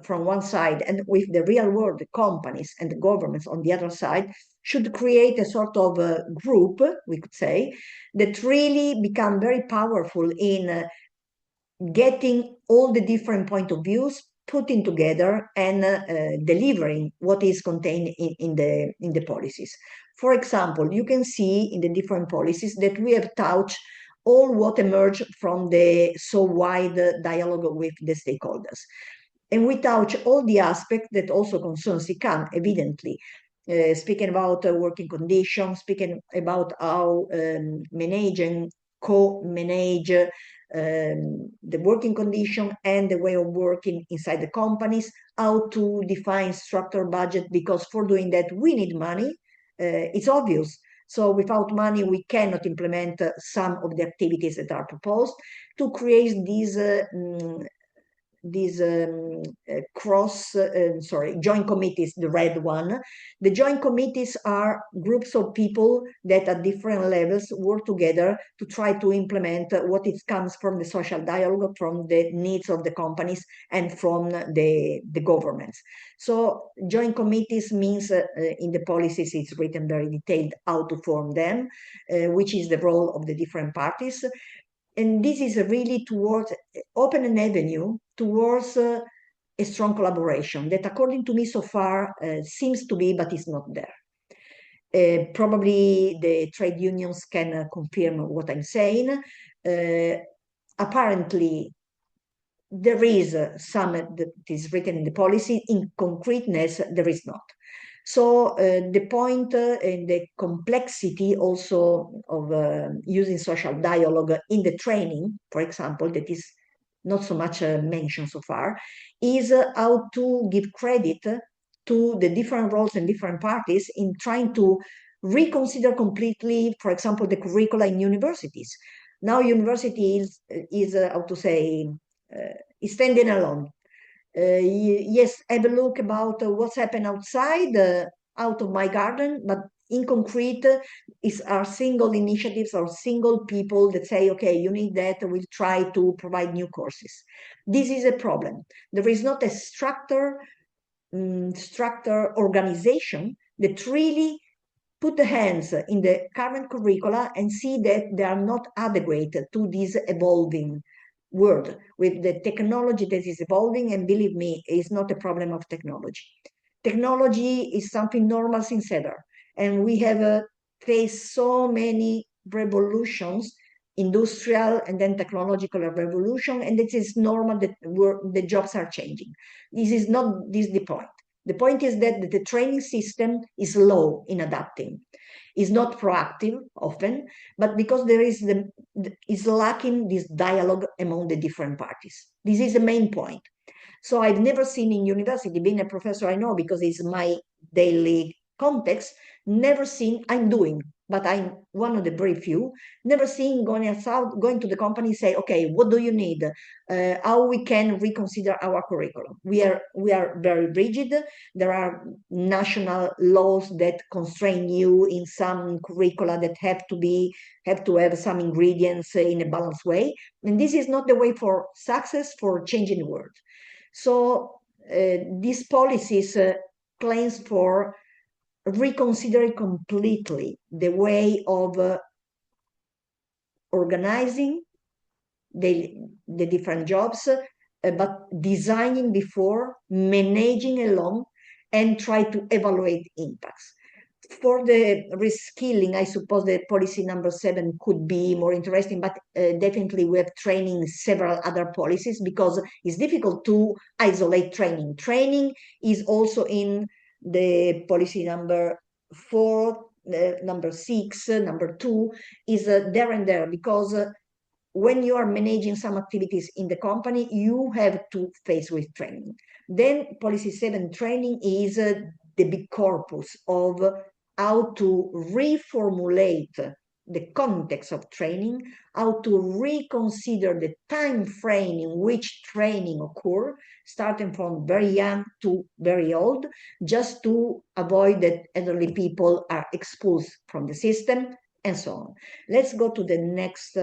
from one side and with the real world, the companies and the governments on the other side, should create a sort of a group, we could say, that really become very powerful in getting all the different point of views, putting together and delivering what is contained in the policies. For example, you can see in the different policies that we have touched all what emerged from the so wide dialogue with the stakeholders. And we touch all the aspects that also concern CCAM, evidently. Speaking about working conditions, speaking about how manage and co-manage the working condition and the way of working inside the companies, how to define structural budget, because for doing that we need money. It's obvious. So without money, we cannot implement some of the activities that are proposed to create these joint committees, the red one. The joint committees are groups of people that at different levels work together to try to implement what it comes from the social dialogue, from the needs of the companies and from the governments. So joint committees means in the policies it's written very detailed how to form them, which is the role of the different parties. And this is really towards open an avenue towards a strong collaboration that, according to me, so far seems to be, but is not there. Probably the trade unions can confirm what I'm saying. Apparently, there is some that is written in the policy. In concreteness, there is not. So the point and the complexity also of using social dialogue in the training, for example, that is not so much mentioned so far, is how to give credit to the different roles and different parties in trying to reconsider completely, for example, the curricula in universities. Now university is how to say, is standing alone. Yes, have a look about what's happened outside, out of my garden, but in concrete, are single initiatives or single people that say, okay, you need that, we'll try to provide new courses. This is a problem. There is not a structure organization that really put the hands in the current curricula and see that they are not adequate to this evolving world with the technology that is evolving. And believe me, it's not a problem of technology. Technology is something normal since ever. And we have faced so many revolutions, industrial and then technological revolution, and it is normal that the jobs are changing. This is not the point. The point is that the training system is slow in adapting, is not proactive often, but because there is is lacking this dialogue among the different parties. This is the main point. So I've never seen in university, being a professor, I know because it's my daily context, never seen, I'm doing, but I'm one of the very few, never seen going outside, going to the company, say, okay, what do you need? How we can reconsider our curriculum. We are very rigid. There are national laws that constrain you in some curricula that have to have some ingredients in a balanced way. And this is not the way for success, for changing the world. So these policies claims for reconsidering completely the way of organizing the different jobs, but designing before, managing along, and try to evaluate impacts. For the reskilling, I suppose the policy number 7 could be more interesting, but definitely we have training several other policies because it's difficult to isolate training. Training is also in the policy number 4, number 6, number 2 is there and there because when you are managing some activities in the company, you have to face with training. Then policy 7 training is the big corpus of how to reformulate the context of training, how to reconsider the time frame in which training occur, starting from very young to very old, just to avoid that elderly people are expulsed from the system, and so on. Let's go to the next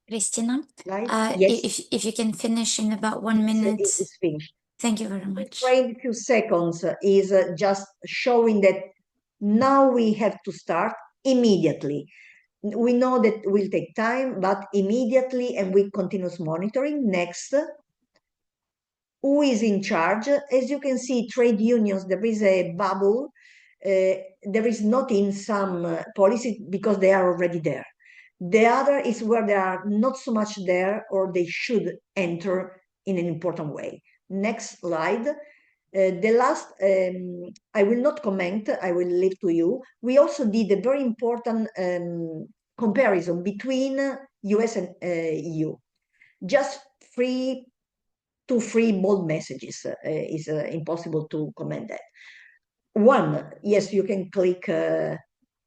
Christina, yes. if you can finish in about 1 minute. It's finished. Thank you very much. A few seconds is just showing that now we have to start immediately. We know that will take time, but immediately, and with continuous monitoring. Next, who is in charge? As you can see, trade unions, there is a bubble. There is not in some policies because they are already there. The other is where they are not so much there or they should enter in an important way. Next slide. The last, I will not comment, I will leave to you. We also did a very important comparison between US and EU. Just 3 bold messages. Is impossible to comment that. One, yes, you can click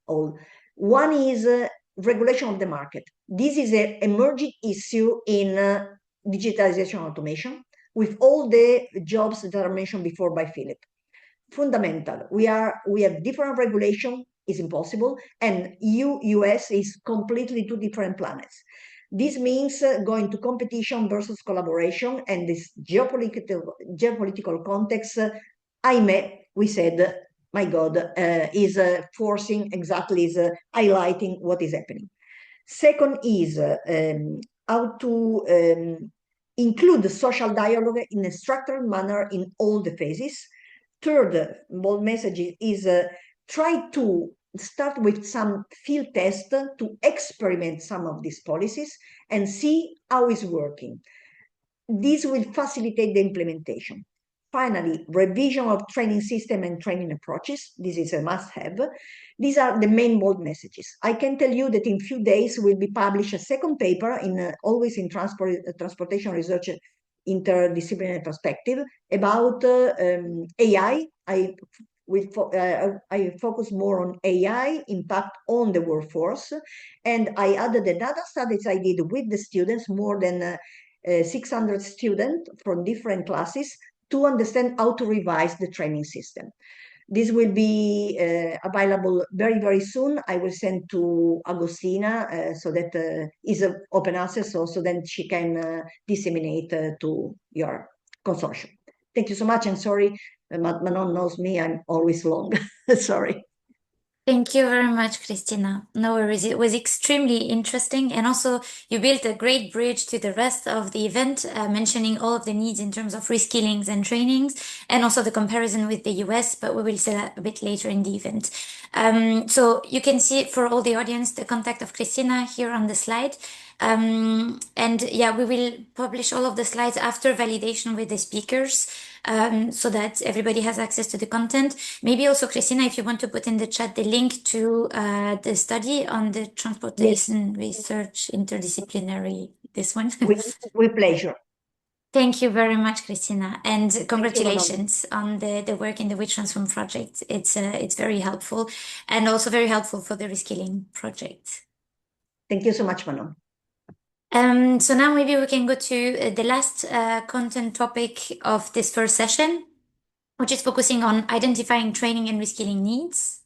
all. One is regulation of the market. This is an emerging issue in digitalization automation with all the jobs that are mentioned before by Philip. Fundamental. We have different regulation, is impossible, and EU-US is completely 2 different planets. This means going to competition versus collaboration, and this geopolitical context, we said, my God, is forcing exactly, is highlighting what is happening. Second is how to include the social dialogue in a structured manner in all the phases. Third bold message is try to start with some field tests to experiment some of these policies and see how it's working. This will facilitate the implementation. Finally, revision of training system and training approaches. This is a must-have. These are the main bold messages. I can tell you that in few days will be published a second paper in always in transportation research interdisciplinary perspective about AI. I focus more on AI impact on the workforce, and I added the data studies I did with the students, more than 600 students from different classes, to understand how to revise the training system. This will be available very, very soon. I will send to Agostina so that is open access, so then she can disseminate to your consortium. Thank you so much, and sorry, Manon knows me, I'm always long. Sorry. Thank you very much, Christina. No worries. It was extremely interesting. And also, you built a great bridge to the rest of the event, mentioning all of the needs in terms of reskillings and trainings, and also the comparison with the US, but we will say that a bit later in the event. So you can see for all the audience, the contact of Christina here on the slide. And yeah, we will publish all of the slides after validation with the speakers, so that everybody has access to the content. Maybe also, Christina, if you want to put in the chat the link to the study on the transportation research interdisciplinary, this one. With pleasure. Thank you very much, Christina, and congratulations on the work in the WeTransform project. It's very helpful, and also very helpful for the reskilling project. Thank you so much, Manon. So now maybe we can go to the last content topic of this first session, which is focusing on identifying training and reskilling needs.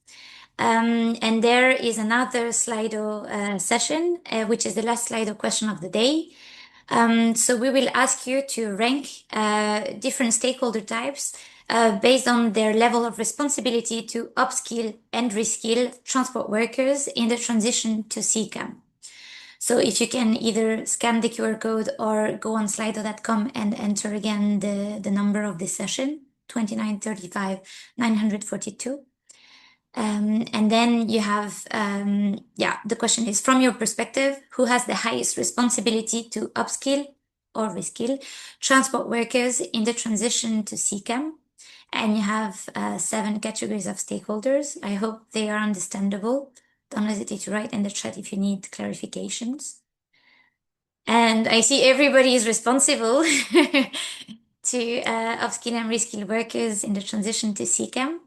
And there is another Slido session, which is the last Slido question of the day. So we will ask you to rank different stakeholder types based on their level of responsibility to upskill and reskill transport workers in the transition to CCAM. So if you can either scan the QR code or go on slido.com and enter again the number of this session, 2935 942. And then you have, the question is, from your perspective, who has the highest responsibility to upskill or reskill transport workers in the transition to CCAM? And you have 7 categories of stakeholders. I hope they are understandable. Don't hesitate to write in the chat if you need clarifications. And I see everybody is responsible to upskill and reskill workers in the transition to CCAM.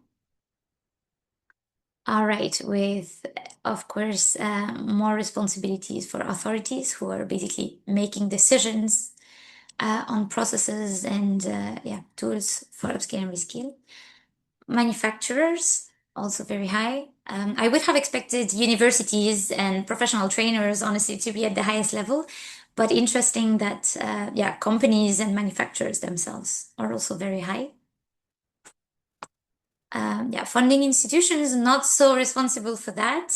All right, with, of course, more responsibilities for authorities who are basically making decisions on processes and tools for upskill and reskill. Manufacturers, also very high. I would have expected universities and professional trainers, honestly, to be at the highest level, but interesting that, companies and manufacturers themselves are also very high. Funding institutions not so responsible for that.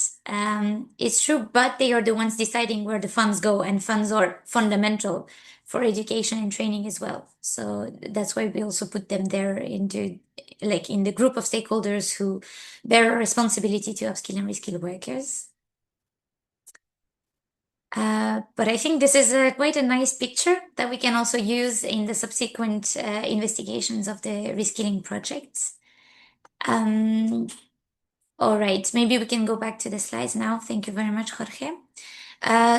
It's true, but they are the ones deciding where the funds go, and funds are fundamental for education and training as well. So that's why we also put them there in the group of stakeholders who bear a responsibility to upskill and reskill workers. But I think this is quite a nice picture that we can also use in the subsequent investigations of the reskilling projects. All right, maybe we can go back to the slides now. Thank you very much, Jorge.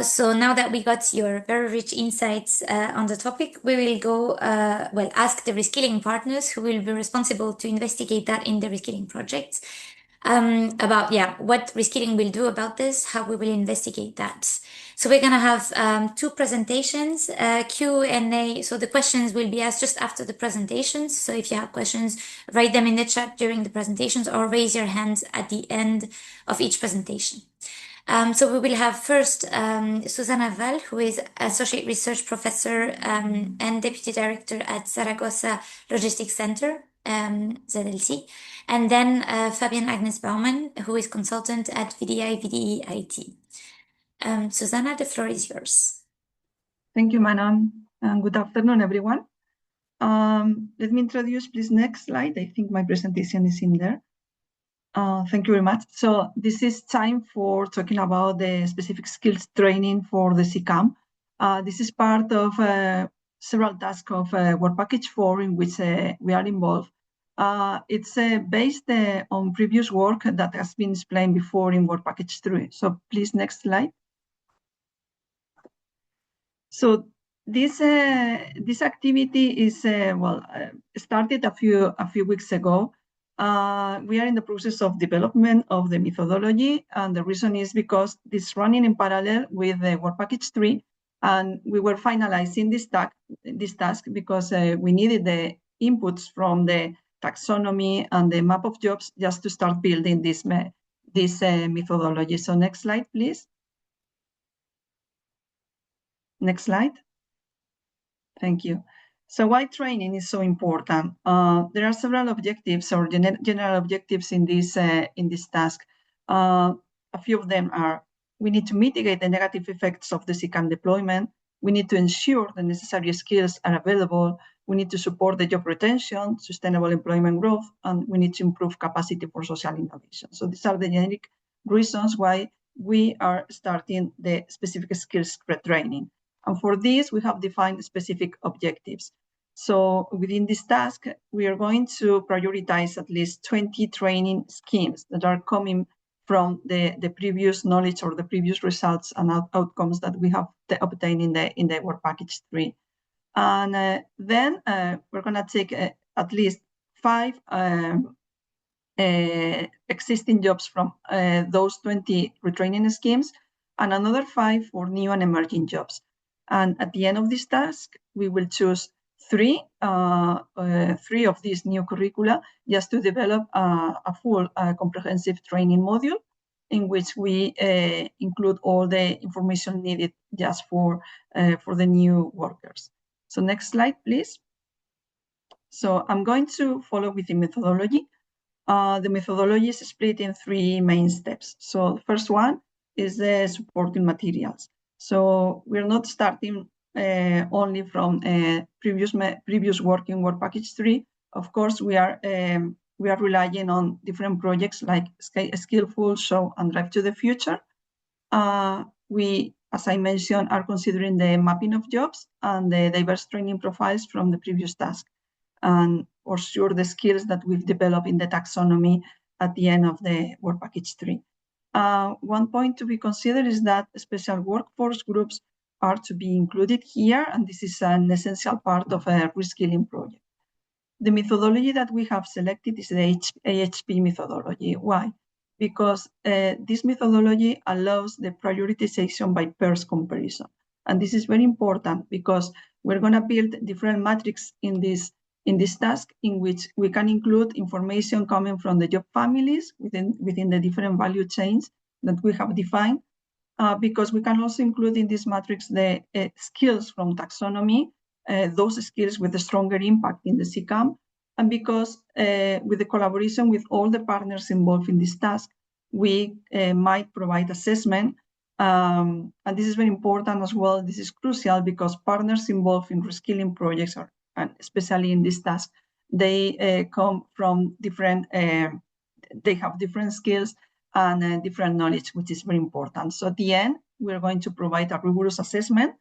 So now that we got your very rich insights on the topic, we will go, ask the reskilling partners who will be responsible to investigate that in the reskilling project about what reskilling will do about this, how we will investigate that. So we're gonna have 2 presentations, Q&A. So the questions will be asked just after the presentations. So if you have questions, write them in the chat during the presentations or raise your hands at the end of each presentation. So we will have first Susana Val, who is Associate Research Professor and Deputy Director at Zaragoza Logistics Center, ZLC. And then Fabian Agnes Baumann, who is consultant at VDE IT. Susana, the floor is yours. Thank you, Manon, and good afternoon, everyone. Let me introduce, please, next slide. I think my presentation is in there. Thank you very much. So this is time for talking about the specific skills training for the CCAM. This is part of several tasks of work package 4 in which we are involved. It's based on previous work that has been explained before in work package 3. So please, next slide. So this activity is started a few weeks ago. We are in the process of development of the methodology, and the reason is because this running in parallel with the work package 3, and we were finalizing this task because we needed the inputs from the taxonomy and the map of jobs just to start building this methodology. So next slide, please. Next slide. Thank you. So why training is so important? There are several objectives or general objectives in this task. A few of them are: we need to mitigate the negative effects of the CCAM deployment. We need to ensure the necessary skills are available. We need to support the job retention, sustainable employment growth, and we need to improve capacity for social innovation. So these are the generic reasons why we are starting the specific skills training. And for this, we have defined specific objectives. So within this task, we are going to prioritize at least 20 training schemes that are coming from the previous knowledge or the previous results and outcomes that we have obtained in the work package 3. And then we're going to take at least 5 existing jobs from those 20 retraining schemes, and another 5 for new and emerging jobs. And at the end of this task, we will choose 3 of these new curricula just to develop a full comprehensive training module in which we include all the information needed just for the new workers. So next slide, please. So I'm going to follow with the methodology. The methodology is split in 3 main steps. So the first one is the supporting materials. So we're not starting only from previous work in work package 3. Of course, we are relying on different projects like Skillful, Show, and Drive to the Future. We, as I mentioned, are considering the mapping of jobs and the diverse training profiles from the previous task, and for sure the skills that we've developed in the taxonomy at the end of the work package 3. One point to be considered is that special workforce groups are to be included here, and this is an essential part of a reskilling project. The methodology that we have selected is the AHP methodology. Why? Because this methodology allows the prioritization by pairs comparison. And this is very important because we're going to build different metrics in this task in which we can include information coming from the job families within the different value chains that we have defined, because we can also include in this matrix the skills from taxonomy, those skills with a stronger impact in the CCAM, and because with the collaboration with all the partners involved in this task, we might provide assessment. And this is very important as well. This is crucial because partners involved in reskilling projects, and especially in this task, they come from different, they have different skills and different knowledge, which is very important. So at the end, we're going to provide a rigorous assessment.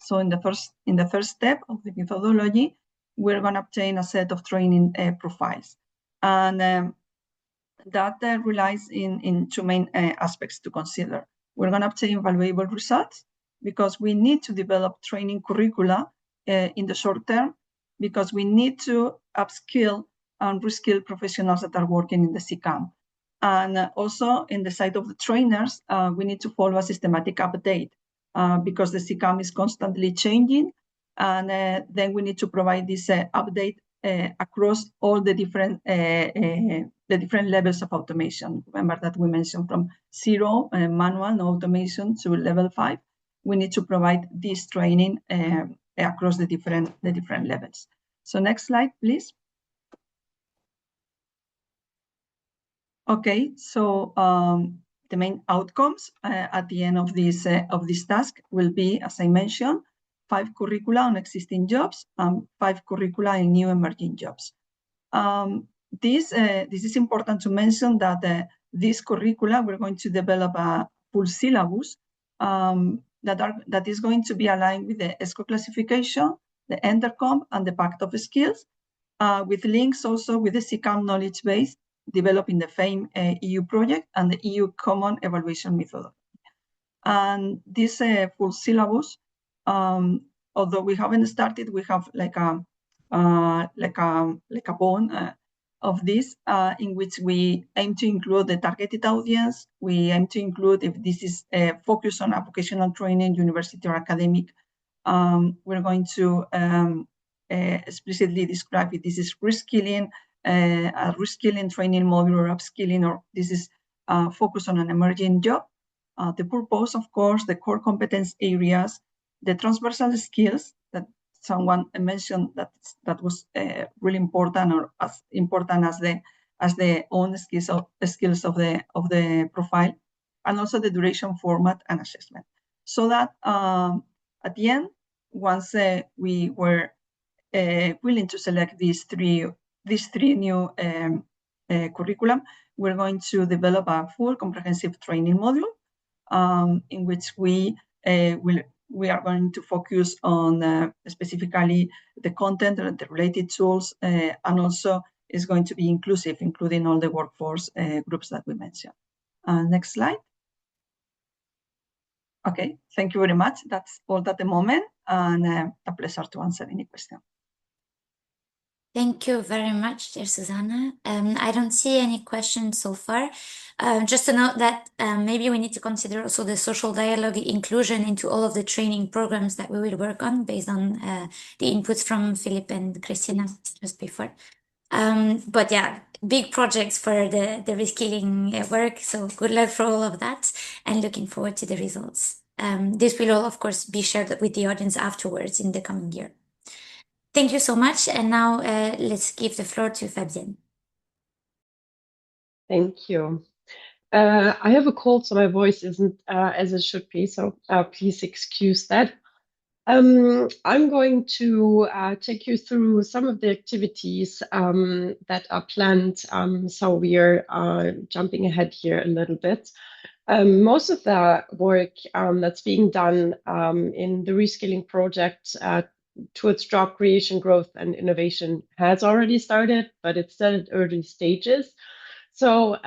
So in the first step of the methodology, we're going to obtain a set of training profiles. And that relies in 2 main aspects to consider. We're going to obtain valuable results because we need to develop training curricula in the short term, because we need to upskill and reskill professionals that are working in the CCAM. And also in the side of the trainers, we need to follow a systematic update because the CCAM is constantly changing. And then we need to provide this update across all the different levels of automation. Remember that we mentioned from 0 manual, no automation, to level 5. We need to provide this training across the different levels. So next slide, please. Okay, so the main outcomes at the end of this task will be, as I mentioned, 5 curricula on existing jobs and 5 curricula in new emerging jobs. This is important to mention that this curricula, we're going to develop a full syllabus that is going to be aligned with the ESCO classification the Intercom, and the Pact of Skills, with links also with the CCAM knowledge base developed in the FAME EU project and the EU Common Evaluation Methodology. And this full syllabus, although we haven't started, we have like a bone of this in which we aim to include the targeted audience. We aim to include, if this is focused on vocational training, university or academic, we're going to explicitly describe if this is reskilling, a reskilling training module or upskilling, or this is focused on an emerging job. The purpose, of course, the core competence areas, the transversal skills that someone mentioned that was really important, or as important as the own skills of the profile, and also the duration, format, and assessment. So that at the end, once we were willing to select these three new curriculum, we're going to develop a full comprehensive training module in which we are going to focus on specifically the content and the related tools, and also is going to be inclusive, including all the workforce groups that we mentioned. Next slide. Okay, thank you very much. That's all at the moment, and a pleasure to answer any question. Thank you very much, dear Susanna. I don't see any questions so far. Just to note that maybe we need to consider also the social dialogue inclusion into all of the training programs that we will work on based on the inputs from Philip and Christina just before. But yeah, big projects for the reskilling work. So good luck for all of that and looking forward to the results. This will all, of course, be shared with the audience afterwards in the coming year. Thank you so much. And now let's give the floor to Fabienne. Thank you. I have a cold, so my voice isn't as it should be, so please excuse that. I'm going to take you through some of the activities that are planned. So we are jumping ahead here a little bit. Most of the work that's being done in the reskilling project towards job creation, growth, and innovation has already started, but it's still at early stages. So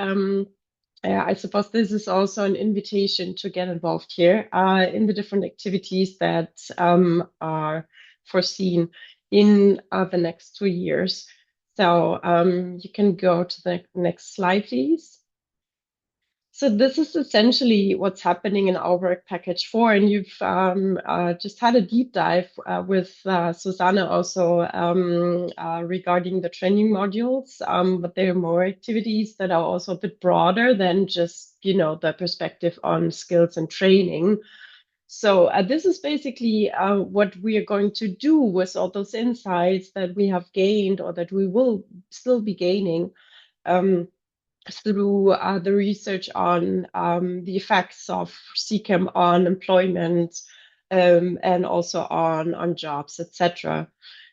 I suppose this is also an invitation to get involved here in the different activities that are foreseen in the next 2 years. So you can go to the next slide, please. So this is essentially what's happening in our work package 4, and you've just had a deep dive with Susanna also regarding the training modules, but there are more activities that are also a bit broader than just, you know, the perspective on skills and training. So this is basically what we are going to do with all those insights that we have gained or that we will still be gaining through the research on the effects of CCAM on employment and also on jobs, etc.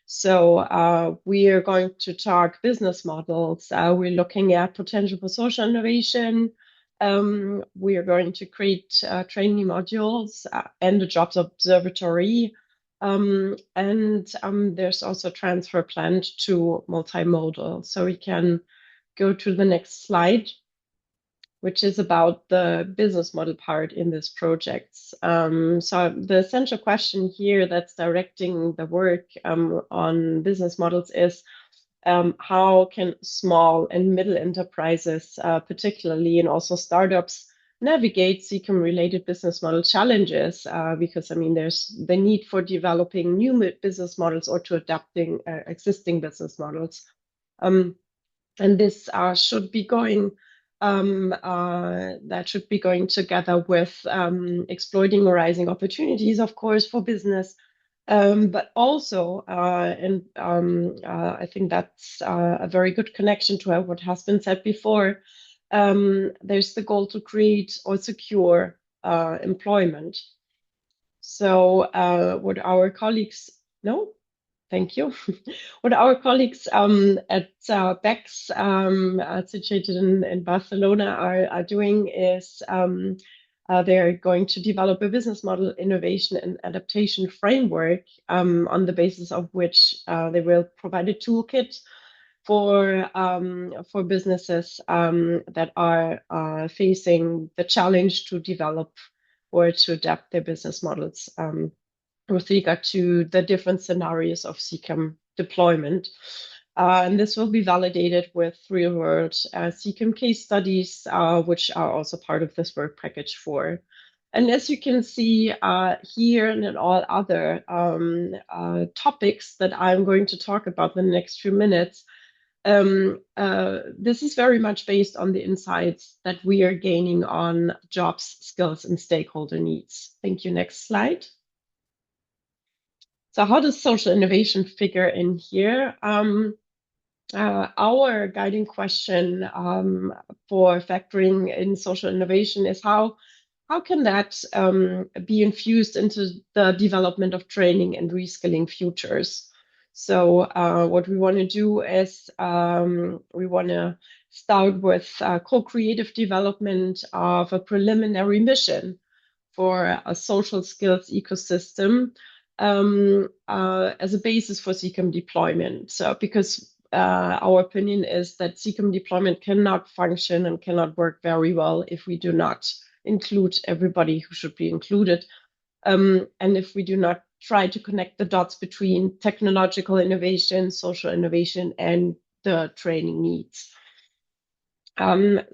So we are going to talk business models. We're looking at potential for social innovation. We are going to create training modules and a jobs observatory. And there's also transfer planned to multimodal. So we can go to the next slide, which is about the business model part in this project. So the essential question here that's directing the work on business models is how can small and middle enterprises, particularly, and also startups, navigate CCAM-related business model challenges? Because, I mean, there's the need for developing new business models or to adapting existing business models. And this should be going together with exploiting arising opportunities, of course, for business, but also, I think that's a very good connection to what has been said before. There's the goal to create or secure employment. So what our colleagues Thank you. What our colleagues at BEX, situated in Barcelona, are doing is They're going to develop a business model innovation and adaptation framework on the basis of which they will provide a toolkit for businesses that are facing the challenge to develop or to adapt their business models with regard to the different scenarios of CCAM deployment. And this will be validated with real-world CCAM case studies, which are also part of this work package 4. And as you can see here and in all other topics that I'm going to talk about in the next few minutes, this is very much based on the insights that we are gaining on jobs, skills, and stakeholder needs. Thank you. Next slide. So how does social innovation figure in here? Our guiding question for factoring in social innovation is how can that be infused into the development of training and reskilling futures? So what we want to do is we want to start with co-creative development of a preliminary mission for a social skills ecosystem as a basis for CCAM deployment. So because our opinion is that CCAM deployment cannot function and cannot work very well if we do not include everybody who should be included. And if we do not try to connect the dots between technological innovation, social innovation, and the training needs. We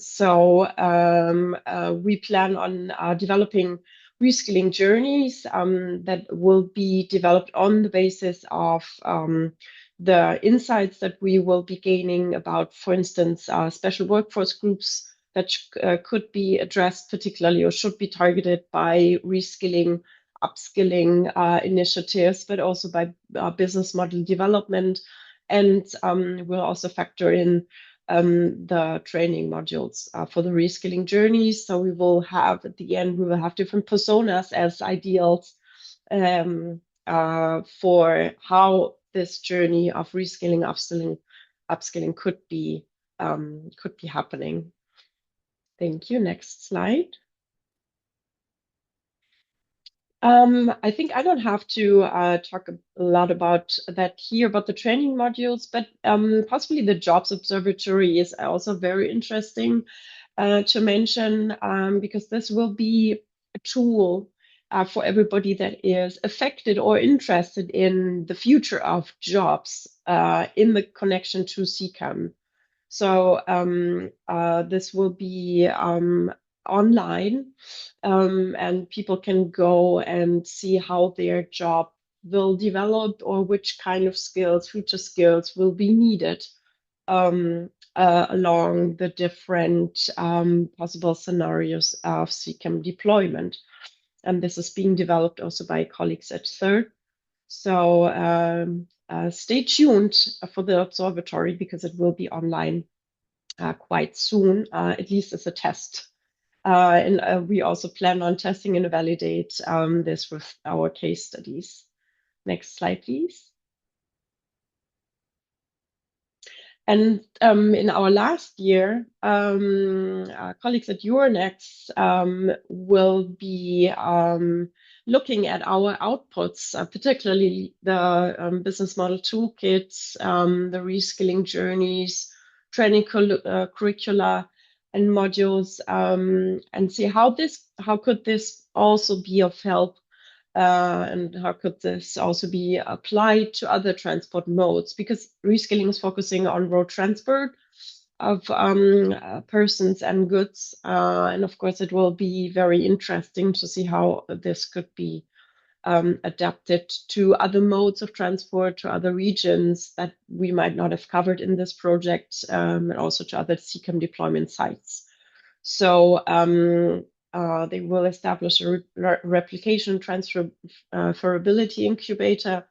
plan on developing reskilling journeys that will be developed on the basis of the insights that we will be gaining about, for instance, special workforce groups that could be addressed particularly or should be targeted by reskilling, upskilling initiatives, but also by business model development. And we'll also factor in the training modules for the reskilling journeys. So we will have, at the end, we will have different personas as ideals for how this journey of reskilling, upskilling could be happening. Thank you. Next slide. I think I don't have to talk a lot about that here, about the training modules, but possibly the jobs observatory is also very interesting to mention because this will be a tool for everybody that is affected or interested in the future of jobs in the connection to CCAM. So this will be online and people can go and see how their job will develop or which kind of skills, future skills will be needed along the different possible scenarios of CCAM deployment. And this is being developed also by colleagues at Third. So stay tuned for the observatory because it will be online quite soon, at least as a test. And we also plan on testing and validate this with our case studies. Next slide, please. And in our last year, colleagues at Euronext will be looking at our outputs, particularly the business model toolkits, the reskilling journeys, training curricula, and modules, and see how could this also be of help, and how could this also be applied to other transport modes, because reskilling is focusing on road transport of persons and goods, and of course it will be very interesting to see how this could be adapted to other modes of transport, to other regions that we might not have covered in this project, and also to other CCAM deployment sites. So they will establish a replication transferability incubator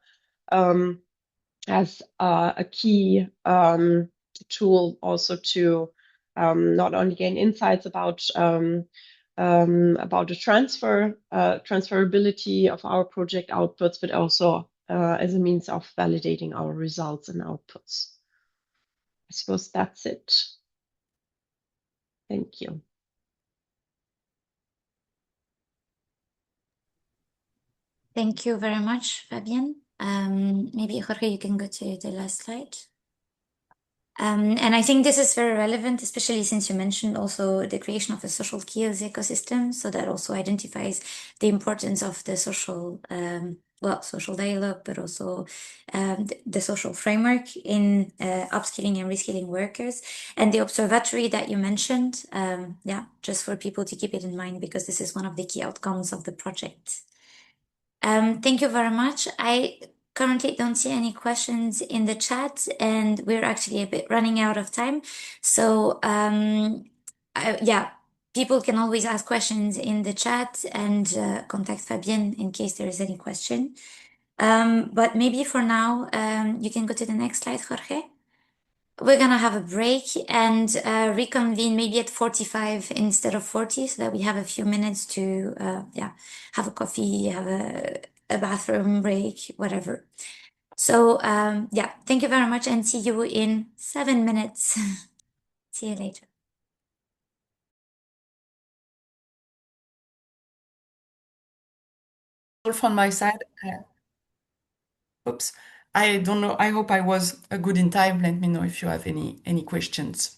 as a key tool also to not only gain insights about the transferability of our project outputs, but also as a means of validating our results and outputs. I suppose that's it. Thank you. Thank you very much, Fabian. Maybe Jorge, you can go to the last slide. And I think this is very relevant, especially since you mentioned also the creation of a social skills ecosystem. So that also identifies the importance of the social, social dialogue, but also the social framework in upskilling and reskilling workers. And the observatory that you mentioned, just for people to keep it in mind, because this is one of the key outcomes of the project. Thank you very much. I currently don't see any questions in the chat, and we're actually a bit running out of time. So, people can always ask questions in the chat and contact Fabienne in case there is any question. But maybe for now, you can go to the next slide, Jorge. We're gonna have a break and reconvene maybe at 45 instead of 40, so that we have a few minutes to have a coffee, have a bathroom break, whatever. So thank you very much and see you in 7 minutes. See you later. From my side, oops, I don't know. I hope I was good in time. Let me know if you have any questions.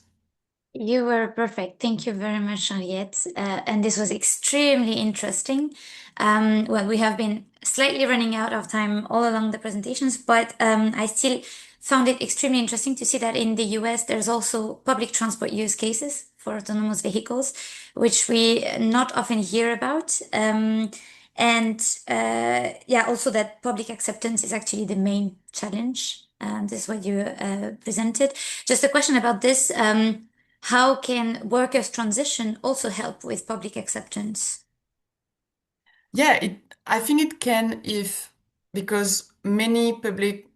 You were perfect. Thank you very much, Henriette. And this was extremely interesting. We have been slightly running out of time all along the presentations, but I still found it extremely interesting to see that in the US, there's also public transport use cases for autonomous vehicles, which we not often hear about. Also that public acceptance is actually the main challenge. This is what you presented. Just a question about this. How can workers' transition also help with public acceptance? Yeah, I think it can because many public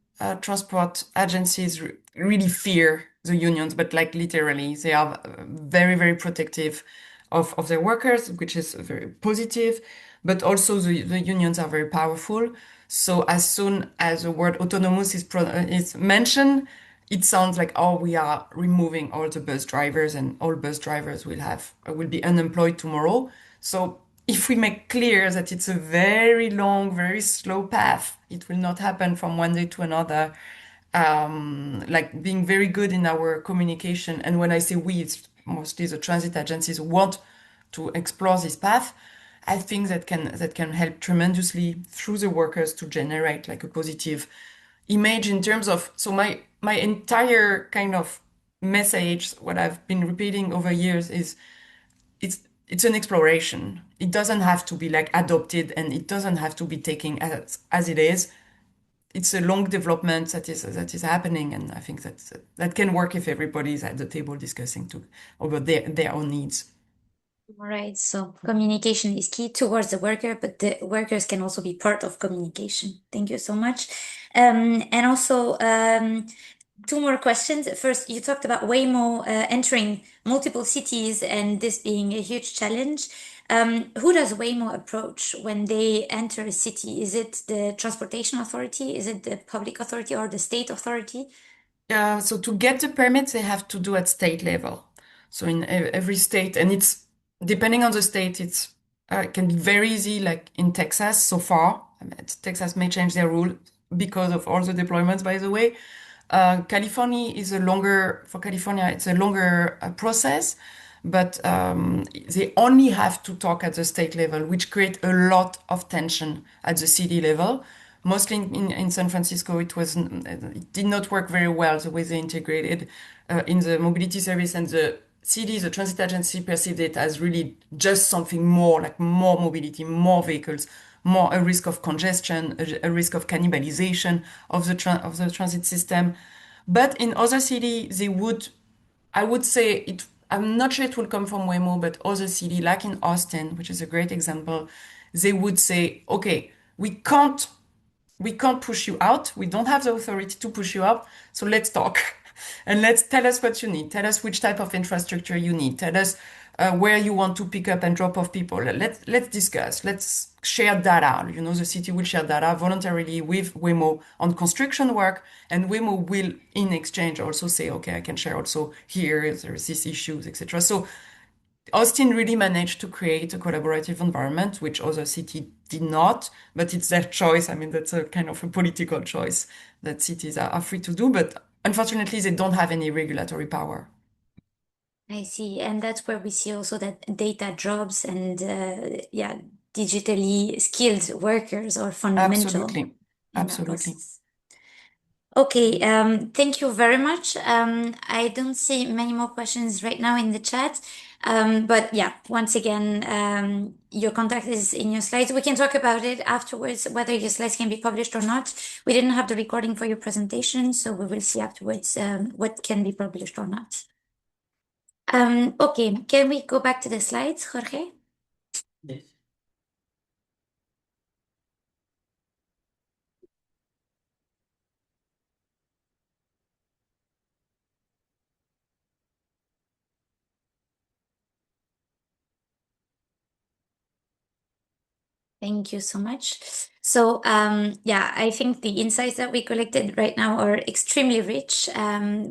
transport agencies really fear the unions, but like literally, they are very, very protective of their workers, which is very positive. But also the unions are very powerful. So as soon as the word autonomous is mentioned, it sounds like, oh, we are removing all the bus drivers and all bus drivers will be unemployed tomorrow. So if we make clear that it's a very long, very slow path, it will not happen from one day to another. Like being very good in our communication. And when I say we, it's mostly the transit agencies who want to explore this path. I think that can help tremendously through the workers to generate like a positive image in terms of, so my entire kind of message, what I've been repeating over years is it's an exploration. It doesn't have to be like adopted and it doesn't have to be taken as it is. It's a long development that is happening, and I think that can work if everybody is at the table discussing over their own needs. All right, so communication is key towards the worker, but the workers can also be part of communication. Thank you so much. And also, two more questions. First, you talked about Waymo entering multiple cities and this being a huge challenge. Who does Waymo approach when they enter a city? Is it the transportation authority? Is it the public authority or the state authority? So to get the permits, they have to do at state level. So in every state, and it's depending on the state, it can be very easy, like in Texas so far. Texas may change their rule because of all the deployments, by the way. California is for California, it's a longer process, but they only have to talk at the state level, which create a lot of tension at the city level. Mostly in San Francisco, it did not work very well the way they integrated in the mobility service, and the city, the transit agency perceived it as really just something more, like more mobility, more vehicles, more a risk of congestion, a risk of cannibalization of the transit system. But in other cities, I would say I'm not sure it will come from Waymo, but other city like in Austin, which is a great example, they would say, okay, we can't push you out. We don't have the authority to push you out. So let's talk and tell us what you need. Tell us which type of infrastructure you need. Tell us where you want to pick up and drop off people. Let's discuss. Let's share data. The city will share data voluntarily with Waymo on construction work, and Waymo will, in exchange, also say, okay, I can share also here. There's these issues, etc. So Austin really managed to create a collaborative environment, which other cities did not, but it's their choice. I mean, that's a kind of a political choice that cities are free to do, but unfortunately, they don't have any regulatory power. I see. And that's where we see also that data jobs and digitally skilled workers are fundamental Absolutely. in Absolutely. that process. Okay, thank you very much. I don't see many more questions right now in the chat. But yeah, once again, your contact is in your slides. We can talk about it afterwards, whether your slides can be published or not. We didn't have the recording for your presentation, so we will see afterwards what can be published or not. Okay, can we go back to the slides, Jorge? Yes. Thank you so much. So I think the insights that we collected right now are extremely rich.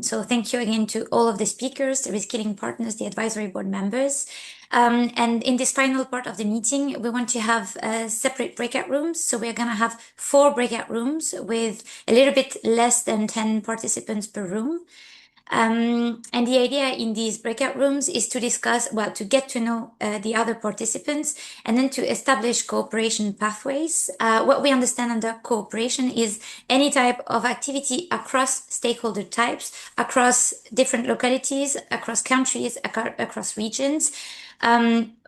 So thank you again to all of the speakers, the ReSKILLING partners, the advisory board members. And in this final part of the meeting, we want to have separate breakout rooms. So we're going to have 4 breakout rooms with a little bit less than 10 participants per room. And the idea in these breakout rooms is to discuss, to get to know the other participants and then to establish cooperation pathways. What we understand under cooperation is any type of activity across stakeholder types, across different localities, across countries, across regions,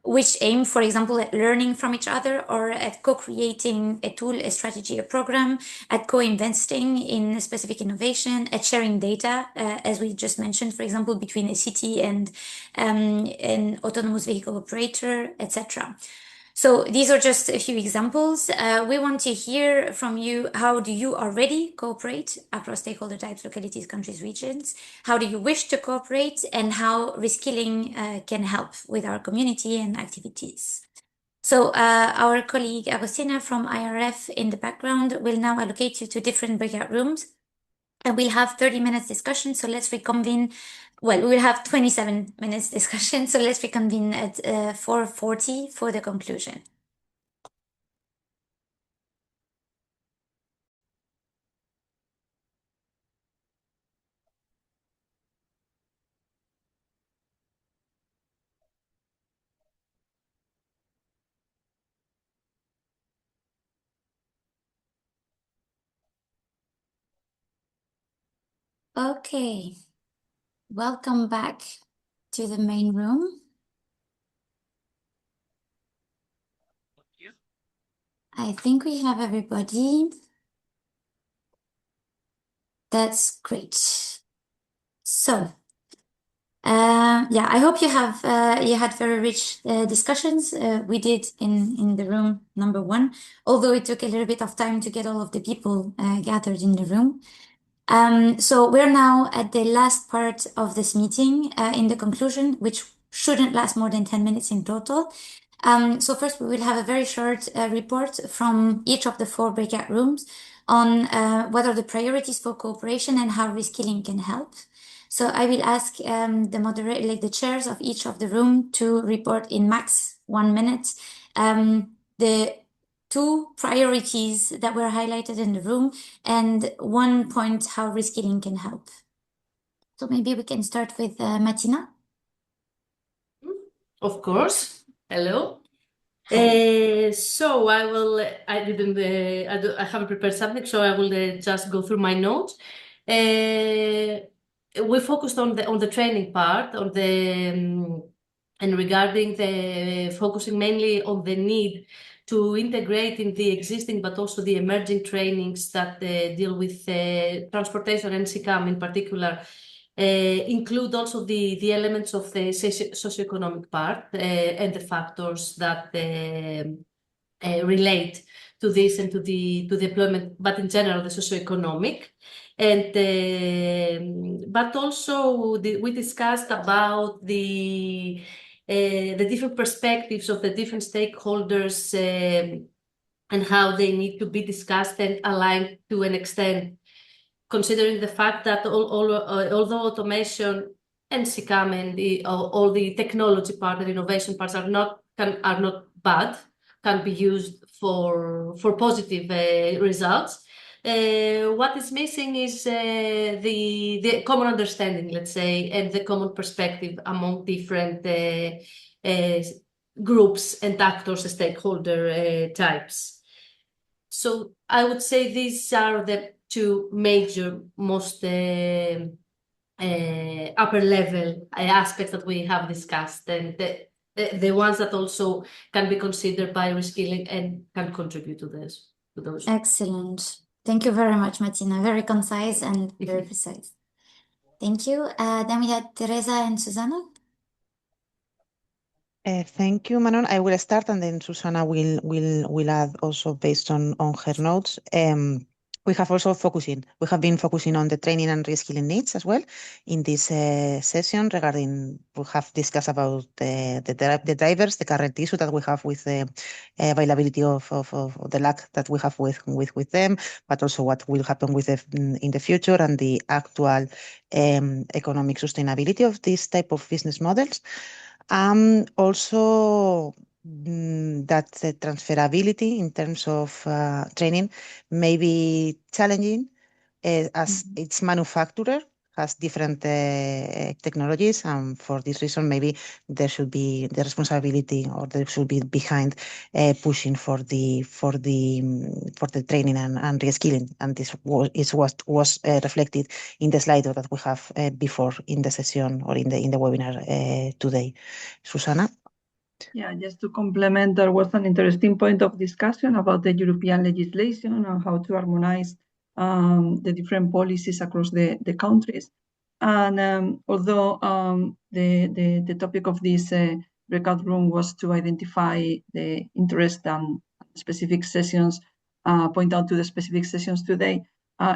which aim, for example, at learning from each other or at co-creating a tool, a strategy, a program, at co-investing in a specific innovation, at sharing data, as we just mentioned, for example, between a city and an autonomous vehicle operator, etc. So these are just a few examples. We want to hear from you, how do you already cooperate across stakeholder types, localities, countries, regions? How do you wish to cooperate, and how ReSKILLING can help with our community and activities? So our colleague Agostina from IRF in the background will now allocate you to different breakout rooms. And we'll have 30 minutes discussion, so let's reconvene. Well, we'll have 27 minutes discussion, so let's reconvene at 4:40 for the conclusion. Okay, welcome back to the main room. I think we have everybody. That's great. So, I hope you had very rich discussions. We did in the room number 1, although it took a little bit of time to get all of the people gathered in the room. So we're now at the last part of this meeting, in the conclusion, which shouldn't last more than 10 minutes in total. So first we will have a very short report from each of the 4 breakout rooms on what are the priorities for cooperation and how ReSKILLING can help. So I will ask the moderator, like the chairs of each of the room, to report in max 1 minute the 2 priorities that were highlighted in the room and 1 point how ReSKILLING can help. So maybe we can start with Martina. Of course. Hello. So I haven't prepared something, so I will just go through my notes. We focused on the training part, and regarding the focusing mainly on the need to integrate in the existing but also the emerging trainings that deal with transportation and CCAM in particular. Include also the elements of the socioeconomic part and the factors that relate to this and to the employment, but in general the socioeconomic. And but also we discussed about the different perspectives of the different stakeholders and how they need to be discussed and aligned to an extent, considering the fact that although automation and CCAM and all the technology part and innovation parts are not bad, can be used positive results. What is missing is the common understanding, let's say, and the common perspective among different groups and actors, stakeholder types. So I would say these are the two major, most upper level aspects that we have discussed, and the ones that also can be considered by reskilling and can contribute to this. To those. Excellent. Thank you very much, Martina. Very concise and very precise. Thank you. Then we had Teresa and Susanna. Thank you, Manon. I will start, and then Susanna will add also based on her notes. We have been focusing on the training and reskilling needs as well in this session regarding, we have discussed about the drivers, the current issue that we have with the availability of the lack that we have with them, but also what will happen with in the future and the actual economic sustainability of this type of business models. Also, that the transferability in terms of training may be challenging as its manufacturer has different technologies, and for this reason, maybe there should be the responsibility, or there should be behind pushing for the training and reskilling, and this was reflected in the slide that we have before in the session or in the webinar today. Susanna. Yeah, just to complement, there was an interesting point of discussion about the European legislation and how to harmonize the different policies across the countries. And although the topic of this breakout room was to identify the interest and specific sessions, point out to the specific sessions today,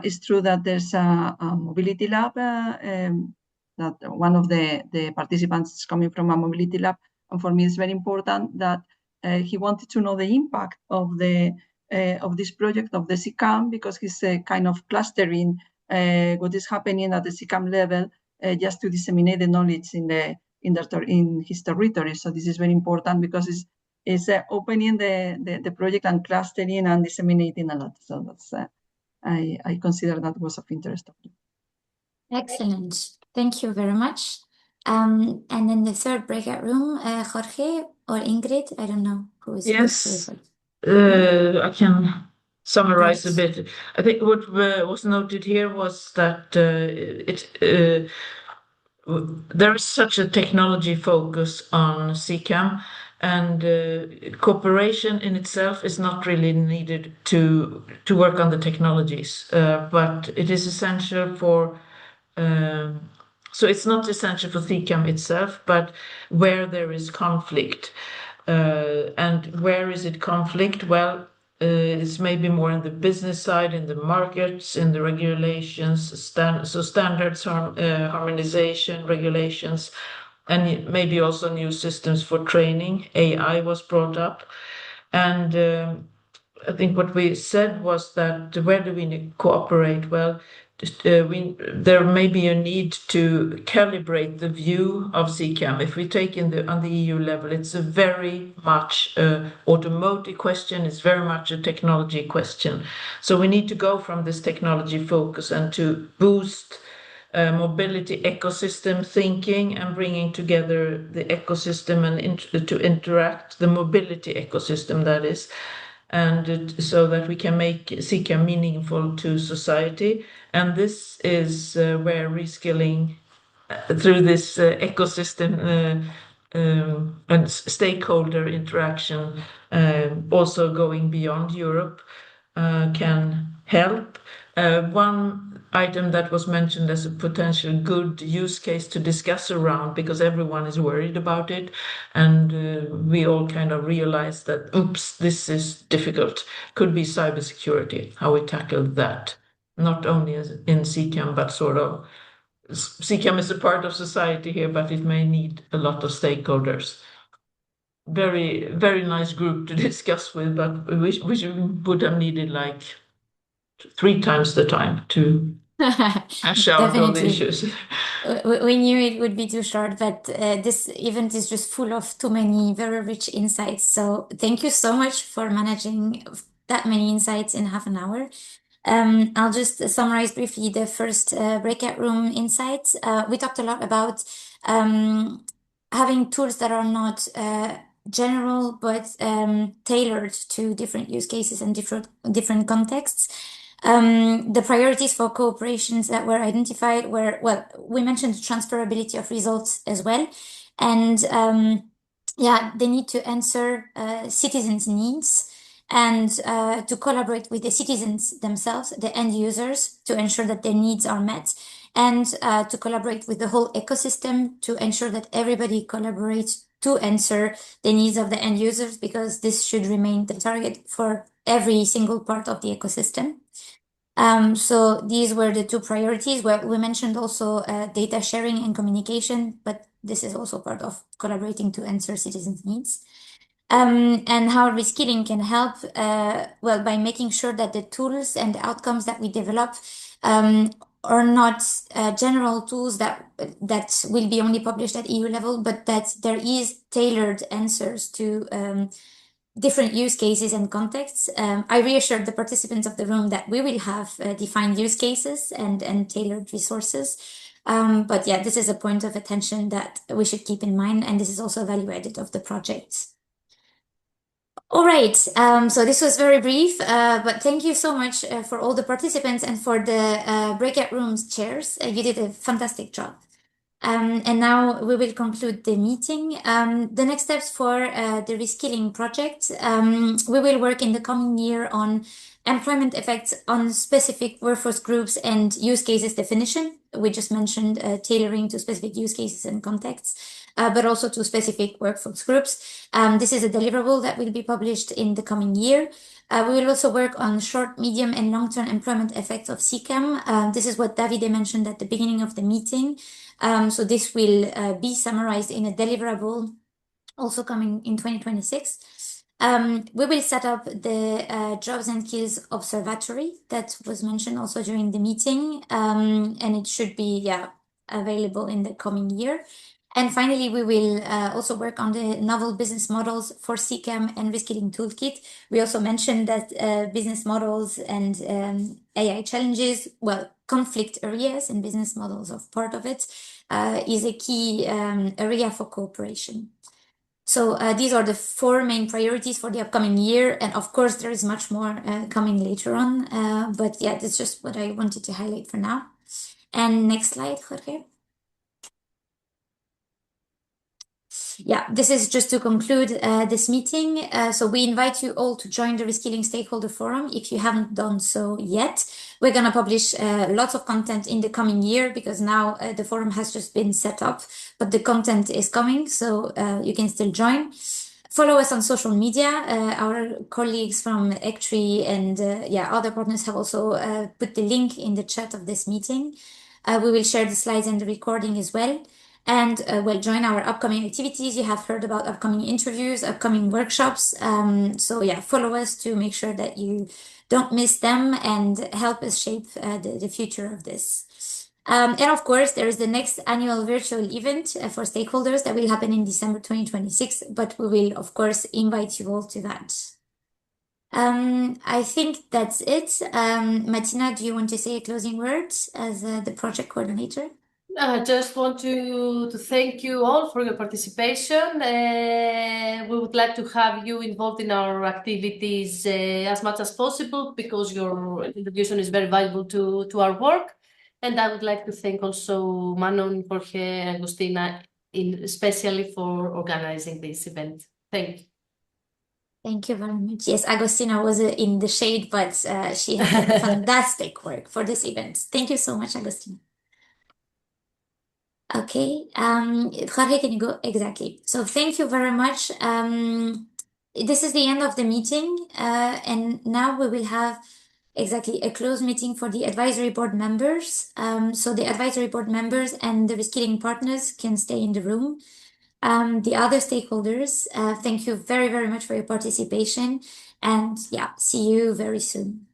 it's true that there's a mobility lab, that one of the participants is coming from a mobility lab. And for me, it's very important that he wanted to know the impact of this project of the CCAM, because he's kind of clustering what is happening at the CCAM level just to disseminate the knowledge in his territory. So this is very important because it's opening the project and clustering and disseminating a lot. So that's I consider that was of interest. Excellent. Thank you very much. And in the third breakout room, Jorge or Ingrid, I don't know who is Yes, I can summarize a bit. I think what was noted here was that there is such a technology focus on CCAM, and cooperation in itself is not really needed to work on the technologies, but it is essential for. So it's not essential for CCAM itself, but where there is conflict. And where is it conflict? Well, it's maybe more in the business side, in the markets, in the regulations, so standards, harmonization, regulations, and maybe also new systems for training. AI was brought up. And I think what we said was that where do we cooperate? Well, there may be a need to calibrate the view of CCAM. If we take on the EU level, it's a very much automotive question. It's very much a technology question. So we need to go from this technology focus and to boost mobility ecosystem thinking and bringing together the ecosystem and to interact the mobility ecosystem, that is, and so that we can make CCAM meaningful to society. And this is where reskilling through this ecosystem and stakeholder interaction, also going beyond Europe, can help. One item that was mentioned as a potential good use case to discuss around, because everyone is worried about it, and we all kind of realize that, oops, this is difficult, could be cybersecurity, how we tackle that, not only in CCAM, but sort of CCAM is a part of society here, but it may need a lot of stakeholders. Very, very nice group to discuss with, but we would have needed like 3 times the time to hash out all the Definitely. issues. We knew it would be too short, but this event is just full of too many very rich insights. So thank you so much for managing that many insights in half an hour. I'll just summarize briefly the first breakout room insights. We talked a lot about having tools that are not general, but tailored to different use cases and different contexts. The priorities for cooperations that were identified were, well, we mentioned transferability of results as well. And yeah, they need to answer citizens' needs and to collaborate with the citizens themselves, the end users, to ensure that their needs are met, and to collaborate with the whole ecosystem to ensure that everybody collaborates to answer the needs of the end users, because this should remain the target for every single part of the ecosystem. So these were the two priorities. Well, we mentioned also data sharing and communication, but this is also part of collaborating to answer citizens' needs. And how reskilling can help, well, by making sure that the tools and the outcomes that we develop are not general tools that will be only published at EU level, but that there is tailored answers to different use cases and contexts. I reassured the participants of the room that we will have defined use cases and tailored resources. But yeah, this is a point of attention that we should keep in mind, and this is also value added of the project. All right, so this was very brief, but thank you so much for all the participants and for the breakout rooms chairs. You did a fantastic job. And now we will conclude the meeting. The next steps for the reskilling project, we will work in the coming year on employment effects on specific workforce groups and use cases definition. We just mentioned tailoring to specific use cases and contexts, but also to specific workforce groups. This is a deliverable that will be published in the coming year. We will also work on short, medium, and long-term employment effects of CCAM. This is what Davide mentioned at the beginning of the meeting. So this will be summarized in a deliverable also coming in 2026. We will set up the Jobs and Skills Observatory that was mentioned also during the meeting, and it should be available in the coming year. And finally, we will also work on the novel business models for CCAM and Reskilling Toolkit. We also mentioned that business models and AI challenges, well, conflict areas and business models of part of it, is a key area for cooperation. So these are the 4 main priorities for the upcoming year. And of course, there is much more coming later on. But yeah, that's just what I wanted to highlight for now. And next slide, Jorge. Yeah, this is just to conclude this meeting. So we invite you all to join the Reskilling Stakeholder Forum if you haven't done so yet. We're going to publish lots of content in the coming year, because now the forum has just been set up, but the content is coming, so you can still join. Follow us on social media. Our colleagues from Ectree and other partners have also put the link in the chat of this meeting. We will share the slides and the recording as well. And well, join our upcoming activities. You have heard about upcoming interviews, upcoming workshops. So yeah, follow us to make sure that you don't miss them and help us shape the future of this. And of course, there is the next annual virtual event for stakeholders that will happen in December 2026, but we will, of course, invite you all to that. I think that's it. Martina, do you want to say a closing word as the project coordinator? I just want to thank you all for your participation. We would like to have you involved in our activities as much as possible, because your contribution is very valuable to our work. And I would like to thank also Manon, Jorge, and Agustina, especially for organizing this event. Thank you. Thank you very much. Yes, Agustina was in the shade, but she has done fantastic work for this event. Thank you so much, Agustina. Okay, Jorge, can you go? Exactly. So thank you very much. This is the end of the meeting, and now we will have exactly a closed meeting for the advisory board members. So the advisory board members and the reskilling partners can stay in the room. The other stakeholders, thank you very, very much for your participation, and yeah, see you very soon.